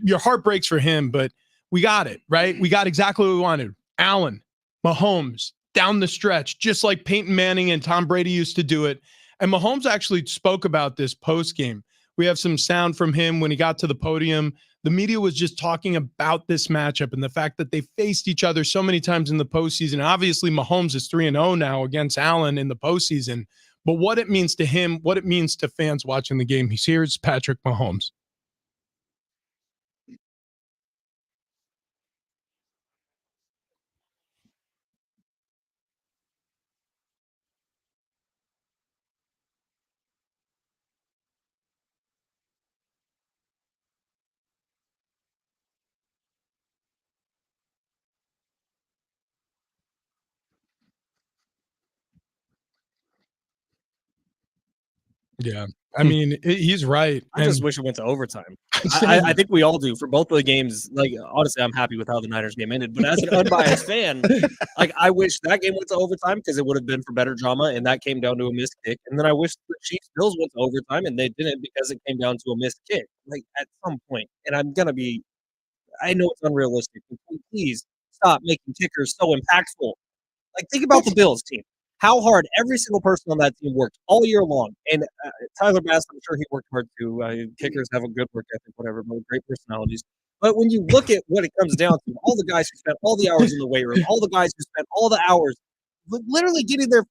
S1: your heart breaks for him, but we got it, right? We got exactly what we wanted. Allen, Mahomes, down the stretch, just like Peyton Manning and Tom Brady used to do it. And Mahomes actually spoke about this post game. We have some sound from him when he got to the podium. The media was just talking about this matchup and the fact that they faced each other so many times in the postseason. Obviously, Mahomes is 3-0 now against Allen in the postseason. But what it means to him, what it means to fans watching the game, here's Patrick Mahomes. Yeah. I mean, he's right.
S3: I just wish it went to overtime. I think we all do for both of the games. Like, honestly, I'm happy with how the Niners game ended. But as an unbiased fan, like, I wish that game went to overtime because it would have been for better drama, and that came down to a missed kick. And then I wish the Chiefs Bills went to overtime, and they didn't because it came down to a missed kick. Like, at some point, and I know it's unrealistic, but please stop making kickers so impactful. Like, think about the Bills team. How hard every single person on that team worked all year long. And Tyler Bass, I'm sure he worked hard too. Kickers have a good work ethic, whatever, but great personalities. But when you look at what it comes down to, all the guys who spent all the hours in the weight room, all the guys who spent all the hours literally getting their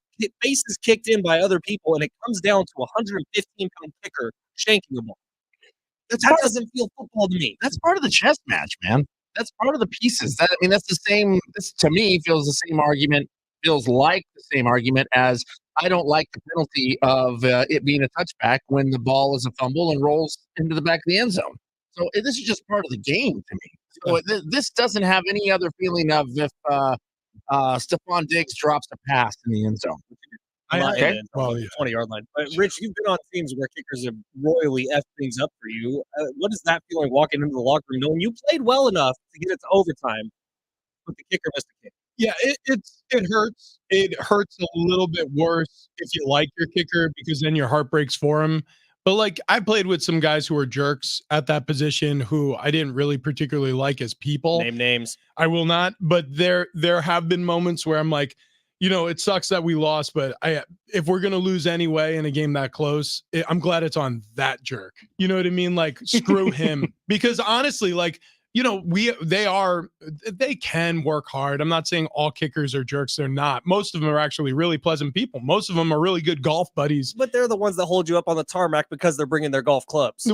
S3: faces kicked in by other people, and it comes down to a 115-pound kicker shanking the ball. That doesn't feel football to me.
S2: That's part of the chess match, man. That's part of the pieces. That's the same. This to me feels the same argument. Feels like the same argument as I don't like the penalty of it being a touchback when the ball is a fumble and rolls into the back of the end zone. So this is just part of the game to me. So this doesn't have any other feeling of if Stephon Diggs drops a pass in the end zone.
S3: Okay. Well, the 20-yard line. But Rich, you've been on teams where kickers have royally effed things up for you. What is that feeling walking into the locker room knowing you played well enough to get it to overtime, but the kicker missed a kick?
S1: Yeah, it hurts. It hurts a little bit worse if you like your kicker because then your heart breaks for him. But like I played with some guys who were jerks at that position who I didn't really particularly like as people.
S3: Name names.
S1: I will not. But there have been moments where I'm like, it sucks that we lost, but if we're gonna lose anyway in a game that close, I'm glad it's on that jerk. You know what I mean? Like screw him because honestly, like. They can work hard. I'm not saying all kickers are jerks. They're not. Most of them are actually really pleasant people. Most of them are really good golf buddies.
S3: But they're the ones that hold you up on the tarmac because they're bringing their golf clubs.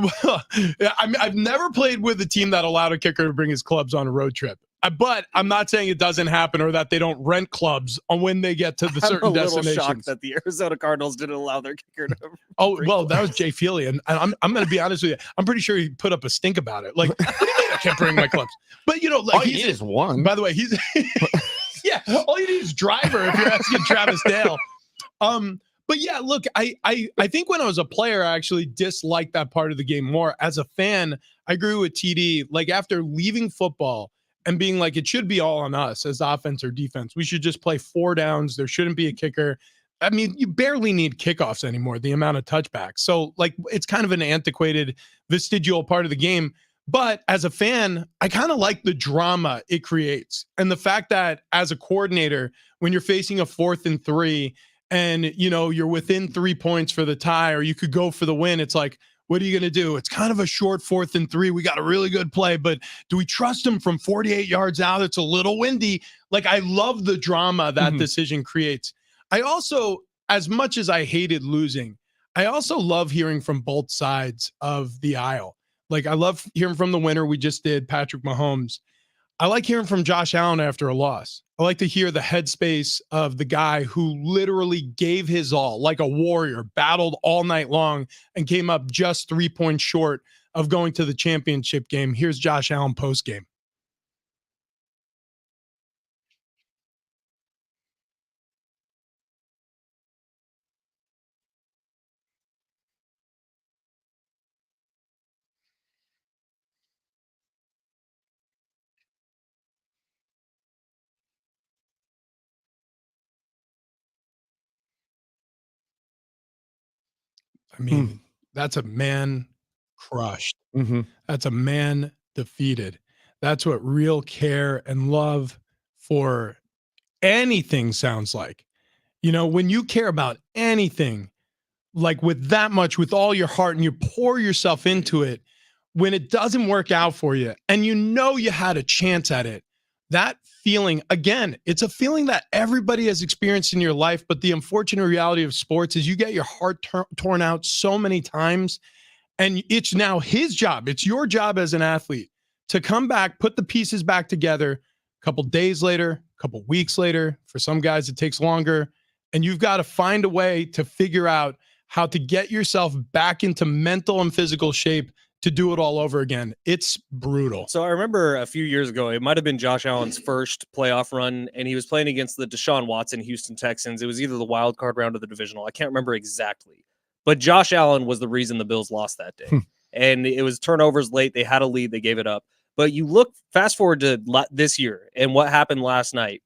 S1: I've never played with a team that allowed a kicker to bring his clubs on a road trip. But I'm not saying it doesn't happen or that they don't rent clubs on when they get to the certain destinations. I'm
S3: shocked that the Arizona Cardinals didn't allow their kicker to.
S1: That was Jay Feely, and I'm going to be honest with you. I'm pretty sure he put up a stink about it. Like, what do you mean I can't bring my clubs? But like
S2: all you need is one.
S1: By the way, he's yeah. All you need is driver if you're asking Travis Dale. But yeah, look, I think when I was a player, I actually disliked that part of the game more. As a fan, I agree with TD. Like after leaving football. And being like, it should be all on us as offense or defense. We should just play 4 downs. There shouldn't be a kicker. I mean, you barely need kickoffs anymore, the amount of touchbacks. So, like, it's kind of an antiquated, vestigial part of the game. But as a fan, I kind of like the drama it creates. And the fact that as a coordinator, when you're facing a 4th and 3 and, you're within 3 points for the tie or you could go for the win, it's like, what are you going to do? It's kind of a short 4th and 3. We got a really good play, but do we trust him from 48 yards out? It's a little windy. Like, I love the drama that decision creates. I also, as much as I hated losing, I also love hearing from both sides of the aisle. Like, I love hearing from the winner we just did, Patrick Mahomes. I like hearing from Josh Allen after a loss. I like to hear the headspace of the guy who literally gave his all, like a warrior, battled all night long and came up just 3 points short of going to the championship game. Here's Josh Allen post-game. I mean, that's a man crushed. That's a man defeated. That's what real care and love for anything sounds like. When you care about anything, like with that much, with all your heart and you pour yourself into it, when it doesn't work out for you and you had a chance at it, that feeling, again, it's a feeling that everybody has experienced in your life. But the unfortunate reality of sports is you get your heart torn out so many times. And it's now his job. It's your job as an athlete to come back, put the pieces back together a couple days later, a couple weeks later. For some guys, it takes longer. And you've got to find a way to figure out how to get yourself back into mental and physical shape to do it all over again. It's brutal.
S3: So I remember a few years ago, it might have been Josh Allen's first playoff run, and he was playing against the Deshaun Watson Houston Texans. It was either the wild card round or the divisional. I can't remember exactly. But Josh Allen was the reason the Bills lost that day. and it was turnovers late. They had a lead, they gave it up. But you look fast forward to this year and what happened last night.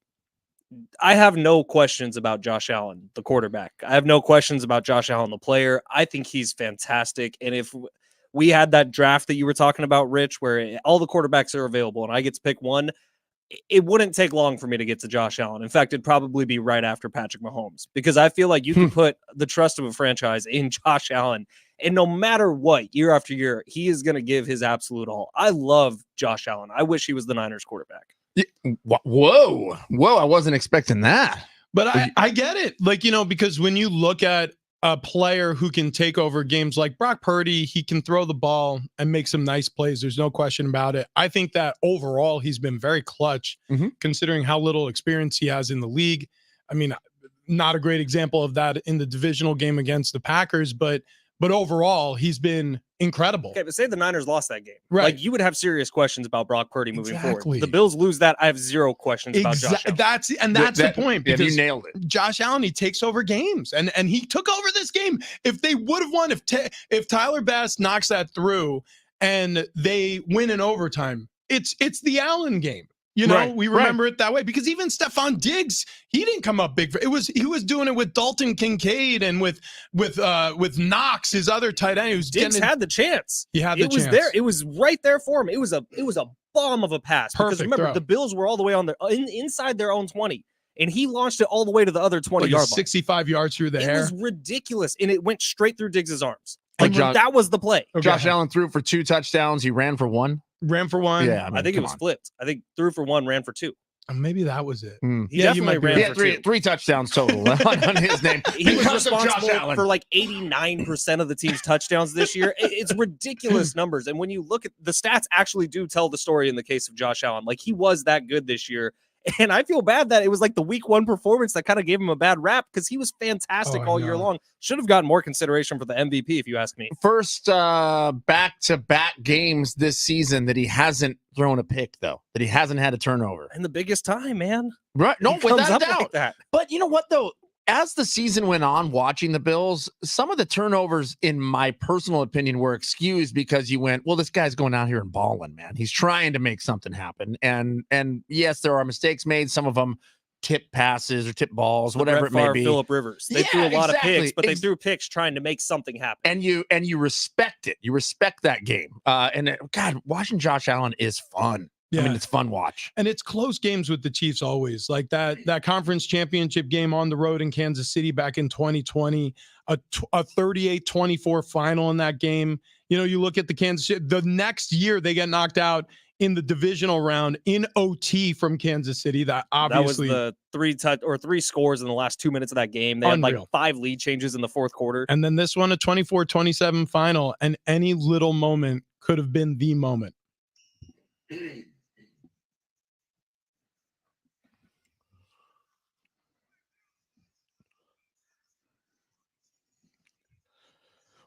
S3: I have no questions about Josh Allen, the quarterback. I have no questions about Josh Allen, the player. I think he's fantastic. And if we had that draft that you were talking about, Rich, where all the quarterbacks are available and I get to pick one, it wouldn't take long for me to get to Josh Allen. In fact, it'd probably be right after Patrick Mahomes, because I feel like you can put the trust of a franchise in Josh Allen. And no matter what, year after year, he is going to give his absolute all. I love Josh Allen. I wish he was the Niners quarterback.
S2: Whoa. I wasn't expecting that.
S1: But I get it. Like, because when you look at a player who can take over games like Brock Purdy, he can throw the ball and make some nice plays. There's no question about it. I think that overall he's been very clutch, considering how little experience he has in the league. I mean, not a great example of that in the divisional game against the Packers, but overall he's been incredible.
S3: Okay, but say the Niners lost that game.
S1: Right.
S3: Like, you would have serious questions about Brock Purdy moving
S1: Exactly.
S3: forward. The Bills lose that, I have zero questions about Josh Allen.
S1: That's the point.
S2: Yeah,
S1: Because
S2: you nailed it.
S1: Josh Allen, he takes over games, and he took over this game. If they would have won, if Tyler Bass knocks that through and they win in overtime, it's the Allen game.
S2: Right,
S1: we remember it that way, because even Stephon Diggs, he didn't come up big. He was doing it with Dalton Kincaid and with Knox, his other tight end.
S3: Diggs had the chance.
S1: He had the
S3: chance.
S1: chance.
S3: There. It was right there for him. It was a bomb of a pass.
S1: Perfect
S3: because remember,
S1: throw.
S3: the Bills were all the way on inside their own 20, and he launched it all the way to the other 20-yard line.
S1: 65 yards through the
S3: It
S1: air.
S3: was ridiculous, and it went straight through Diggs' arms.
S2: Like
S3: That was the play.
S1: Okay.
S2: Josh Allen threw for 2 touchdowns. He ran for 1.
S1: Ran for 1.
S2: Yeah,
S3: I think it was flipped. I think threw for 1, ran for 2.
S1: Maybe that was it.
S3: He
S1: Yeah, you
S3: definitely
S1: might be
S3: ran
S1: right.
S2: Yeah,
S3: for 2.
S2: 3 touchdowns total on his name.
S3: He was
S2: Because of Josh
S3: responsible
S2: Allen.
S3: for like 89% of the team's touchdowns this year. It's ridiculous numbers. And when you look at the stats, actually do tell the story in the case of Josh Allen. Like, he was that good this year. And I feel bad that it was like the week 1 performance that kind of gave him a bad rap, because he was fantastic all year long. Should have gotten more consideration for the MVP, if you ask me.
S2: First back-to-back games this season that he hasn't thrown a pick, though, that he hasn't had a turnover.
S3: And the biggest time, man.
S2: Right. No,
S3: He comes
S2: without
S3: up
S2: doubt.
S3: like that.
S2: But you know what, though? As the season went on, watching the Bills, some of the turnovers, in my personal opinion, were excused because you went, well, this guy's going out here and balling, man. He's trying to make something happen. And yes, there are mistakes made. Some of them tip passes or tip balls, whatever it may be.
S3: Phillip Rivers. They threw a lot of picks, but they
S2: Ex-
S3: threw picks trying to make something happen.
S2: And you respect it. You respect that game. God, watching Josh Allen is fun.
S1: Yeah.
S2: I mean, it's fun watch.
S1: And it's close games with the Chiefs always. Like that conference championship game on the road in Kansas City back in 2020, a 38-24 final in that game. You look at the next year they get knocked out in the divisional round in OT from Kansas City. That obviously
S3: was the 3 scores in the last 2 minutes of that game. They had like 5 lead changes in the fourth quarter.
S1: And then this one, a 24-27 final, and any little moment could have been the moment.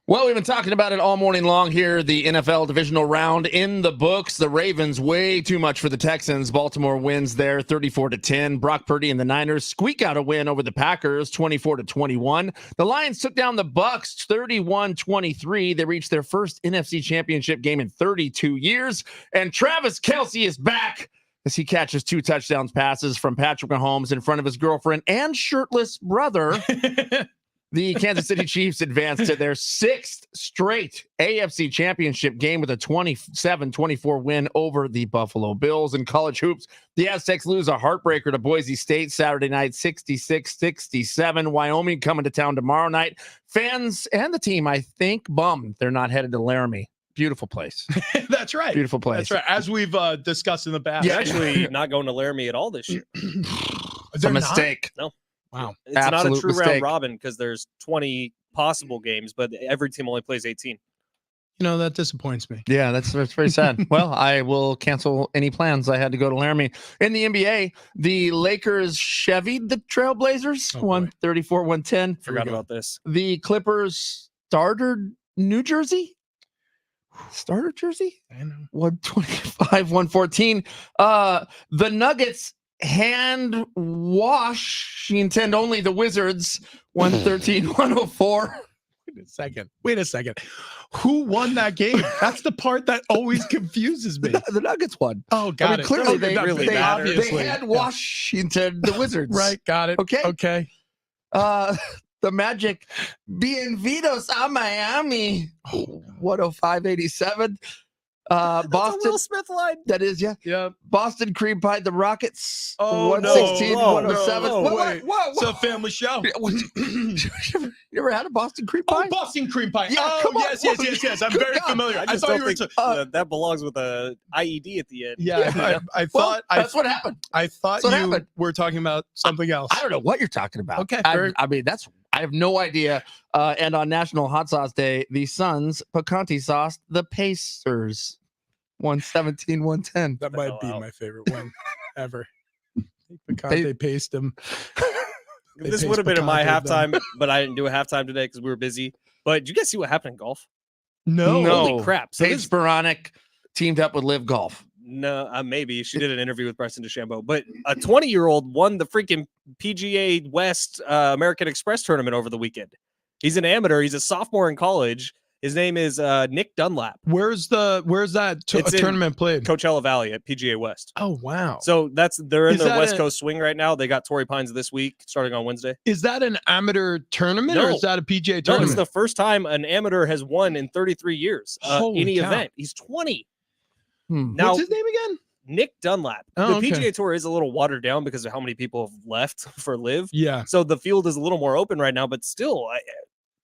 S2: Well, we've been talking about it all morning long here. The NFL divisional round in the books. The Ravens, way too much for the Texans. Baltimore wins there 34-10. Brock Purdy and the Niners squeak out a win over the Packers 24-21. The Lions took down the Bucks 31-23. They reached their first NFC championship game in 32 years. And Travis Kelce is back as he catches 2 touchdowns passes from Patrick Mahomes in front of his girlfriend and shirtless brother. The Kansas City Chiefs advanced to their 6th straight AFC championship game with a 27-24 win over the Buffalo Bills. In college hoops, the Aztecs lose a heartbreaker to Boise State Saturday night, 66-67. Wyoming coming to town tomorrow night. Fans and the team, I think, bummed they're not headed to Laramie. Beautiful place.
S1: That's right.
S2: Beautiful place.
S1: That's right. As we've discussed in the past.
S3: Yeah, actually not going to Laramie at all this year.
S2: It's a mistake.
S3: No.
S1: Wow.
S3: It's not a
S2: Absolute
S3: true
S2: mistake.
S3: round robin because there's 20 possible games, but every team only plays 18.
S1: That disappoints me.
S2: Yeah, that's very sad. Well, I will cancel any plans I had to go to Laramie. In the NBA, the Lakers chevied the Trailblazers, 134-110.
S3: Forgot about this.
S2: The Clippers started New Jersey. Starter jersey?
S1: I know.
S2: 125-114. The Nuggets hand wash, she intend only the Wizards, 113-104.
S1: Wait a second. Who won that game? That's the part that always confuses me.
S2: The Nuggets won.
S1: Oh, got it.
S2: Clearly,
S1: Okay, that
S3: really
S2: they
S3: matters.
S1: obviously
S2: had
S1: yeah.
S2: Washington, the Wizards.
S1: Right, got it.
S2: Okay.
S1: Okay.
S2: The Magic Bienvenidos a Miami. 105-87.
S3: That's a
S2: Boston.
S3: Will Smith line.
S2: That is, yeah.
S1: Yeah.
S2: Boston cream pie the Rockets.
S1: Oh,
S2: 116,
S3: no.
S2: 107.
S1: No,
S2: What?
S1: wait.
S2: What?
S1: It's a family show.
S2: You ever had a Boston cream
S1: Oh,
S2: pie?
S1: Boston cream pie.
S2: Yeah,
S1: oh,
S2: come on.
S1: yes. I'm
S2: Good
S1: very
S2: God.
S1: familiar.
S3: I
S1: I
S3: just
S1: thought
S3: don't
S1: you were.
S3: think that belongs with a IED at the end.
S1: Yeah, I
S2: Well,
S1: thought.
S2: that's what happened.
S1: I thought
S2: that's what
S1: you
S2: happened.
S1: were talking about something else.
S2: I don't know what you're talking about.
S1: Okay,
S2: I mean, I have no idea. And on National Hot Sauce Day, the Suns picante sauce the Pacers. 117, 110.
S1: That
S3: the
S1: might
S3: hell
S1: be
S3: out.
S1: my favorite one ever. Picante paste him. They
S3: This
S1: paste
S3: would have been in my
S1: picante them.
S3: halftime, but I didn't do a halftime today because we were busy. But did you guys see what happened in golf?
S1: No.
S3: Holy crap. So
S2: Paige
S3: this,
S2: Sporonic teamed up with Live Golf.
S3: no, maybe she did an interview with Preston DeChambeau, but a 20-year-old won the freaking PGA West American Express tournament over the weekend. He's an amateur. He's a sophomore in college. His name is Nick Dunlap.
S1: Where's that
S3: It's in
S1: tournament played?
S3: Coachella Valley at PGA West.
S1: Oh wow.
S3: So they're in
S1: Is
S3: their
S1: that
S3: West
S1: a-
S3: Coast swing right now. They got Torrey Pines this week, starting on Wednesday.
S1: Is that an amateur tournament or
S3: No.
S1: is that a PGA
S3: No,
S1: tournament?
S3: it's the first time an amateur has won in 33 years.
S1: Holy
S3: Any
S1: cow.
S3: event. He's 20.
S2: Hmm.
S3: Now,
S1: What's his name again?
S3: Nick Dunlap.
S1: Oh,
S3: the
S1: okay.
S3: PGA Tour is a little watered down because of how many people have left for Live.
S1: Yeah,
S3: So the field is a little more open right now, but still,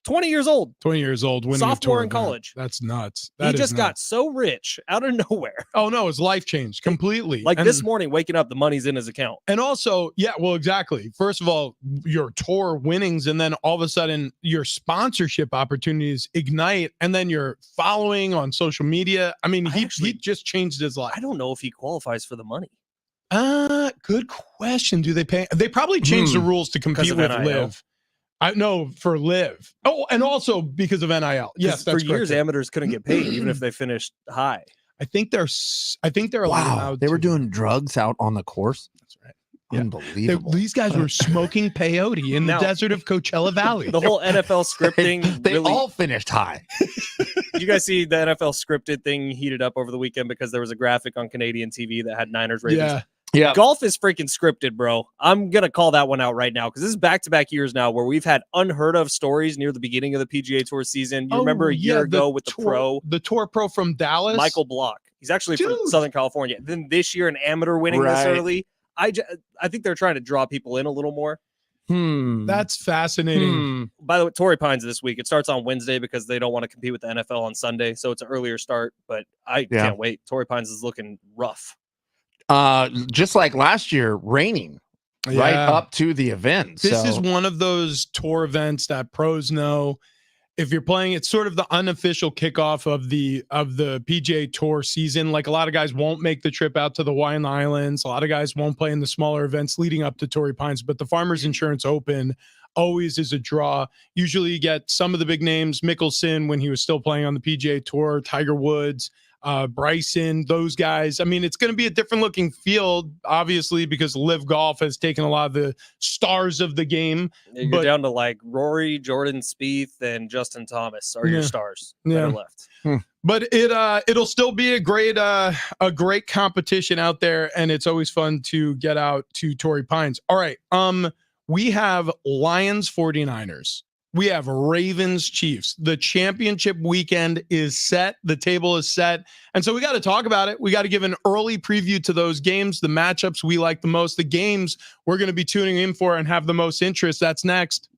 S3: 20 years old.
S1: 20 years old, winning
S3: Sophomore
S1: a tour
S3: in
S1: event.
S3: college.
S1: That's nuts.
S3: He
S1: That is
S3: just got
S1: nuts.
S3: so rich out of nowhere.
S1: Oh no, his life changed completely.
S3: Like
S1: And-
S3: this morning, waking up, the money's in his account.
S1: And also, yeah, well, exactly. First of all, your tour winnings, and then all of a sudden your sponsorship opportunities ignite, and then your following on social media. I mean, he just changed his life.
S3: I don't know if he qualifies for the money.
S1: Good question. Do they pay? They probably changed the rules to compete
S3: of
S1: with
S3: NIL.
S1: Live. I know for Live. Oh, and also because of NIL. Yes,
S3: for
S1: that's
S3: years,
S1: correct.
S3: amateurs couldn't get paid even if they finished high.
S1: I think they're
S2: Wow.
S1: allowed.
S2: They were
S1: to.
S2: doing drugs out on the course.
S1: That's right. Yeah.
S2: Unbelievable.
S1: These guys were smoking peyote in the
S3: Now-
S1: desert of Coachella Valley.
S3: The whole NFL scripting
S2: They
S3: really.
S2: all finished high.
S3: You guys see the NFL scripted thing heated up over the weekend because there was a graphic on Canadian TV that had Niners Ravens.
S1: Yeah.
S2: Yeah.
S3: Golf is freaking scripted, bro. I'm going to call that one out right now because this is back-to-back years now where we've had unheard of stories near the beginning of the PGA Tour season. You remember a year ago with the
S1: tour pro from Dallas,
S3: Michael Block. He's actually from
S1: Dude.
S3: Southern California. Then this year, an amateur winning this
S2: Right.
S3: early. I think they're trying to draw people in a little more.
S1: That's fascinating.
S2: Hmm.
S3: By the way, Torrey Pines this week. It starts on Wednesday because they don't want to compete with the NFL on Sunday, so it's an earlier start. But I can't wait. Torrey Pines is looking rough.
S2: Just like last year, raining right
S1: Yeah.
S2: up to the event.
S1: This
S2: So-
S1: is one of those tour events that pros know. If you're playing, it's sort of the unofficial kickoff of the PGA Tour season. Like a lot of guys won't make the trip out to the Hawaiian Islands. A lot of guys won't play in the smaller events leading up to Torrey Pines. But the Farmers Insurance Open always is a draw. Usually you get some of the big names, Mickelson when he was still playing on the PGA Tour, Tiger Woods, Bryson, those guys. I mean, it's going to be a different looking field, obviously, because Live Golf has taken a lot of the stars of the game.
S3: You're
S1: But-
S3: down to like Rory, Jordan Spieth, and Justin Thomas are your
S1: Yeah.
S3: stars that
S1: Yeah.
S3: are left.
S1: But it'll still be a great competition out there, and it's always fun to get out to Torrey Pines. All right, we have Lions 49ers. We have Ravens Chiefs. The championship weekend is set. The table is set. And so we got to talk about it. We got to give an early preview to those games, the matchups we like the most, the games we're going to be tuning in for and have the most interest. That's next.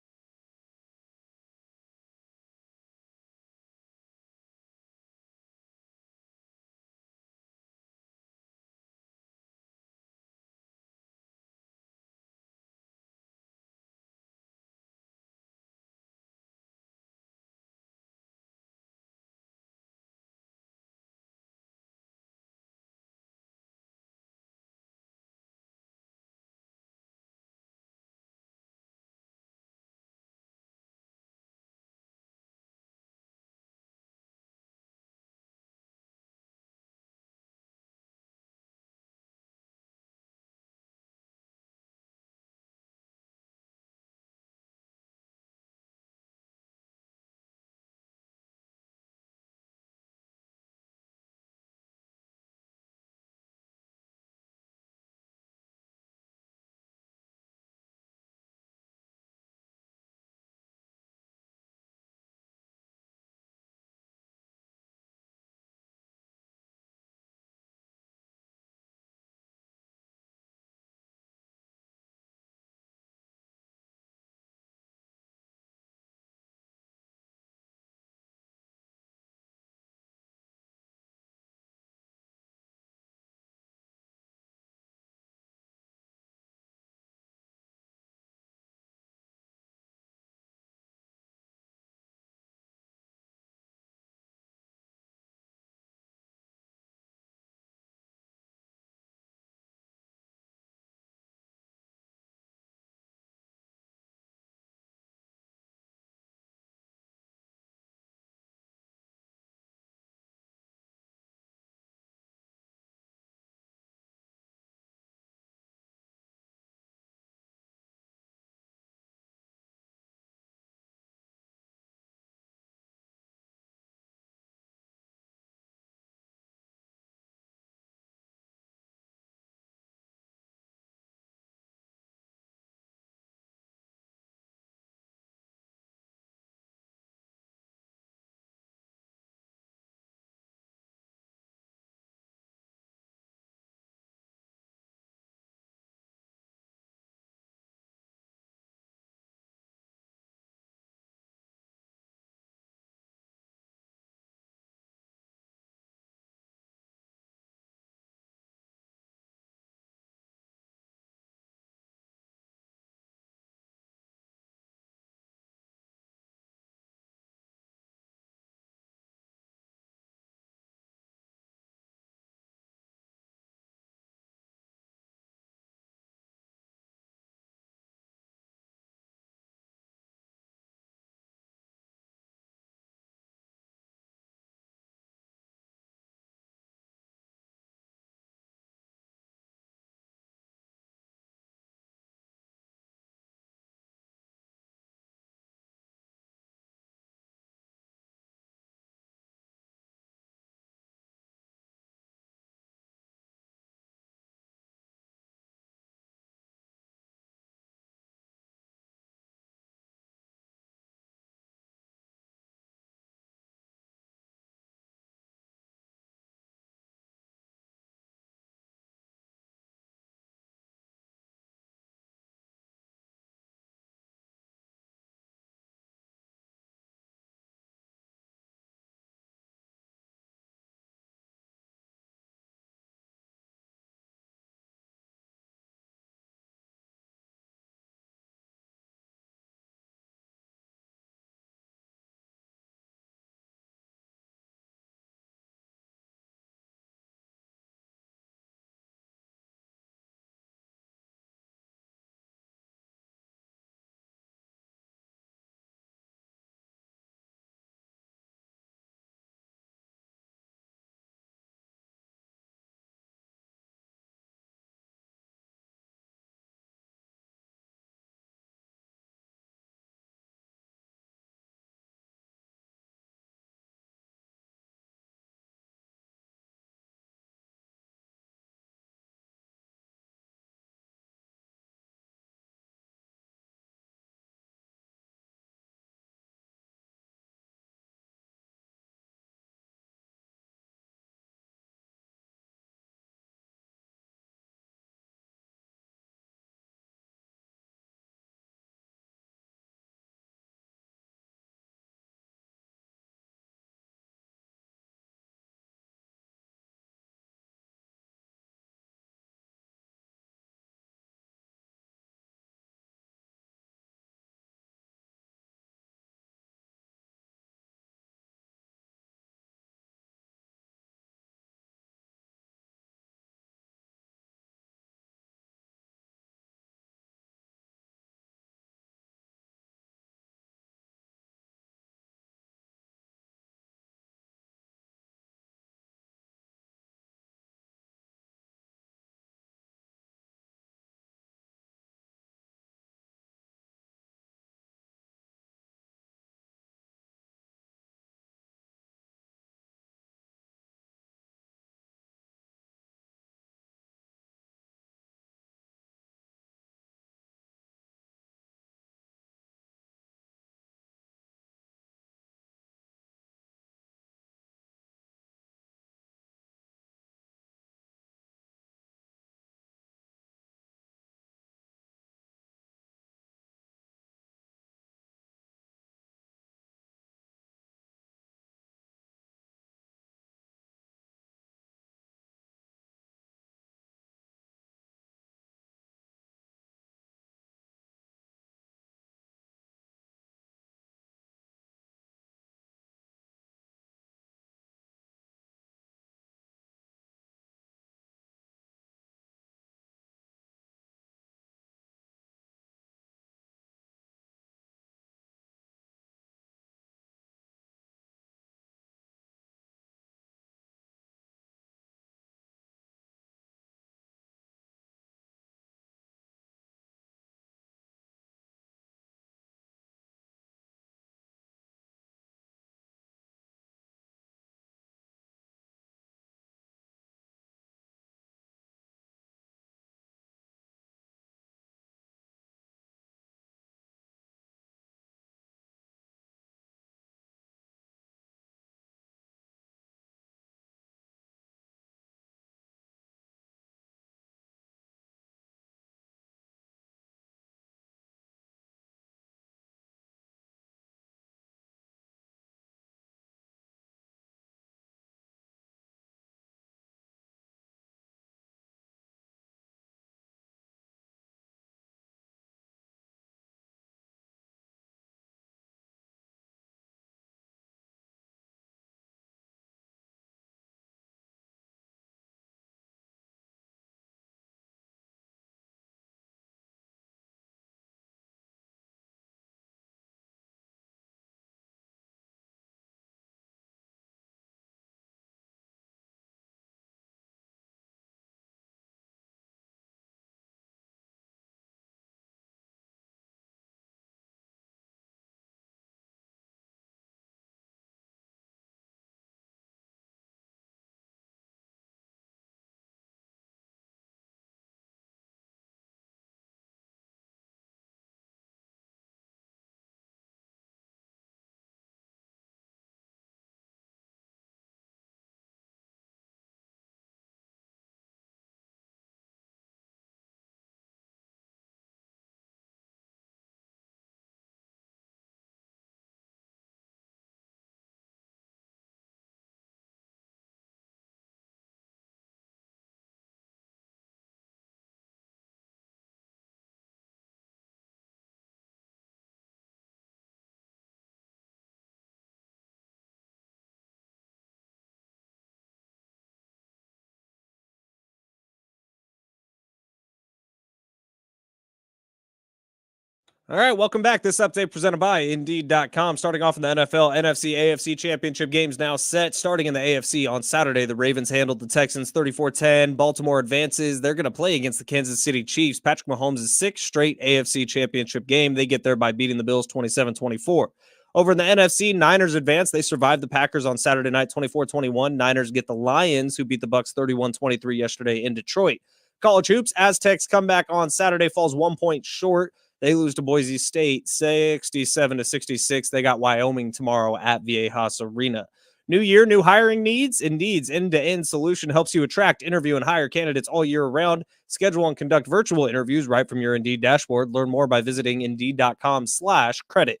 S3: All right, welcome back. This update presented by Indeed.com. Starting off in the NFL, NFC, AFC championship games now set. Starting in the AFC on Saturday, the Ravens handled the Texans 34-10. Baltimore advances. They're going to play against the Kansas City Chiefs. Patrick Mahomes' sixth straight AFC championship game. They get there by beating the Bills 27-24. Over in the NFC, Niners advance. They survived the Packers on Saturday night 24-21. Niners get the Lions, who beat the Bucs 31-23 yesterday in Detroit. College hoops, Aztecs come back on Saturday, falls 1 point short. They lose to Boise State 67-66. They got Wyoming tomorrow at Viejas Arena. New year, new hiring needs. Indeed's end-to-end solution helps you attract, interview, and hire candidates all year round. Schedule and conduct virtual interviews right from your Indeed dashboard. Learn more by visiting Indeed.com/credit.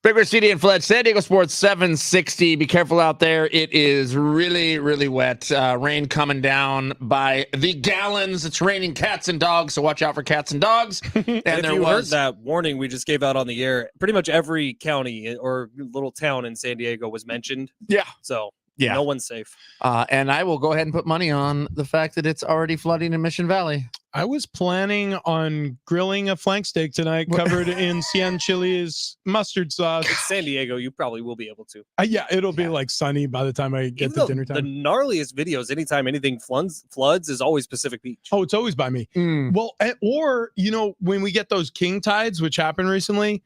S2: Big Rich CD and Fletch, San Diego Sports 760. Be careful out there. It is really, really wet. Rain coming down by the gallons. It's raining cats and dogs, so watch out for cats and dogs. And
S3: if you heard that warning we just gave out on the air, pretty much every county or little town in San Diego was mentioned.
S2: Yeah.
S3: So
S2: yeah,
S3: no one's safe.
S2: And I will go ahead and put money on the fact that it's already flooding in Mission Valley.
S1: I was planning on grilling a flank steak tonight, covered in Cien Chili's mustard sauce.
S3: It's San Diego, you probably will be able to.
S1: Yeah, it'll be like sunny by the time I get to dinner time.
S3: The gnarliest videos, anytime anything floods, is always Pacific Beach.
S1: Oh, it's always by me. Well, or when we get those king tides, which happened recently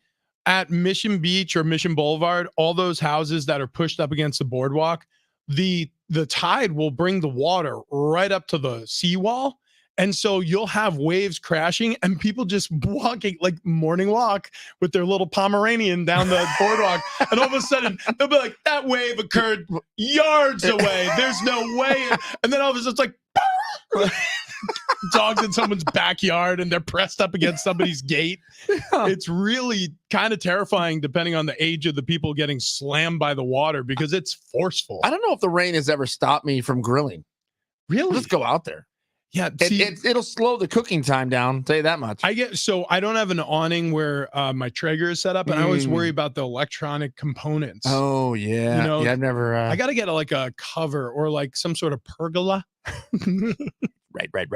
S1: at Mission Beach or Mission Boulevard, all those houses that are pushed up against the boardwalk, the tide will bring the water right up to the seawall. And so you'll have waves crashing and people just walking like morning walk with their little Pomeranian down the boardwalk. And all of a sudden they'll be like, that wave occurred yards away. There's no way. And then all of a sudden it's like dogs in someone's backyard and they're pressed up against somebody's gate. It's really kind of terrifying depending on the age of the people getting slammed by the water because it's forceful.
S2: I don't know if the rain has ever stopped me from grilling.
S1: Really?
S2: Let's go out there.
S1: Yeah,
S2: it'll slow the cooking time down. I'll tell you that much.
S1: I don't have an awning where my Traeger is set up, and I always worry about the electronic components.
S2: Oh yeah, yeah. I've never.
S1: I got to get like a cover or like some sort of pergola.
S2: Right.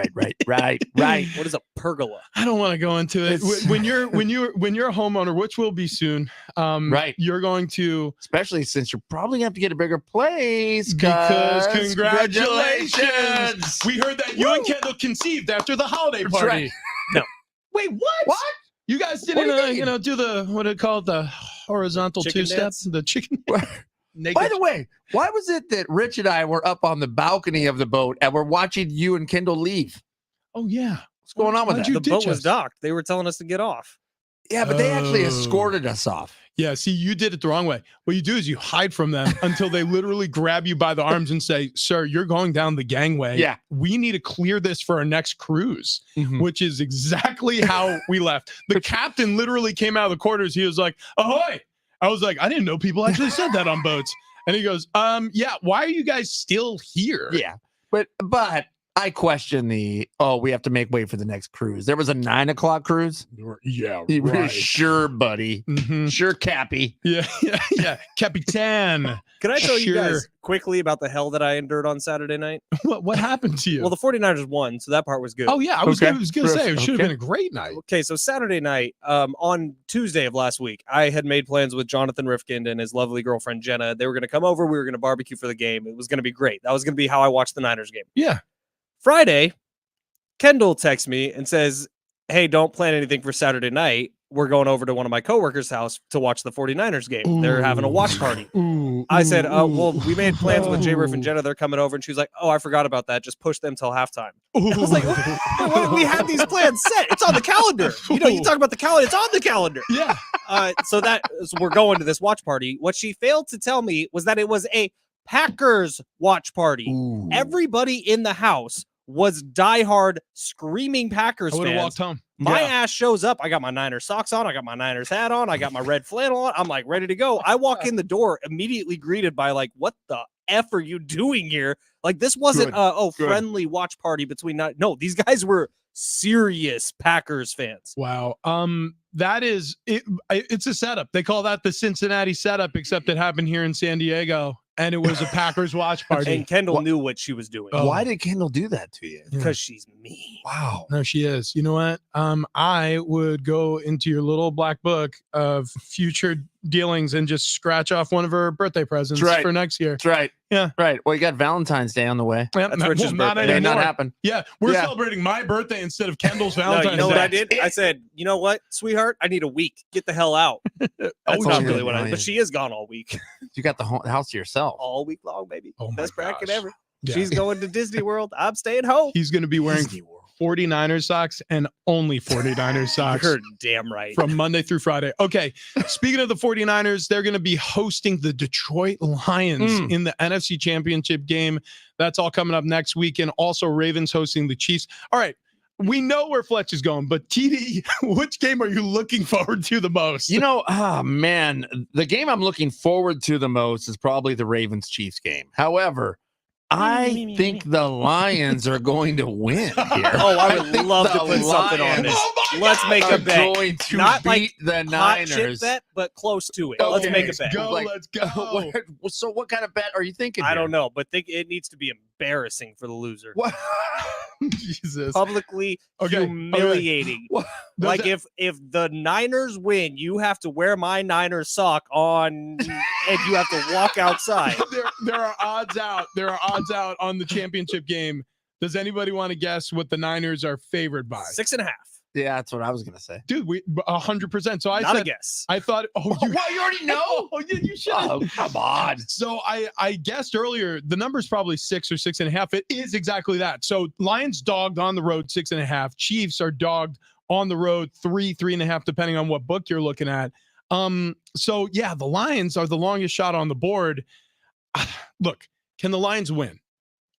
S3: What is a pergola?
S1: I don't want to go into it. When you're a homeowner, which will be soon,
S2: right?
S1: You're going to,
S2: especially since you're probably gonna have to get a bigger place.
S1: Because congratulations, we heard that you and Kendall conceived after the holiday party.
S2: Right.
S3: No,
S1: wait, what?
S2: What?
S1: You guys didn't, do the what do you call it, the horizontal
S3: Chicken
S1: two-step,
S3: dance?
S1: the chicken.
S2: By the way, why was it that Rich and I were up on the balcony of the boat and we're watching you and Kendall leave?
S1: Oh yeah,
S2: what's going on with that?
S3: The boat was docked. They were telling us to get off.
S2: Yeah, but they actually escorted us off.
S1: Yeah, see, you did it the wrong way. What you do is you hide from them until they literally grab you by the arms and say, "Sir, you're going down the gangway.
S2: Yeah,
S1: we need to clear this for our next cruise," which is exactly how we left. The captain literally came out of the quarters. He was like, "Ahoy!" I was like, I didn't know people actually said that on boats. And he goes, yeah, why are you guys still here?
S2: Yeah, but I question we have to make way for the next cruise. There was a 9 o'clock cruise.
S1: Yeah,
S2: right. Sure, buddy. Sure, Cappy.
S1: Yeah. Capitan.
S3: Can I tell you guys quickly about the hell that I endured on Saturday night?
S1: What happened to you?
S3: Well, the 49ers won, so that part was good.
S1: Oh, yeah. I was going to say, it should have been a great night.
S3: Okay, so Saturday night, on Tuesday of last week, I had made plans with Jonathan Rifkind and his lovely girlfriend, Jenna. They were going to come over. We were going to barbecue for the game. It was going to be great. That was going to be how I watched the Niners game.
S1: Yeah.
S3: Friday, Kendall texts me and says, hey, don't plan anything for Saturday night. We're going over to one of my coworkers' house to watch the 49ers game. They're having a watch party. I said, well, we made plans with J. Riff and Jenna. They're coming over. And she was like, oh, I forgot about that. Just push them till halftime. I was like, we had these plans set. It's on the calendar. You talk about the calendar. It's on the calendar.
S1: Yeah.
S3: So we're going to this watch party. What she failed to tell me was that it was a Packers watch party. Everybody in the house was diehard screaming Packers fans.
S1: I would have walked home.
S3: My ass shows up. I got my Niners socks on. I got my Niners hat on. I got my red flannel on. I'm like ready to go. I walk in the door, immediately greeted by like, what the F are you doing here? Like this wasn't friendly watch party between no, these guys were serious Packers fans.
S1: Wow. That is it. It's a setup. They call that the Cincinnati setup, except it happened here in San Diego. and it was a Packers watch party.
S3: And Kendall knew what she was doing
S1: Oh.
S2: Why did Kendall do that to you?
S3: because she's mean.
S2: Wow.
S1: No, she is. You know what? I would go into your little black book of future dealings and just scratch off one of her birthday presents
S2: That's right.
S1: for next year.
S2: That's right.
S1: Yeah.
S2: Right. Well, you got Valentine's Day on the way.
S1: Yeah,
S3: That's Richard's
S1: not
S3: birthday.
S2: May not
S1: anymore.
S2: happen.
S1: Yeah, we're
S2: Yeah.
S1: celebrating my birthday instead of Kendall's
S3: No,
S1: Valentine's
S3: you know
S1: Day.
S3: what I did? I said, you know what, sweetheart? I need a week. Get the hell out. That's not
S2: yeah.
S3: really what I.
S2: Yeah.
S3: But she is gone all week,
S2: You got the house to yourself.
S3: all week long, baby.
S1: Oh my
S3: Best bracket
S1: gosh.
S3: ever.
S1: Yeah.
S3: She's going to Disney World. I'm staying home.
S1: He's going to be wearing
S2: Disney World.
S1: 49ers socks and only 49ers socks.
S3: You're damn right.
S1: From Monday through Friday. Okay. Speaking of the 49ers, they're going to be hosting the Detroit Lions in the NFC Championship game. That's all coming up next weekend. Also, Ravens hosting the Chiefs. All right. We know where Fletch is going, but TD, which game are you looking forward to the most?
S2: You know, man, the game I'm looking forward to the most is probably the Ravens-Chiefs game. However, I think the Lions are going to win here.
S3: Oh, I would
S2: think
S3: love to
S2: the
S3: put something on
S2: Lions
S3: this.
S1: Oh my
S3: Let's
S1: God.
S3: make
S2: are
S3: a bet.
S2: going to
S3: Not like
S2: beat the
S3: Hot chip
S2: Niners.
S3: bet, but close to it. Let's
S1: Okay,
S3: make a bet.
S1: Go,
S2: Like-
S1: let's go.
S2: So what kind of bet are you thinking?
S3: I don't know, but think it needs to be embarrassing for the loser.
S2: What?
S1: Jesus.
S3: Publicly
S1: Okay,
S3: humiliating.
S2: What?
S3: Like if the Niners win, you have to wear my Niners sock on, and you have to walk outside.
S1: there are odds out. There are odds out on the championship game. Does anybody want to guess what the Niners are favored by?
S3: 6.5.
S2: Yeah, that's what I was gonna say.
S1: Dude, we 100%. So I
S3: Not a
S1: said,
S3: guess.
S1: I thought,
S2: You already know?
S1: Oh, yeah, you should.
S2: Oh, come on.
S1: So I guessed earlier the number's probably 6 or 6.5. It is exactly that. So Lions dogged on the road 6.5. Chiefs are dogged on the road 3.5, depending on what book you're looking at. So yeah, the Lions are the longest shot on the board. Look, can the Lions win?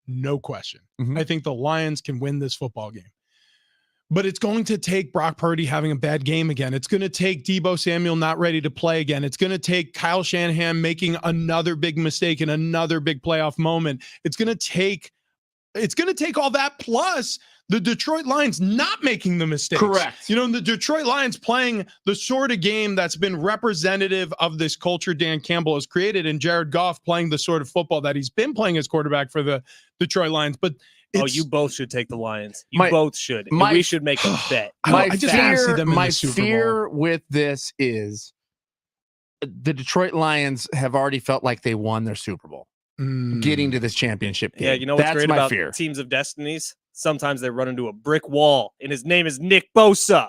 S1: No question.
S2: Mhm.
S1: I think the Lions can win this football game. But it's going to take Brock Purdy having a bad game again. It's going to take Deebo Samuel not ready to play again. It's going to take Kyle Shanahan making another big mistake in another big playoff moment. It's going to take all that plus the Detroit Lions not making the mistakes.
S2: Correct.
S1: You know, the Detroit Lions playing the sort of game that's been representative of this culture Dan Campbell has created, and Jared Goff playing the sort of football that he's been playing as quarterback for the Detroit Lions. But
S3: You both should take the Lions. You
S2: My-
S3: both should. And
S2: my-
S3: we should make a bet.
S1: I just wanna see them in
S2: my
S1: the Super
S2: fear with this is the Detroit Lions have already felt like they won their Super Bowl, getting to this championship game.
S3: Yeah, you know what's
S2: That's
S3: great
S2: my
S3: about
S2: fear.
S3: teams of destinies? Sometimes they run into a brick wall, and his name is Nick Bosa.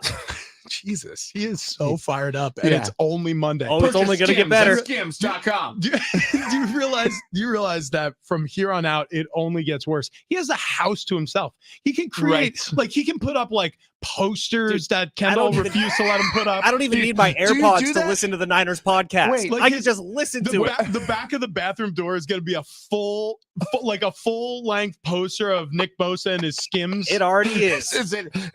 S1: Jesus, he is so fired up, and
S2: Yeah.
S1: it's only Monday.
S3: Oh, it's only going to get better.
S2: Skims.com.
S1: Do you realize that from here on out it only gets worse? He has a house to himself. He can create he can put up like posters that Kendall refused to let him put up.
S3: I don't even
S2: Dude,
S3: need my
S2: do you
S3: AirPods
S2: do
S3: to
S2: that?
S3: listen to the Niners podcast.
S2: Wait,
S1: like
S3: I can
S1: his-
S3: just listen to it.
S1: The back of the bathroom door is going to be a full length poster of Nick Bosa and his Skims.
S3: It already is.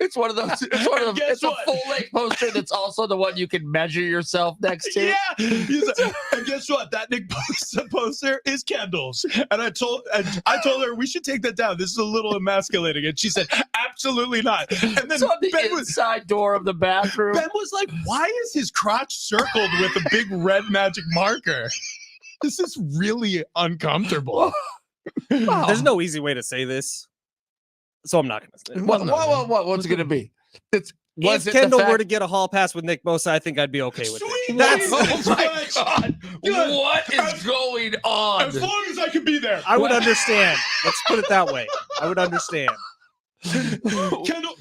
S2: It's one of those. It's one of them.
S1: Guess
S2: It's a
S1: what?
S2: full length poster that's also the one you can measure yourself next to.
S1: Yeah, and guess what? That Nick Bosa poster is Kendall's, and I told her we should take that down. This is a little emasculating, and she said absolutely not. And then
S2: It's on the
S1: Ben was
S2: door of the bathroom.
S1: Ben was like, "Why is his crotch circled with a big red magic marker? This is really uncomfortable."
S3: There's no easy way to say this, so I'm not going to say it.
S2: What's it going to be?
S3: If Kendall were to get a hall pass with Nick Bosa, I think I'd be okay with it.
S1: Sweet.
S3: That's
S2: Oh my God! What is going on?
S1: As long as I can be there.
S3: I would understand. Let's put it that way. I would understand.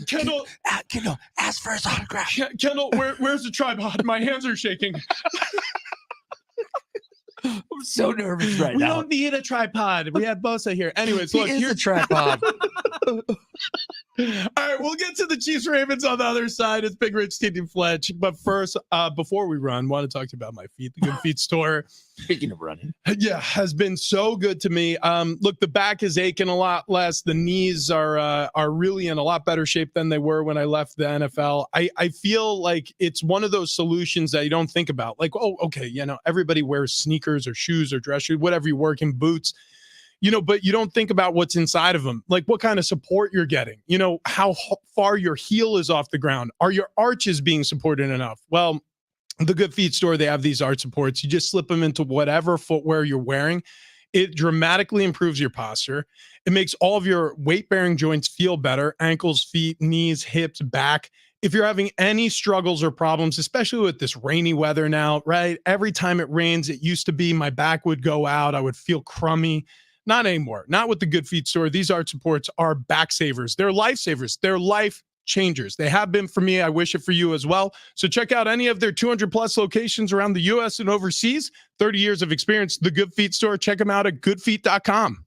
S1: Kendall,
S2: ask for his autograph.
S1: Kendall, where's the tripod? My hands are shaking.
S2: I'm so nervous right
S1: We
S2: now.
S1: don't need a tripod. We have Bosa here. Anyways, look,
S2: He is
S1: here's
S2: a tripod.
S1: All right, we'll get to the Chiefs Ravens on the other side. It's Big Rich, TD Fletch. But first, before we run, want to talk to you about my feet. The Good Feet store,
S2: Speaking of running,
S1: has been so good to me. Look, the back is aching a lot less. The knees are really in a lot better shape than they were when I left the NFL. I feel like it's one of those solutions that you don't think about. Like, oh, okay, everybody wears sneakers or shoes or dress shoes, whatever you work in, boots. But you don't think about what's inside of them, like what kind of support you're getting, how far your heel is off the ground. Are your arches being supported enough? Well, the Good Feet store, they have these arch supports. You just slip them into whatever footwear you're wearing. It dramatically improves your posture. It makes all of your weight bearing joints feel better: ankles, feet, knees, hips, back. If you're having any struggles or problems, especially with this rainy weather now, right? Every time it rains, it used to be my back would go out. I would feel crummy. Not anymore. Not with the Good Feet store. These arch supports are back savers. They're lifesavers. They're life changers. They have been for me. I wish it for you as well. So check out any of their 200 plus locations around the US and overseas. 30 years of experience. The Good Feet store. Check them out at goodfeet.com.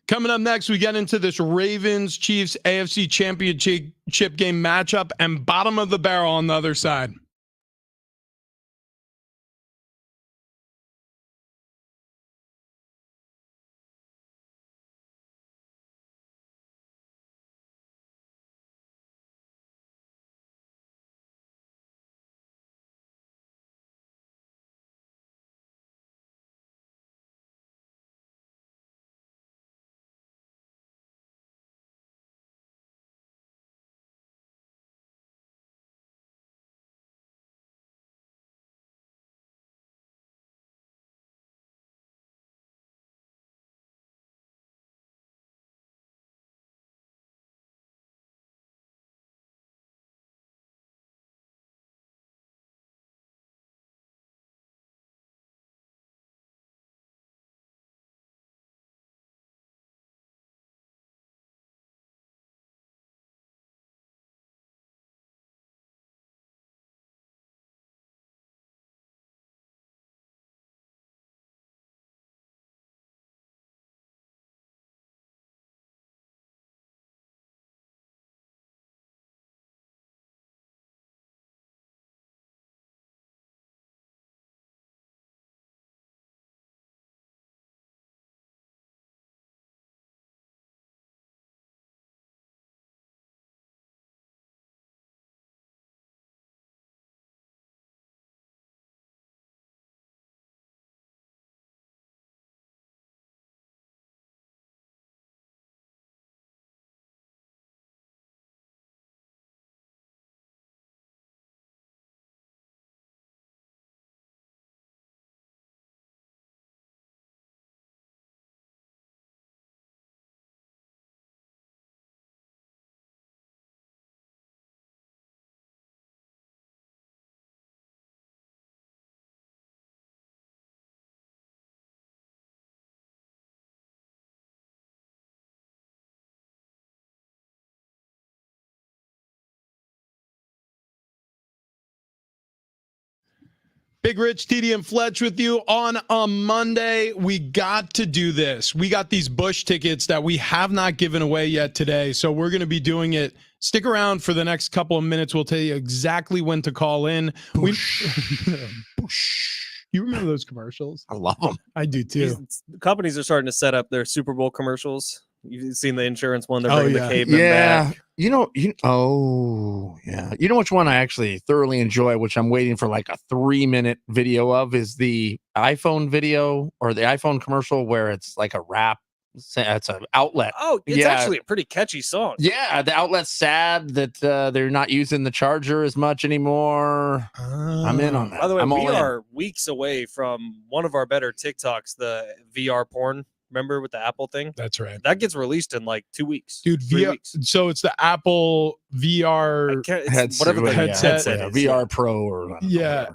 S1: Coming up next, we get into this Ravens Chiefs AFC Championship game matchup and bottom of the barrel on the other side. Big Rich, TD, and Fletch with you on a Monday. We got to do this. We got these Busch tickets that we have not given away yet today, so we're going to be doing it. Stick around for the next couple of minutes. We'll tell you exactly when to call in. You remember those commercials?
S2: I love them.
S1: I do too.
S3: Companies are starting to set up their Super Bowl commercials. You've seen the insurance one. They're bringing the caveman back.
S2: You know which one I actually thoroughly enjoy, which I'm waiting for like a 3-minute video of, is the iPhone video or the iPhone commercial where it's like a rap. It's an outlet.
S3: Oh, it's actually a pretty catchy song.
S2: Yeah, the outlet's sad that they're not using the charger as much anymore. I'm in on that.
S3: By the way, we are weeks away from one of our better TikToks, the VR porn. Remember with the Apple thing?
S1: That's right.
S3: That gets released in like 2 weeks.
S1: Dude, VR.
S3: Weeks.
S1: So it's the Apple VR
S3: whatever the headset is.
S2: VR Pro or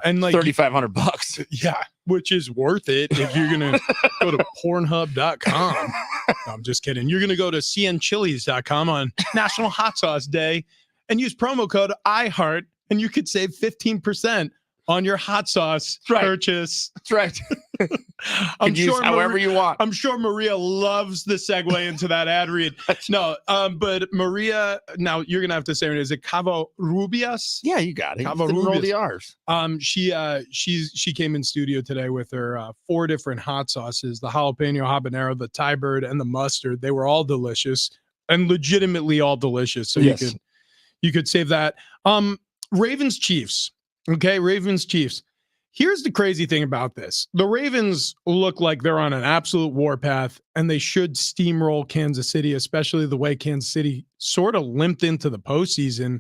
S1: and like
S2: $3,500.
S1: Yeah, which is worth it if you're gonna go to Pornhub.com. No, I'm just kidding. You're gonna go to cnchilies.com on National Hot Sauce Day and use promo code iHeart, and you could save 15% on your hot sauce purchase.
S2: That's right.
S1: I'm sure
S2: however you want.
S1: I'm sure Maria loves the segue into that ad read. No, but Maria, now you're gonna have to say it. Is it Cavo Rubias?
S2: Yeah, you got it.
S1: Cavo
S2: Roll
S1: Rubias.
S2: the R's.
S1: She came in studio today with her 4 different hot sauces: the jalapeno habanero, the Thai bird, and the mustard. They were all delicious and legitimately all delicious. So you could save that. Ravens Chiefs. Okay, Ravens Chiefs. Here's the crazy thing about this. The Ravens look like they're on an absolute warpath, and they should steamroll Kansas City, especially the way Kansas City sort of limped into the postseason.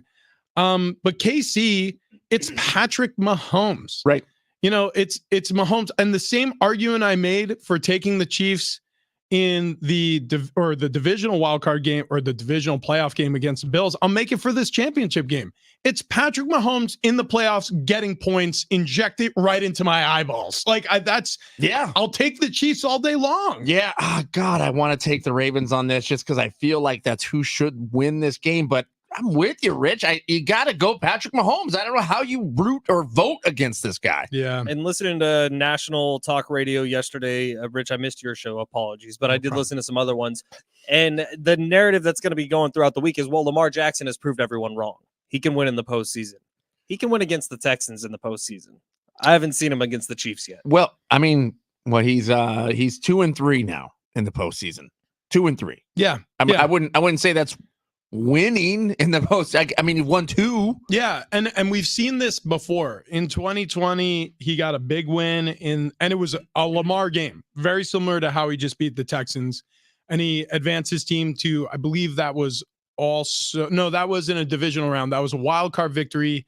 S1: But KC, it's Patrick Mahomes.
S2: Right.
S1: You know, it's Mahomes. And the same argument I made for taking the Chiefs in the divisional wildcard game or the divisional playoff game against the Bills, I'll make it for this championship game. It's Patrick Mahomes in the playoffs getting points injected right into my eyeballs. Like I'll take the Chiefs all day long.
S2: Yeah. Oh, God, I want to take the Ravens on this just because I feel like that's who should win this game. But I'm with you, Rich. You got to go Patrick Mahomes. I don't know how you root or vote against this guy.
S1: Yeah.
S3: And listening to national talk radio yesterday, Rich, I missed your show. Apologies. But I did listen to some other ones. And the narrative that's going to be going throughout the week is, well, Lamar Jackson has proved everyone wrong. He can win in the postseason. He can win against the Texans in the postseason. I haven't seen him against the Chiefs yet.
S2: Well, I mean, he's 2-3 now in the postseason. 2-3.
S1: Yeah.
S2: I wouldn't say that's winning in the post. I mean, he won 2.
S1: Yeah, and we've seen this before. In 2020, he got a big win and it was a Lamar game, very similar to how he just beat the Texans, and he advanced his team to, I believe that was that was in a divisional round. That was a wild card victory,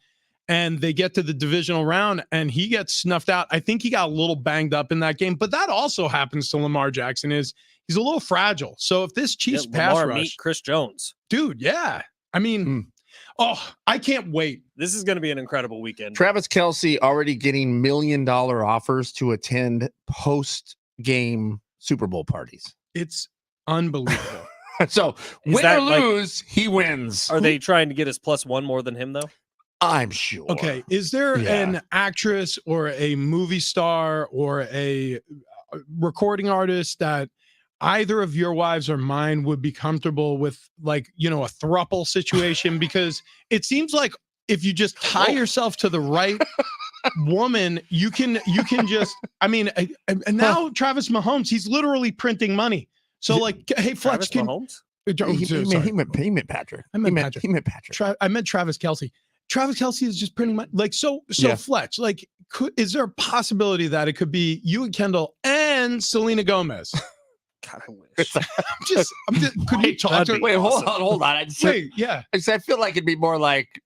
S1: and they get to the divisional round and he gets snuffed out. I think he got a little banged up in that game, but that also happens to Lamar Jackson. He's a little fragile. So if this Chiefs pass rush,
S3: meet Chris Jones,
S1: dude, yeah. I mean, I can't wait.
S3: This is going to be an incredible weekend.
S2: Travis Kelce already getting $1 million offers to attend post-game Super Bowl parties.
S1: It's unbelievable.
S2: So win or lose, he wins.
S3: Are they trying to get us +1 more than him, though?
S2: I'm sure.
S1: Okay. Is there an actress or a movie star or a recording artist that either of your wives or mine would be comfortable with, like, a throuple situation? Because it seems like if you just tie yourself to the right woman, you can just, I mean, and now Travis Mahomes, he's literally printing money. So, like, hey, Fletch,
S3: Mahomes?
S2: He meant Patrick.
S1: I meant Patrick.
S2: He meant Patrick.
S1: I meant Travis Kelce. Travis Kelce is just printing money. Like, Fletch, like, is there a possibility that it could be you and Kendall and Selena Gomez?
S3: God, I wish.
S1: Could you talk to?
S2: Wait, hold on. I feel like it'd be more like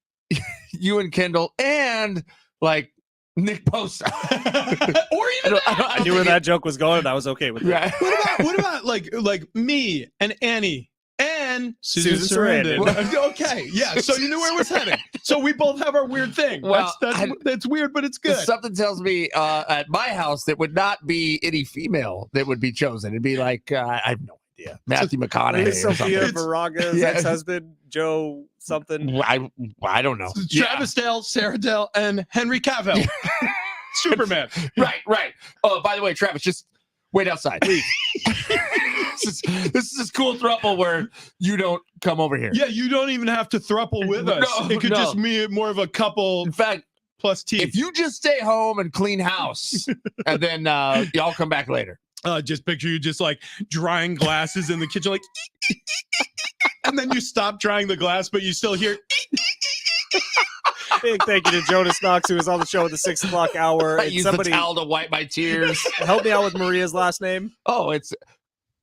S2: you and Kendall and like Nick Bosa.
S1: Or even
S3: I knew where that joke was going, and I was okay with it.
S2: Right.
S1: What about like me and Annie and Susan Sarandon? Okay, yeah. So you knew where it was heading. So we both have our weird thing.
S2: Well,
S1: that's weird, but it's good.
S2: Something tells me at my house that would not be any female that would be chosen. It'd be like I have no idea. Matthew McConaughey.
S3: Sophia Veraga's ex-husband, Joe something.
S2: I don't know.
S1: Travis Dale, Sarah Dale, and Henry Cavill. Superman.
S2: Right. Oh, by the way, Travis, just wait outside. Leave. this is this cool throuple where you don't come over here.
S1: Yeah, you don't even have to throuple with us. It could just be more of a couple.
S2: In fact,
S1: plus teeth.
S2: if you just stay home and clean house, and then y'all come back later.
S1: Just picture you just like drying glasses in the kitchen, like, and then you stop drying the glass, but you still hear.
S3: Big thank you to Jonas Knox, who was on the show at the 6 o'clock hour.
S2: I use the towel to wipe my tears.
S3: Help me out with Maria's last name.
S2: Oh, it's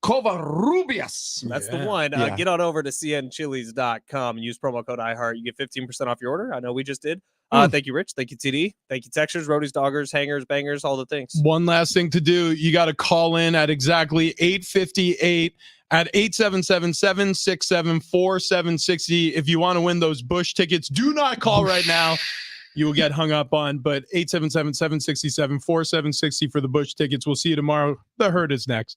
S2: Covarrubias.
S3: That's the one. Get on over to cnchilies.com and use promo code iHeart. You get 15% off your order. I know we just did. Thank you, Rich. Thank you, TD. Thank you, Textures, Roadies, Doggers, Hangers, Bangers, all the things.
S1: One last thing to do. You got to call in at exactly 8:58 at 877-767-4760 if you want to win those Bush tickets. Do not call right now. You will get hung up on, but 877-767-4760 for the Bush tickets. We'll see you tomorrow. The Herd is next.